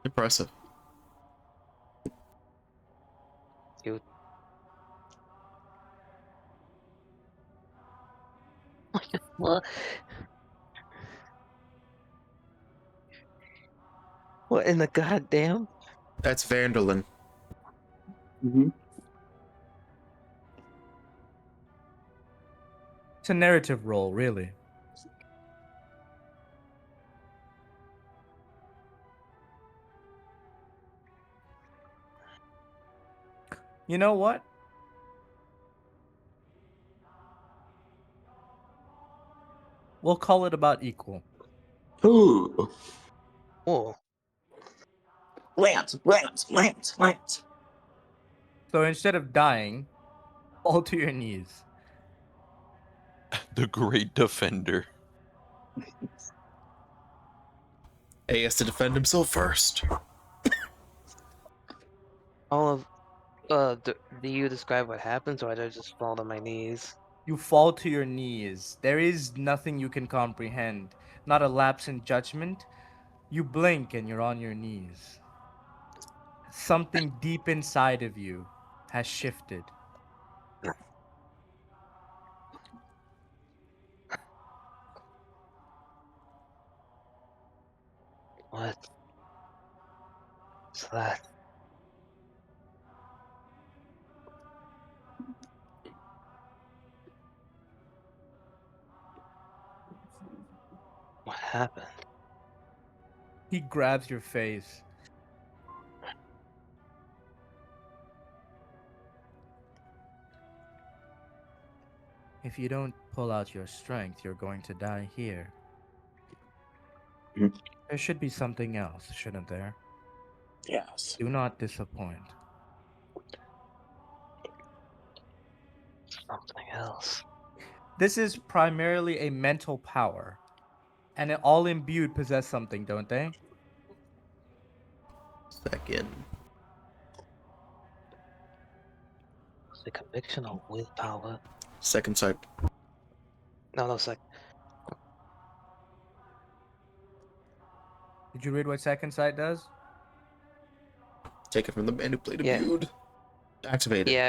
Impressive. You. What? What in the goddamn? That's Vanderlyn. Mm-hmm. It's a narrative roll, really. You know what? We'll call it about equal. Ooh. Oh, Lance. So instead of dying, fall to your knees. The great defender. A has to defend himself first. all of. Do you describe what happens, or do I just fall to my knees? You fall to your knees. There is nothing you can comprehend. Not a lapse in judgment. You blink and you're on your knees. Something deep inside of you has shifted. What's that? What happened? He grabs your face. If you don't pull out your strength, you're going to die here. Mhm. There should be something else, shouldn't there? Yes. Do not disappoint. Something else. This is primarily a mental power. And all imbued possess something, don't they? Second. The conviction or willpower? Second sight. No, sec. Did you read what second sight does? Take it from the man who played a Yeah. Bude. Activate it. Yeah,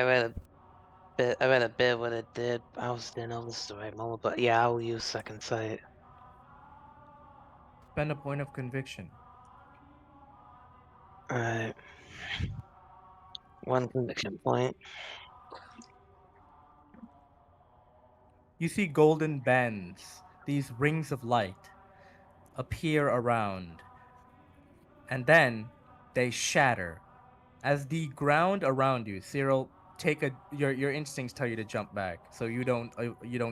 I read a bit what it did. I was didn't know this is the right moment, but yeah, I'll use second sight. Spend a point of conviction. Alright. One conviction point. You see golden bands, these rings of light, appear around, and then they shatter. As the ground around you, Cyril, your instincts tell you to jump back, so you don't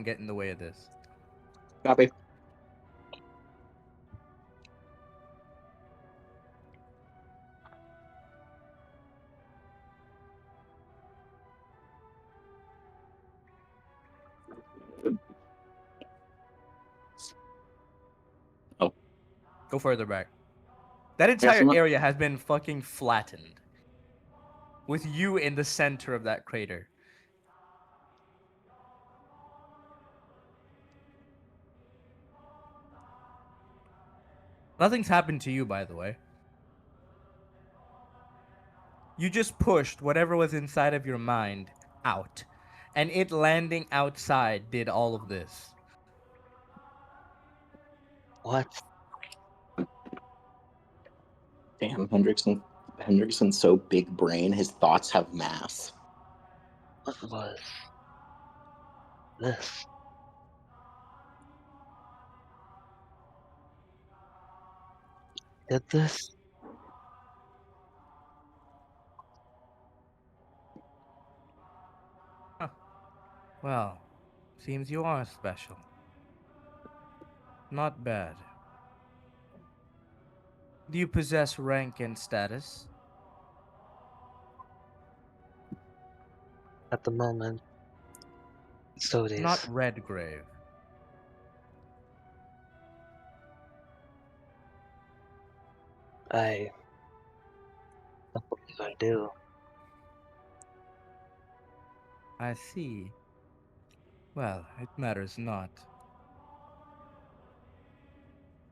get in the way of this. Copy. Go further back. That got entire someone? area has been fucking flattened, with you in the center of that crater. Nothing's happened to you, by the way. You just pushed whatever was inside of your mind out, and it landing outside did all of this. What? Damn, Hendrickson's so big brain, his thoughts have mass. What was this? Did this? Huh. Well, seems you are special. Not bad. Do you possess rank and status? At the moment, so it is. Not Redgrave. I don't believe I do. I see. Well, it matters not.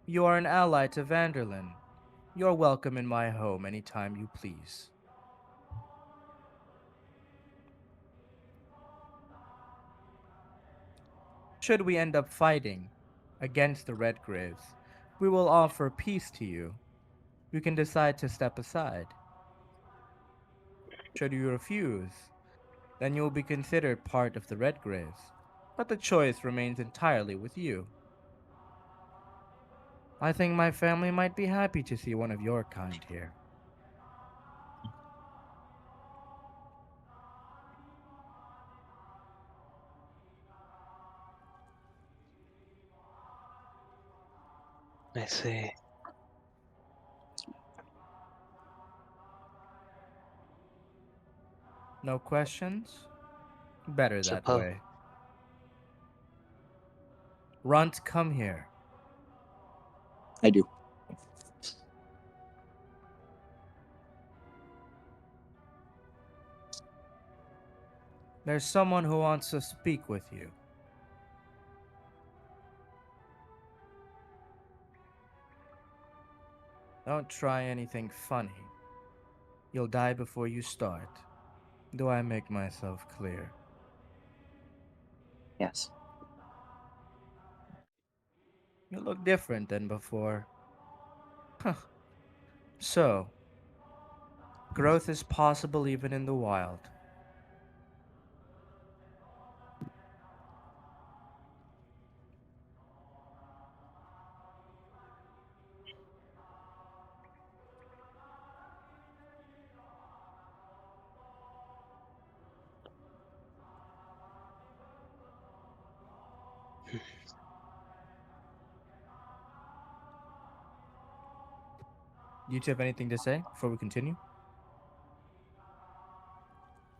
You are an ally to Vanderlyn. You're welcome in my home anytime you please. Should we end up fighting against the Redgraves, we will offer peace to you. You can decide to step aside. Should you refuse, then you will be considered part of the Redgraves, but the choice remains entirely with you. I think my family might be happy to see one of your kind here. I see. No questions? Better that Suppose. way. Runt, come here. I do. There's someone who wants to speak with you. Don't try anything funny. You'll die before you start. Do I make myself clear? Yes. You look different than before. Huh. So, growth is possible even in the wild. Do you two have anything to say before we continue?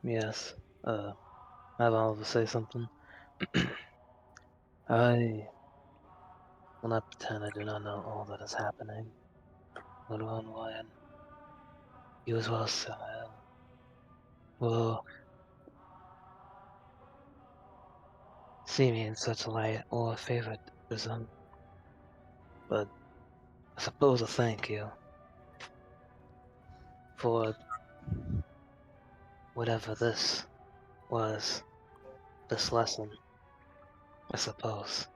Yes. I want to say something. I will not pretend I do not know all that is happening. Little Lion, you as well, Sam. Well, see me in such a light or favoritism, but I suppose I thank you for whatever this was, this lesson, I suppose.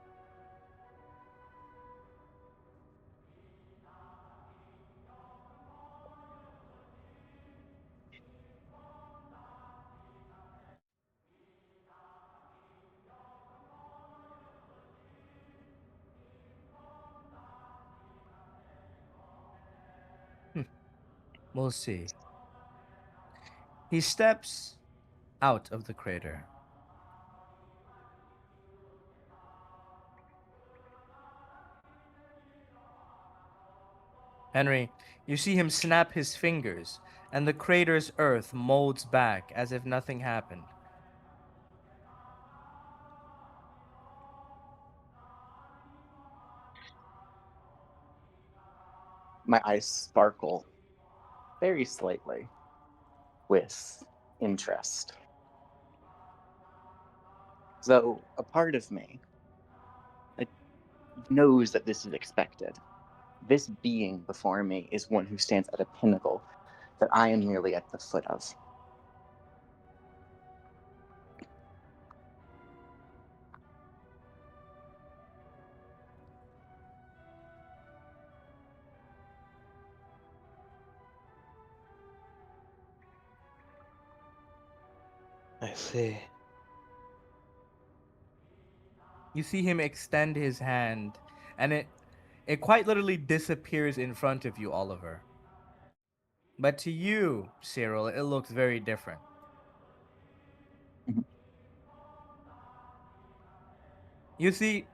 We'll see. He steps out of the crater. Henry, you see him snap his fingers, and the crater's earth molds back as if nothing happened. My eyes sparkle very slightly with interest. Though a part of me knows that this is expected. This being before me is one who stands at a pinnacle that I am merely at the foot of. I see. You see him extend his hand, and it quite literally disappears in front of you, Oliver. But to you, Cyril, it looks very different. Mhm. You see,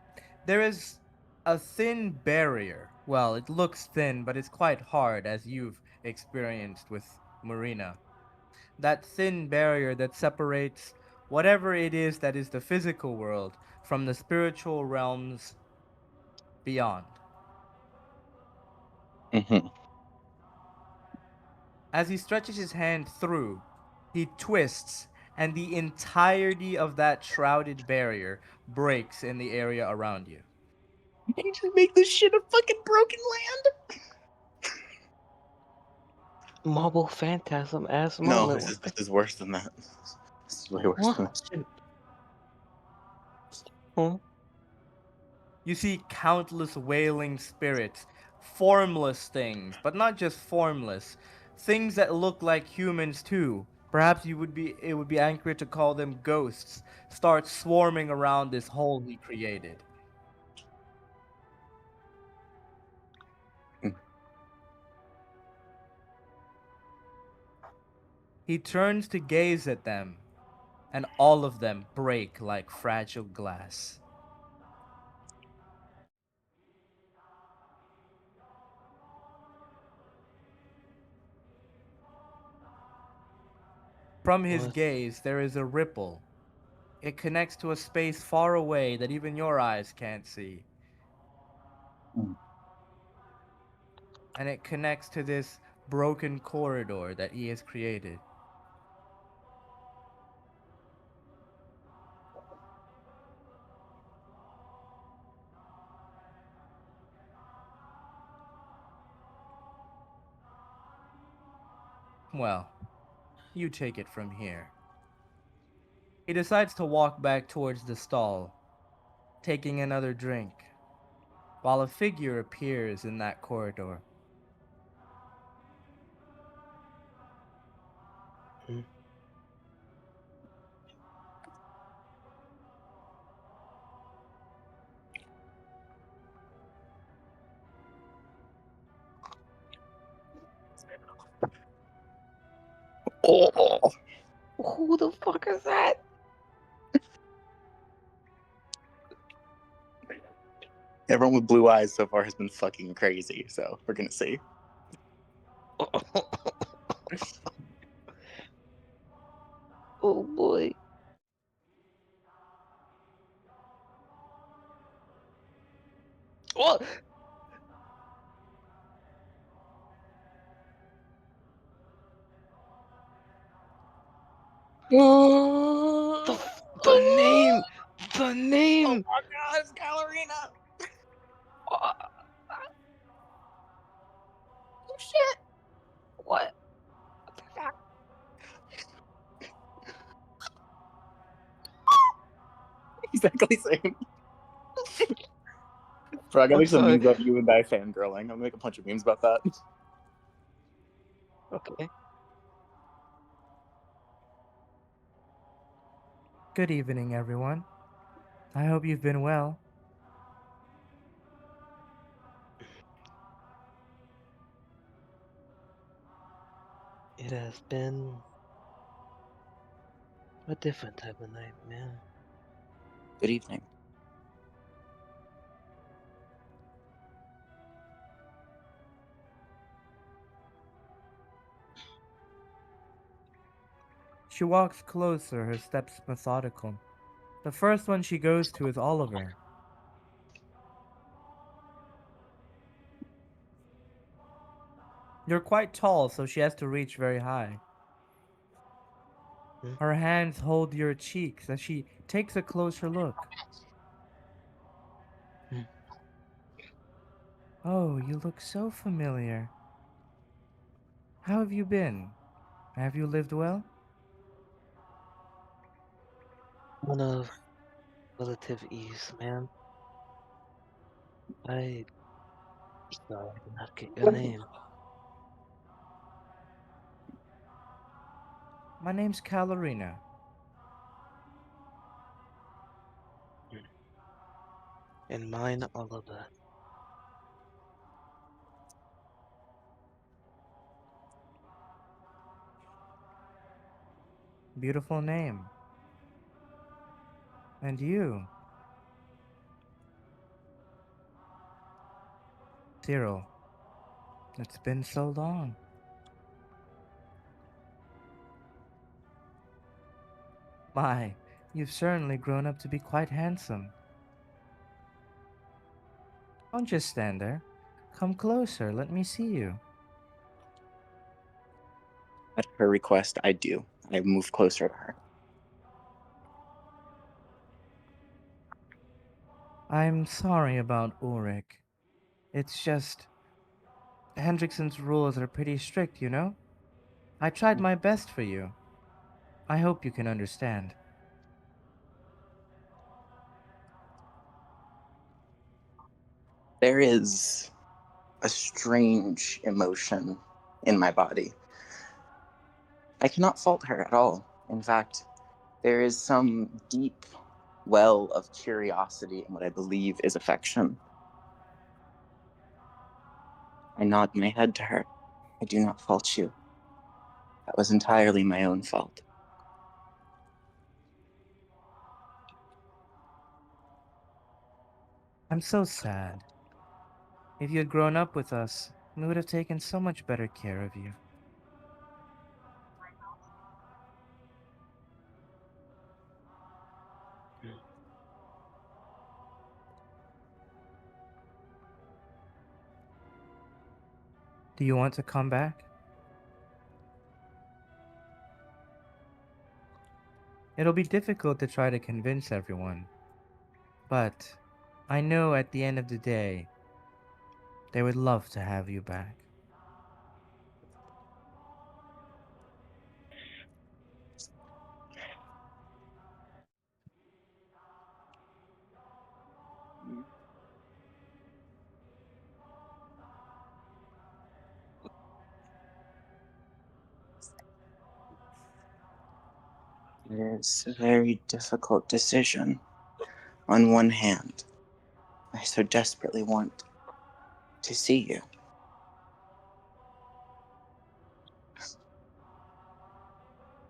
there is a thin barrier. Well, it looks thin, but it's quite hard, as you've experienced with Marina. That thin barrier that separates whatever it is that is the physical world from the spiritual realms beyond. Mm-hmm. As he stretches his hand through, he twists, and the entirety of that shrouded barrier breaks in the area around you. Can you just make this shit a fucking broken land? Marble phantasm ass No, moment. this is worse than that. This is way worse than that shit. Huh? You see countless wailing spirits, formless things, but not just formless, things that look like humans too. Perhaps it would be accurate to call them ghosts, start swarming around this hole he created. Mm. He turns to gaze at them, and all of them break like fragile glass. From his What? gaze, there is a ripple. It connects to a space far away that even your eyes can't see. Mm. And it connects to this broken corridor that he has created. Well, you take it from here. He decides to walk back towards the stall, taking another drink, while a figure appears in that corridor. Hmm? Oh, Who the fuck is that? everyone with blue eyes so far has been fucking crazy, so we're gonna see. Oh boy. What? The, the name, the a name. Oh my God, it's Ballerina. Oh, Shit. what? Exactly same. Bro, I gotta I'm make some sorry. memes about you and I fangirling. I'm gonna make a bunch of memes about that. Okay. Good evening, everyone. I hope you've been well. It has been a different type of night, man. Good evening. She walks closer, her steps methodical. The first one she goes to is Oliver. You're quite tall, so she has to reach very high. Hmm? Her hands hold your cheeks as she takes a closer look. Hmm. Oh, you look so familiar. How have you been? Have you lived well? One of relative ease, man. I sorry I did not get your name. My name's Kalarina. And mine, Oliver. Beautiful name. And you? Cyril. It's been so long. My, you've certainly grown up to be quite handsome. Don't just stand there. Come closer, let me see you. At her request, I do. I move closer to her. I'm sorry about Ulrich. It's just Hendrickson's rules are pretty strict, you know? I tried my best for you. I hope you can understand. There is a strange emotion in my body. I cannot fault her at all. In fact, there is some deep well of curiosity in what I believe is affection. I nod my head to her. I do not fault you. That was entirely my own fault. I'm so sad. If you had grown up with us, we would have taken so much better care of you. Do you want to come back? It'll be difficult to try to convince everyone, but I know at the end of the day, they would love to have you back. It is a very difficult decision. On one hand, I so desperately want to see you.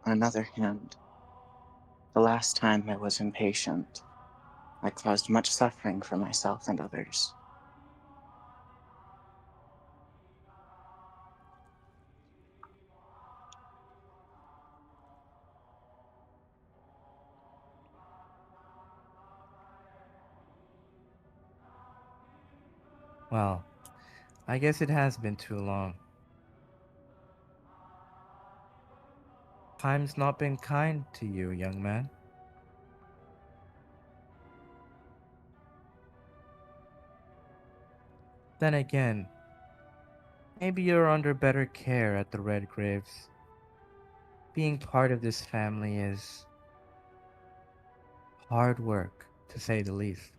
On another hand, the last time I was impatient, I caused much suffering for myself and others. Well, I guess it has been too long. Time's not been kind to you, young man. Then again, maybe you're under better care at the Red Graves. Being part of this family is hard work, to say the least.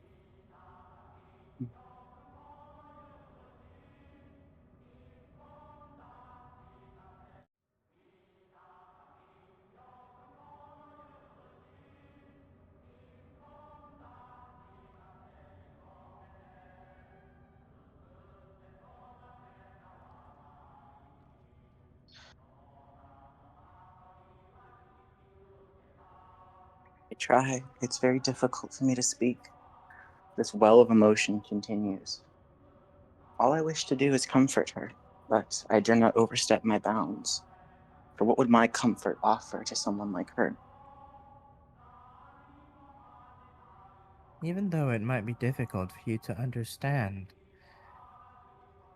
I try. It's very difficult for me to speak. This well of emotion continues. All I wish to do is comfort her, but I dare not overstep my bounds. For what would my comfort offer to someone like her? Even though it might be difficult for you to understand,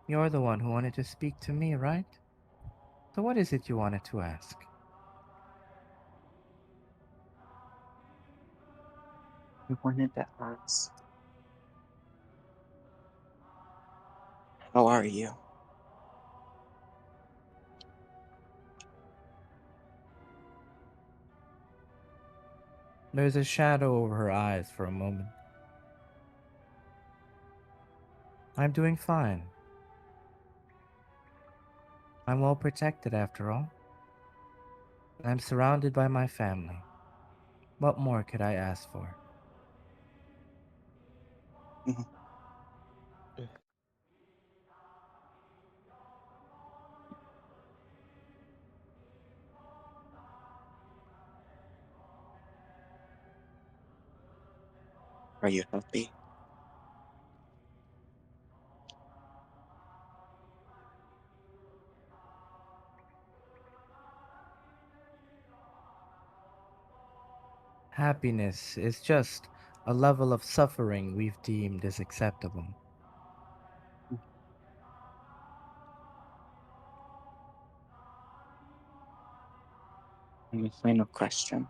you're the one who wanted to speak to me, right? So what is it you wanted to ask? I wanted to ask, how are you? There's a shadow over her eyes for a moment. I'm doing fine. I'm well protected after all. I'm surrounded by my family. What more could I ask for? Mhm. Are you happy? Happiness is just a level of suffering we've deemed as acceptable. And my final question.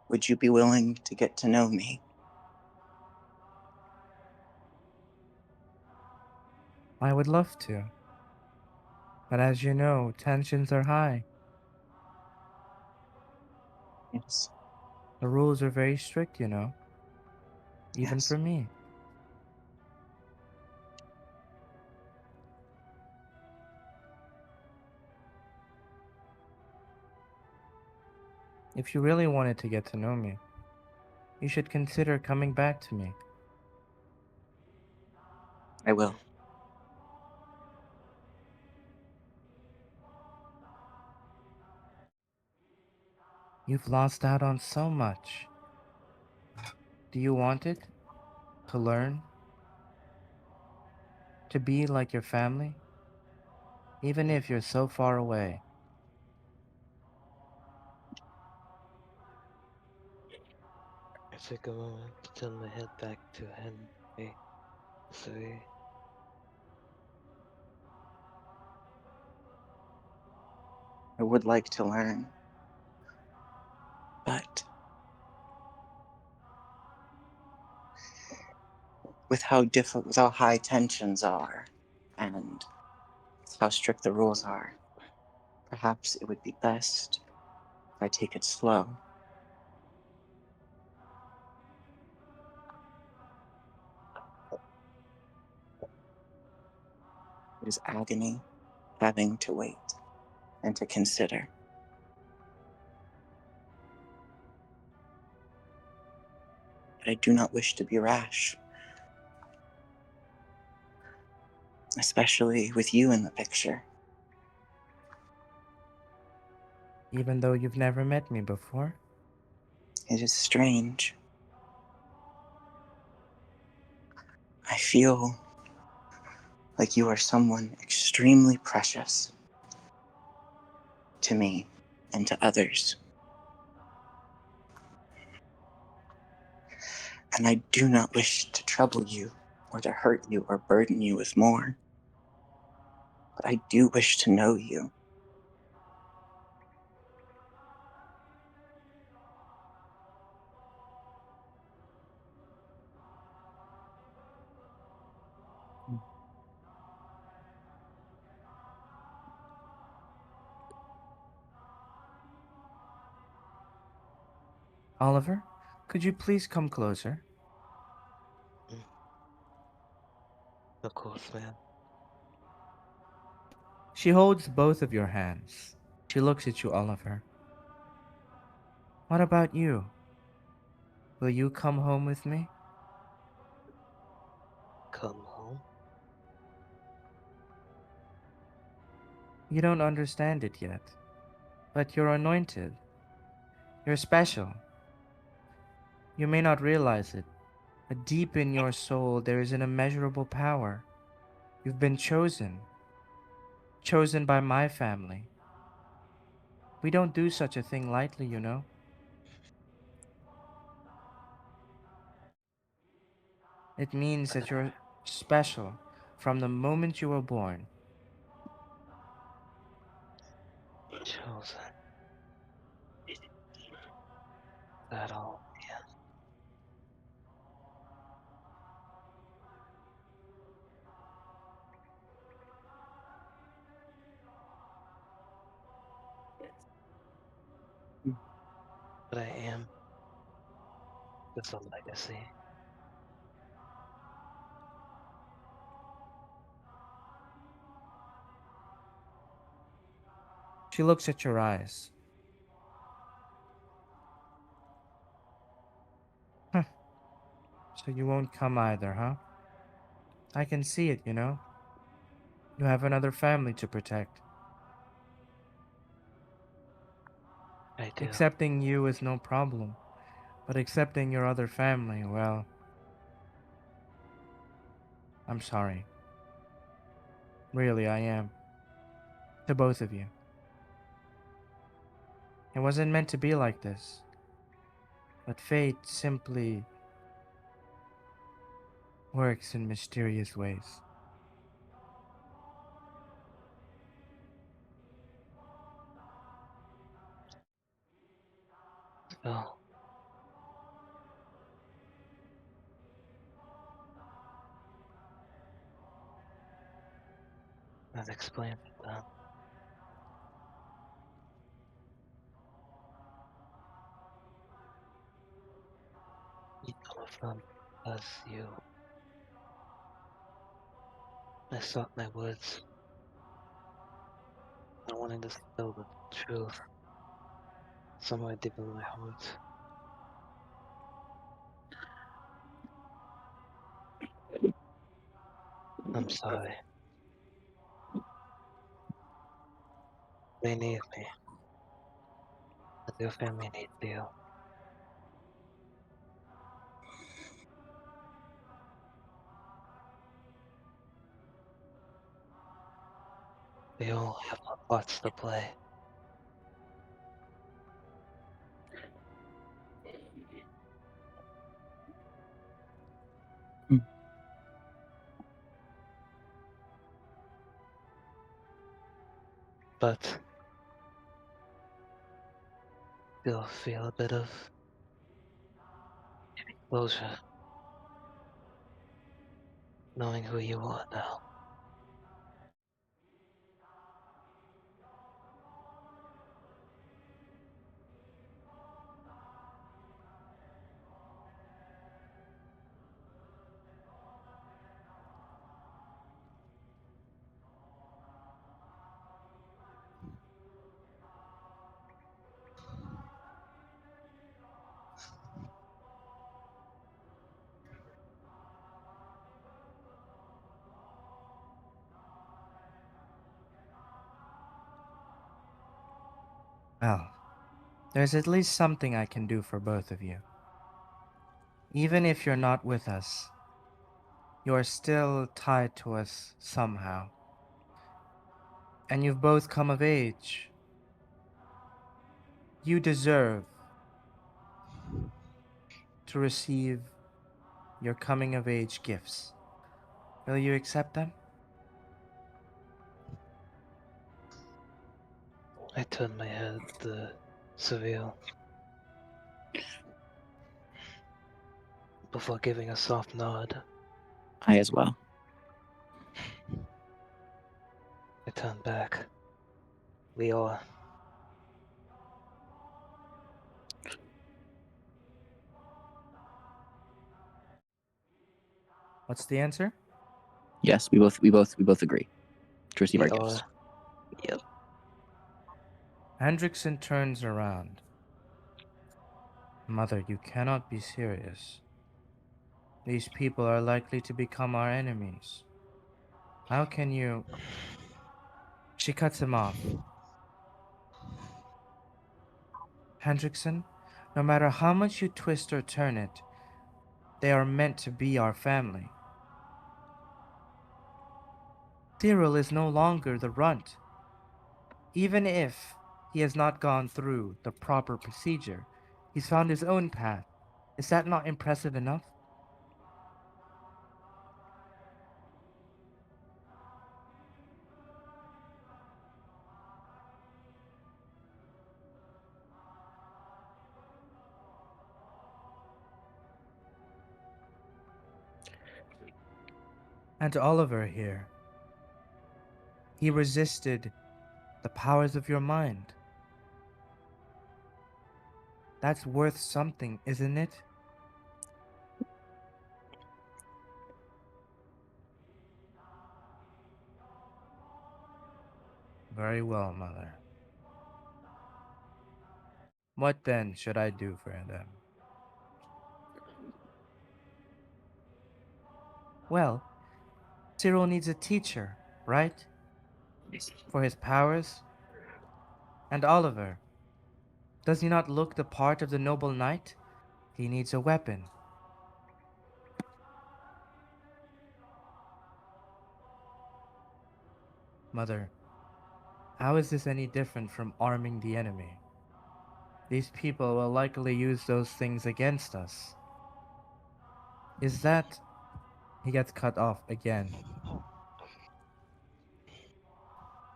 Would you be willing to get to know me? I would love to. But as you know, tensions are high. Yes. The rules are very strict, even Yes. for me. If you really wanted to get to know me, you should consider coming back to me. I will. You've lost out on so much. Do you want it? To learn? To be like your family? Even if you're so far away. I took a moment to turn my head back to Henry. Sorry. I would like to learn. But with with how high tensions are and how strict the rules are, perhaps it would be best if I take it slow. It is agony having to wait and to consider. But I do not wish to be rash, especially with you in the picture. Even though you've never met me before. It is strange. I feel like you are someone extremely precious to me and to others. And I do not wish to trouble you or to hurt you or burden you with more. But I do wish to know you. Oliver, could you please come closer? Of course, man. She holds both of your hands. She looks at you, Oliver. What about you? Will you come home with me? Come home? You don't understand it yet, but you're anointed. You're special. You may not realize it, but deep in your soul there is an immeasurable power. You've been chosen. Chosen by my family. We don't do such a thing lightly, you know. It means that you're special from the moment you were born. Chosen. That all. But I am just a legacy. She looks at your eyes. Huh. So you won't come either, huh? I can see it, you know. You have another family to protect. I do. Accepting you is no problem, but accepting your other family, well, I'm sorry. Really, I am. To both of you. It wasn't meant to be like this, but fate simply works in mysterious ways. So, that explains it then. Each one of them was you. I sought my words. I wanted to spill the truth somewhere deep in my heart. I'm sorry. They need me, but your family needs you. We all have our parts to play. But still feel a bit of closure, knowing who you are now. Well, there's at least something I can do for both of you. Even if you're not with us, you're still tied to us somehow. And you've both come of age. You deserve to receive your coming of age gifts. Will you accept them? I turned my head to Seville before giving a soft nod. I as well. I turned back. We are. What's the answer? Yes, we both agree to receive our Yeah. gifts. Yep. Hendrickson turns around. Mother, you cannot be serious. These people are likely to become our enemies. How can you... She cuts him off. Hendrickson, no matter how much you twist or turn it, they are meant to be our family. Cyril is no longer the runt. Even if he has not gone through the proper procedure, he's found his own path. Is that not impressive enough? And Oliver here. He resisted the powers of your mind. That's worth something, isn't it? Very well, Mother. What then should I do for them? Well, Cyril needs a teacher, right? For his powers. And Oliver, does he not look the part of the noble knight? He needs a weapon. Mother, how is this any different from arming the enemy? These people will likely use those things against us. Is that... He gets cut off again.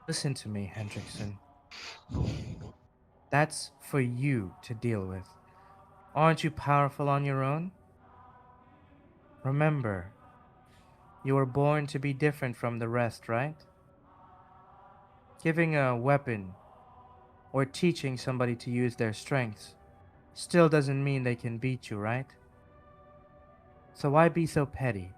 Listen to me, Hendrickson. That's for you to deal with. Aren't you powerful on your own? Remember, you were born to be different from the rest, right? Giving a weapon or teaching somebody to use their strengths still doesn't mean they can beat you, right? So why be so petty?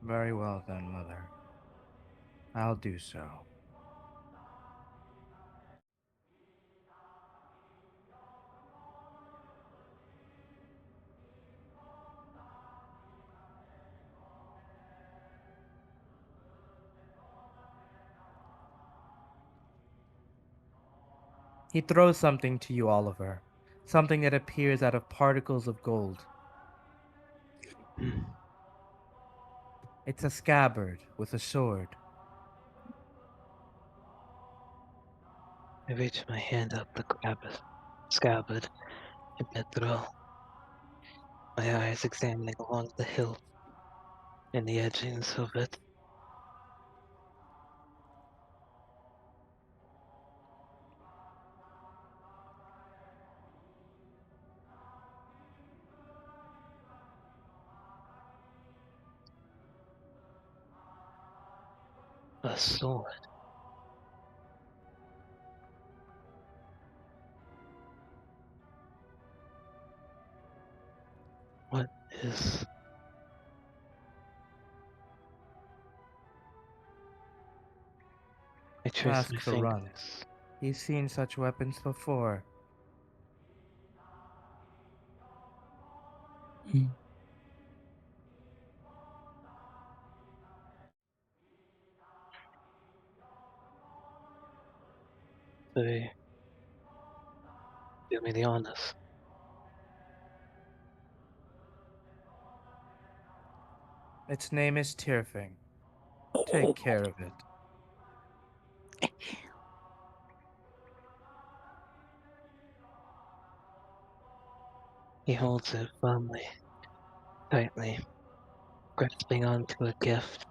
Very well then, Mother. I'll do so. He throws something to you, Oliver. Something that appears out of particles of gold. It's a scabbard with a sword. I reach my hand up to grab a scabbard and let throw. My eyes examining along the hilt and the edgings of it. A sword. What is... I trace Ask my the runt. fingers. He's seen such weapons before. They do me the honors. Its name is Tyrfing. Take care of it. He holds it firmly, tightly, grasping onto a gift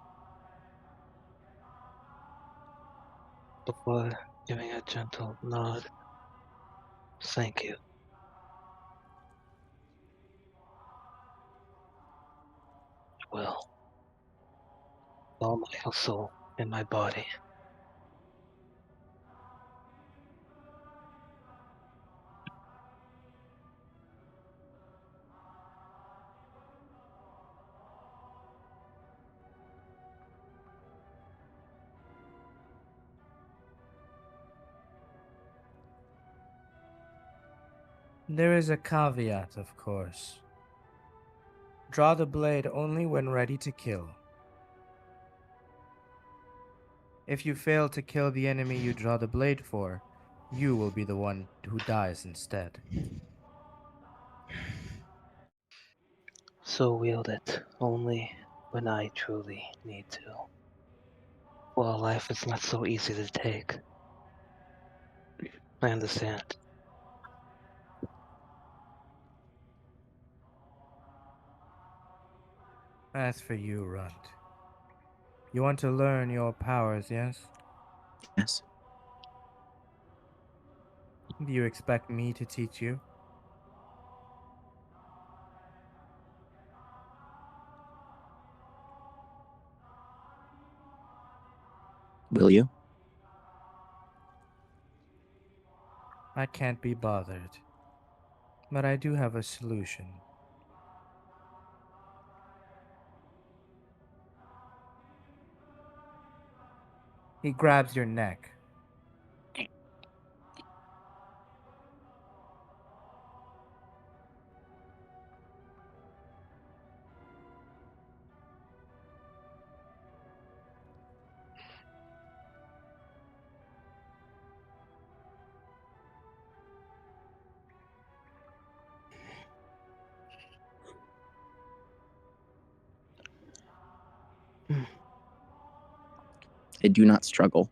before giving a gentle nod. Thank you. Well, all my soul. in my body. There is a caveat, of course. Draw the blade only when ready to kill. If you fail to kill the enemy you draw the blade for, you will be the one who dies instead. So wield it only when I truly need to. Well, life is not so easy to take. I understand. As for you, Runt, you want to learn your powers, yes? Yes. Do you expect me to teach you? Will you? I can't be bothered. But I do have a solution. He grabs your neck. I do not struggle.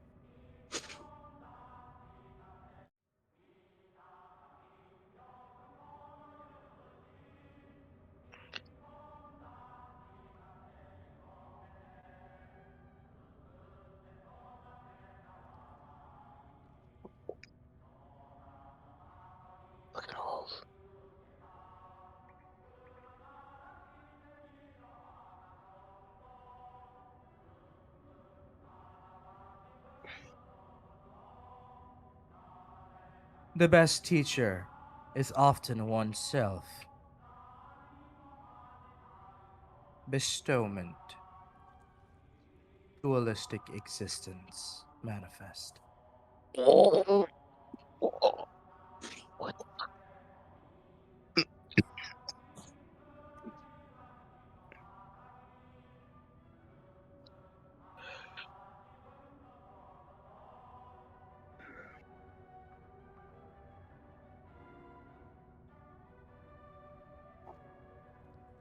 Look at holes. The best teacher is often oneself. Bestowment. Dualistic existence manifest. What?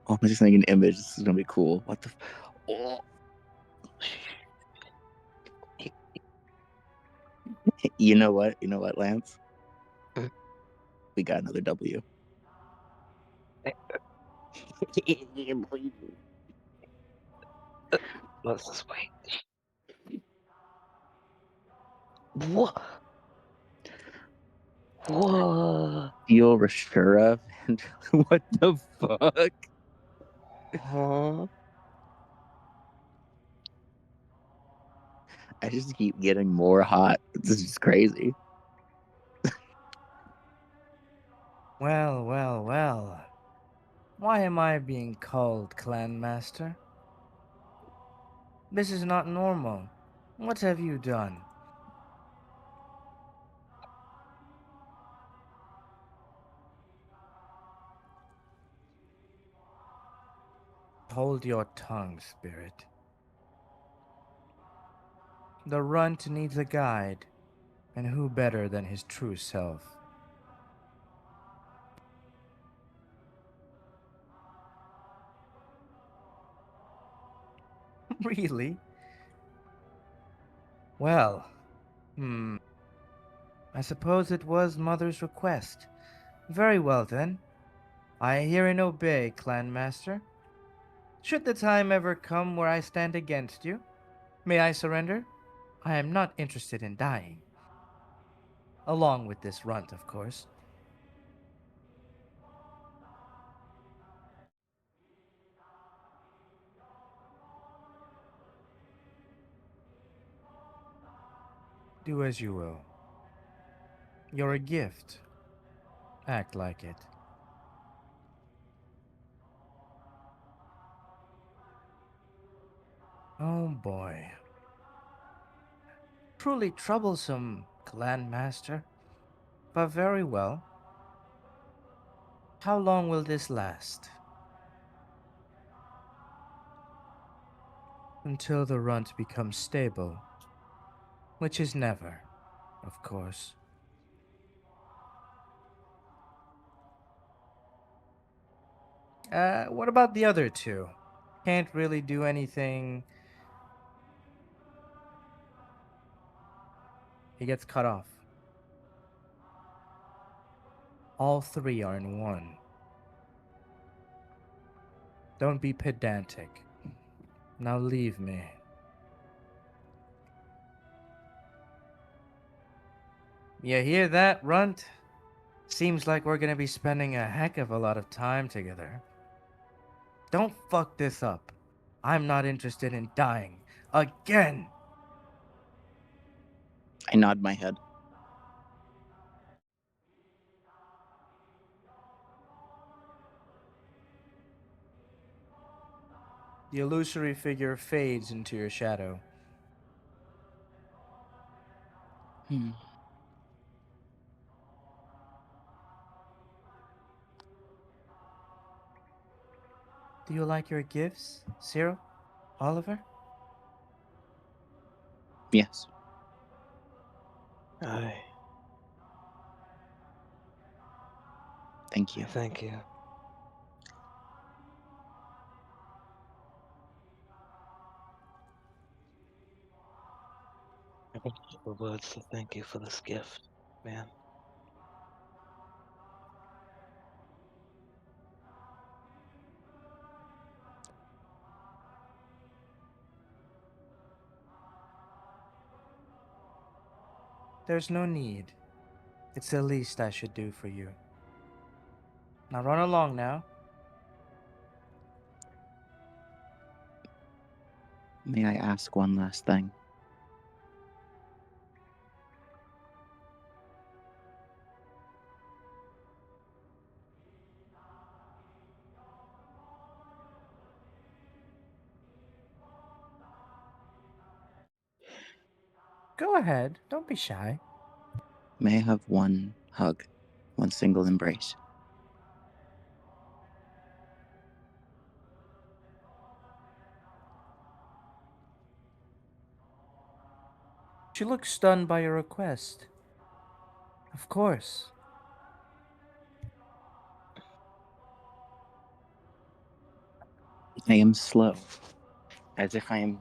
Oh, I'm just thinking image. This is gonna be cool. What the? Oh. You know what? You know what, Lance? Hmm? We got another W. Let's just wait. What? What? Feel Rashura? What the fuck? Huh? I just keep getting more hot. This is crazy. Well, well, well. Why am I being called Clan Master? This is not normal. What have you done? Hold your tongue, spirit. The runt needs a guide, and who better than his true self? Really? Well, I suppose it was Mother's request. Very well then. I hear and obey, Clan Master. Should the time ever come where I stand against you, may I surrender? I am not interested in dying. Along with this runt, of course. Do as you will. You're a gift. Act like it. Oh boy. Truly troublesome, clan master. But very well. How long will this last? Until the runt becomes stable. Which is never, of course. What about the other two? Can't really do anything. He gets cut off. All three are in one. Don't be pedantic. Now leave me. You hear that, Runt? Seems like we're gonna be spending a heck of a lot of time together. Don't fuck this up. I'm not interested in dying. Again! I nod my head. The illusory figure fades into your shadow. Hmm. Do you like your gifts, Cyril? Oliver? Yes. I Thank you. thank you. I don't have the words to thank you for this gift, man. There's no need. It's the least I should do for you. Now run along now. May I ask one last thing? Go ahead. Don't be shy. May I have one hug, one single embrace? She looks stunned by your request. Of course. I am slow, as if I am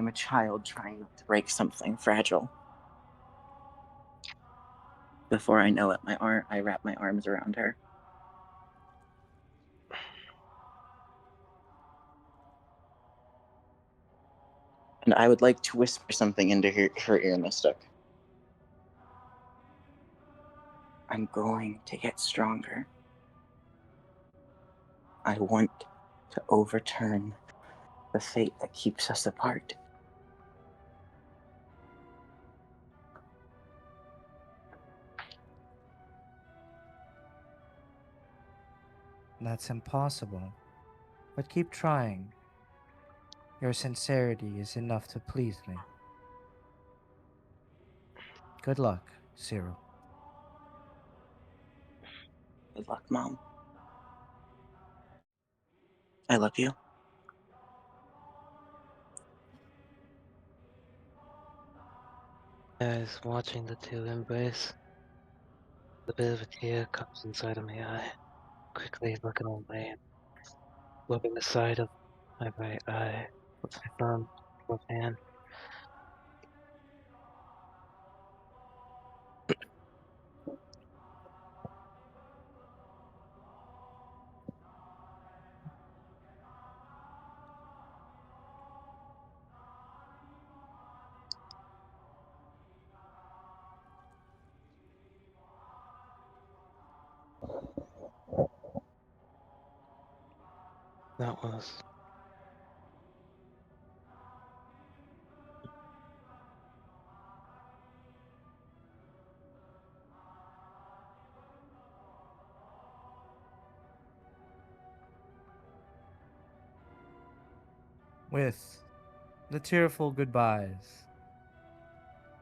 a child trying not to break something fragile. Before I know it, I wrap my arms around her. And I would like to whisper something into her ear, Mystic. I'm going to get stronger. I want to overturn the fate that keeps us apart. That's impossible. But keep trying. Your sincerity is enough to please me. Good luck, Cyril. Good luck, Mom. I love you. As watching the two embrace, a bit of a tear comes inside of my eye. Quickly looking away and rubbing the side of my right eye with my thumb, left hand. That was With the tearful goodbyes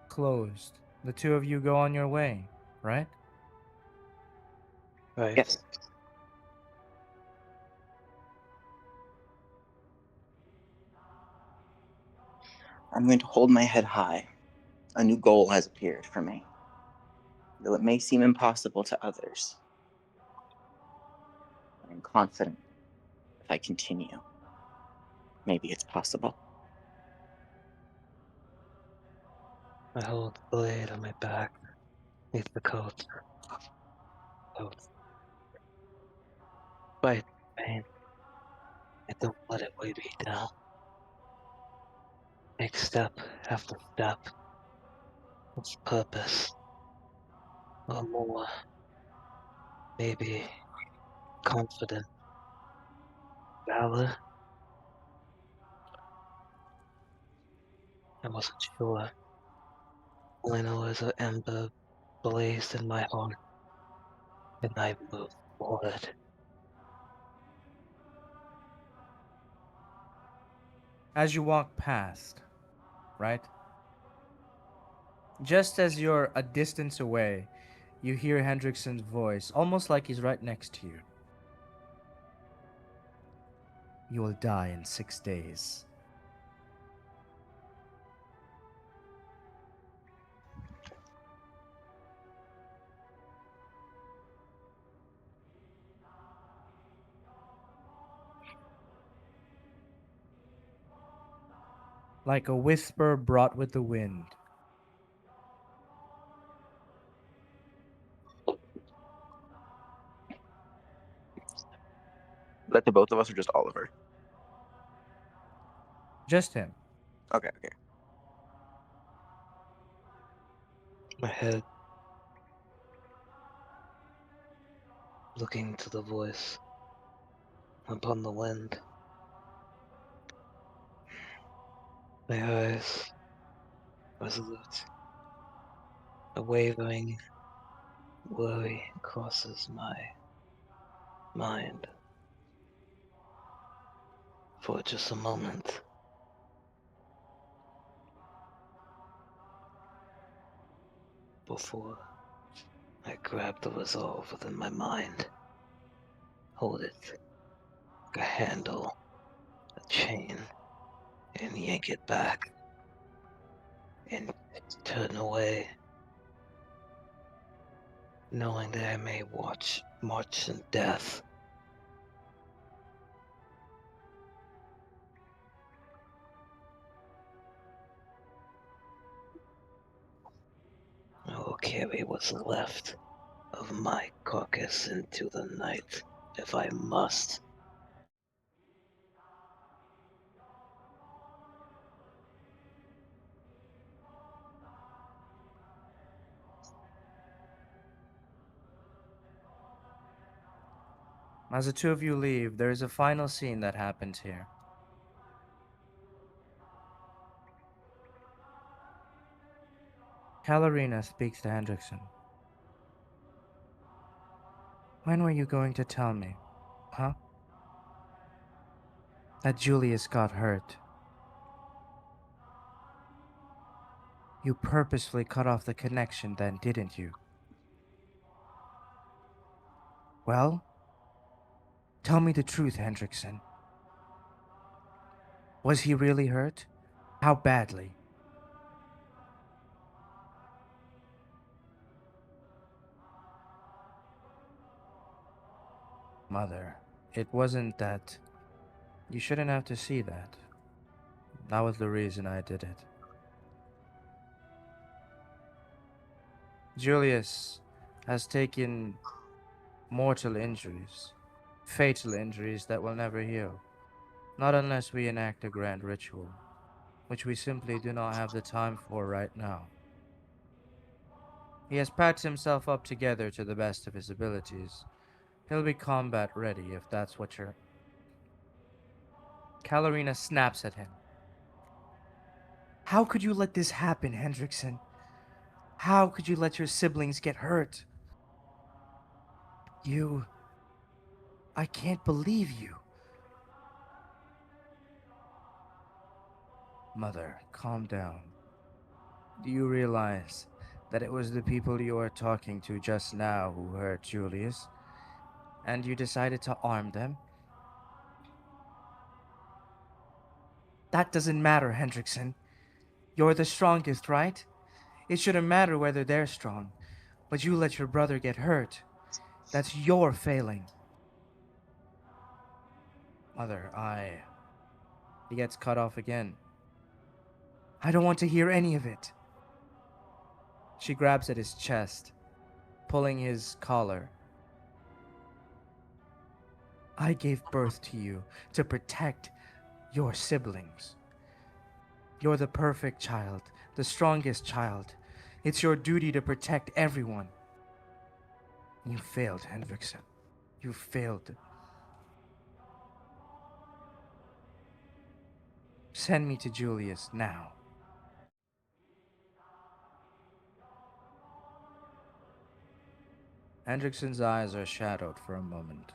closed, the two of you go on your way, right? Right. Yes. I'm going to hold my head high. A new goal has appeared for me. Though it may seem impossible to others, I am confident if I continue, maybe it's possible. I hold the blade on my back, beneath the coat. Coat. Fight pain. I don't let it weigh me down. Take step after step. With purpose. Or more. Maybe confident. Valor. I wasn't sure. All I know is an ember blazed in my heart, and I moved forward. As you walk past, right? Just as you're a distance away, you hear Hendrickson's voice, almost like he's right next to you. You will die in 6 days. Like a whisper brought with the wind, That to both of us or just Oliver? just him. Okay. My head looking to the voice upon the wind. My eyes resolute. A wavering worry crosses my mind for just a moment. Before I grab the resolve within my mind, hold it like a handle, a chain, and yank it back and turn away, knowing that I may march in death. I will carry what's left of my carcass into the night if I must. As the two of you leave, there is a final scene that happens here. Kalarina speaks to Hendrickson. When were you going to tell me, huh? That Julius got hurt. You purposefully cut off the connection then, didn't you? Well, tell me the truth, Hendrickson. Was he really hurt? How badly? Mother, it wasn't that. You shouldn't have to see that. That was the reason I did it. Julius has taken mortal injuries, fatal injuries that will never heal. Not unless we enact a grand ritual, which we simply do not have the time for right now. He has patched himself up together to the best of his abilities. He'll be combat ready if that's what you're. Kalarina snaps at him. How could you let this happen, Hendrickson? How could you let your siblings get hurt? I can't believe you. Mother, calm down. Do you realize that it was the people you were talking to just now who hurt Julius? And you decided to arm them? That doesn't matter, Hendrickson. You're the strongest, right? It shouldn't matter whether they're strong, but you let your brother get hurt. That's your failing. Mother, He gets cut off again. I don't want to hear any of it. She grabs at his chest, pulling his collar. I gave birth to you to protect your siblings. You're the perfect child, the strongest child. It's your duty to protect everyone. You failed, Hendrickson. You failed. Send me to Julius now. Hendrickson's eyes are shadowed for a moment.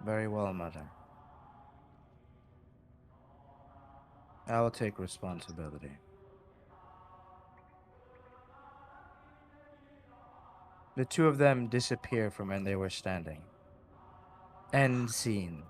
Very well, Mother. I will take responsibility. The two of them disappear from where they were standing. End scene.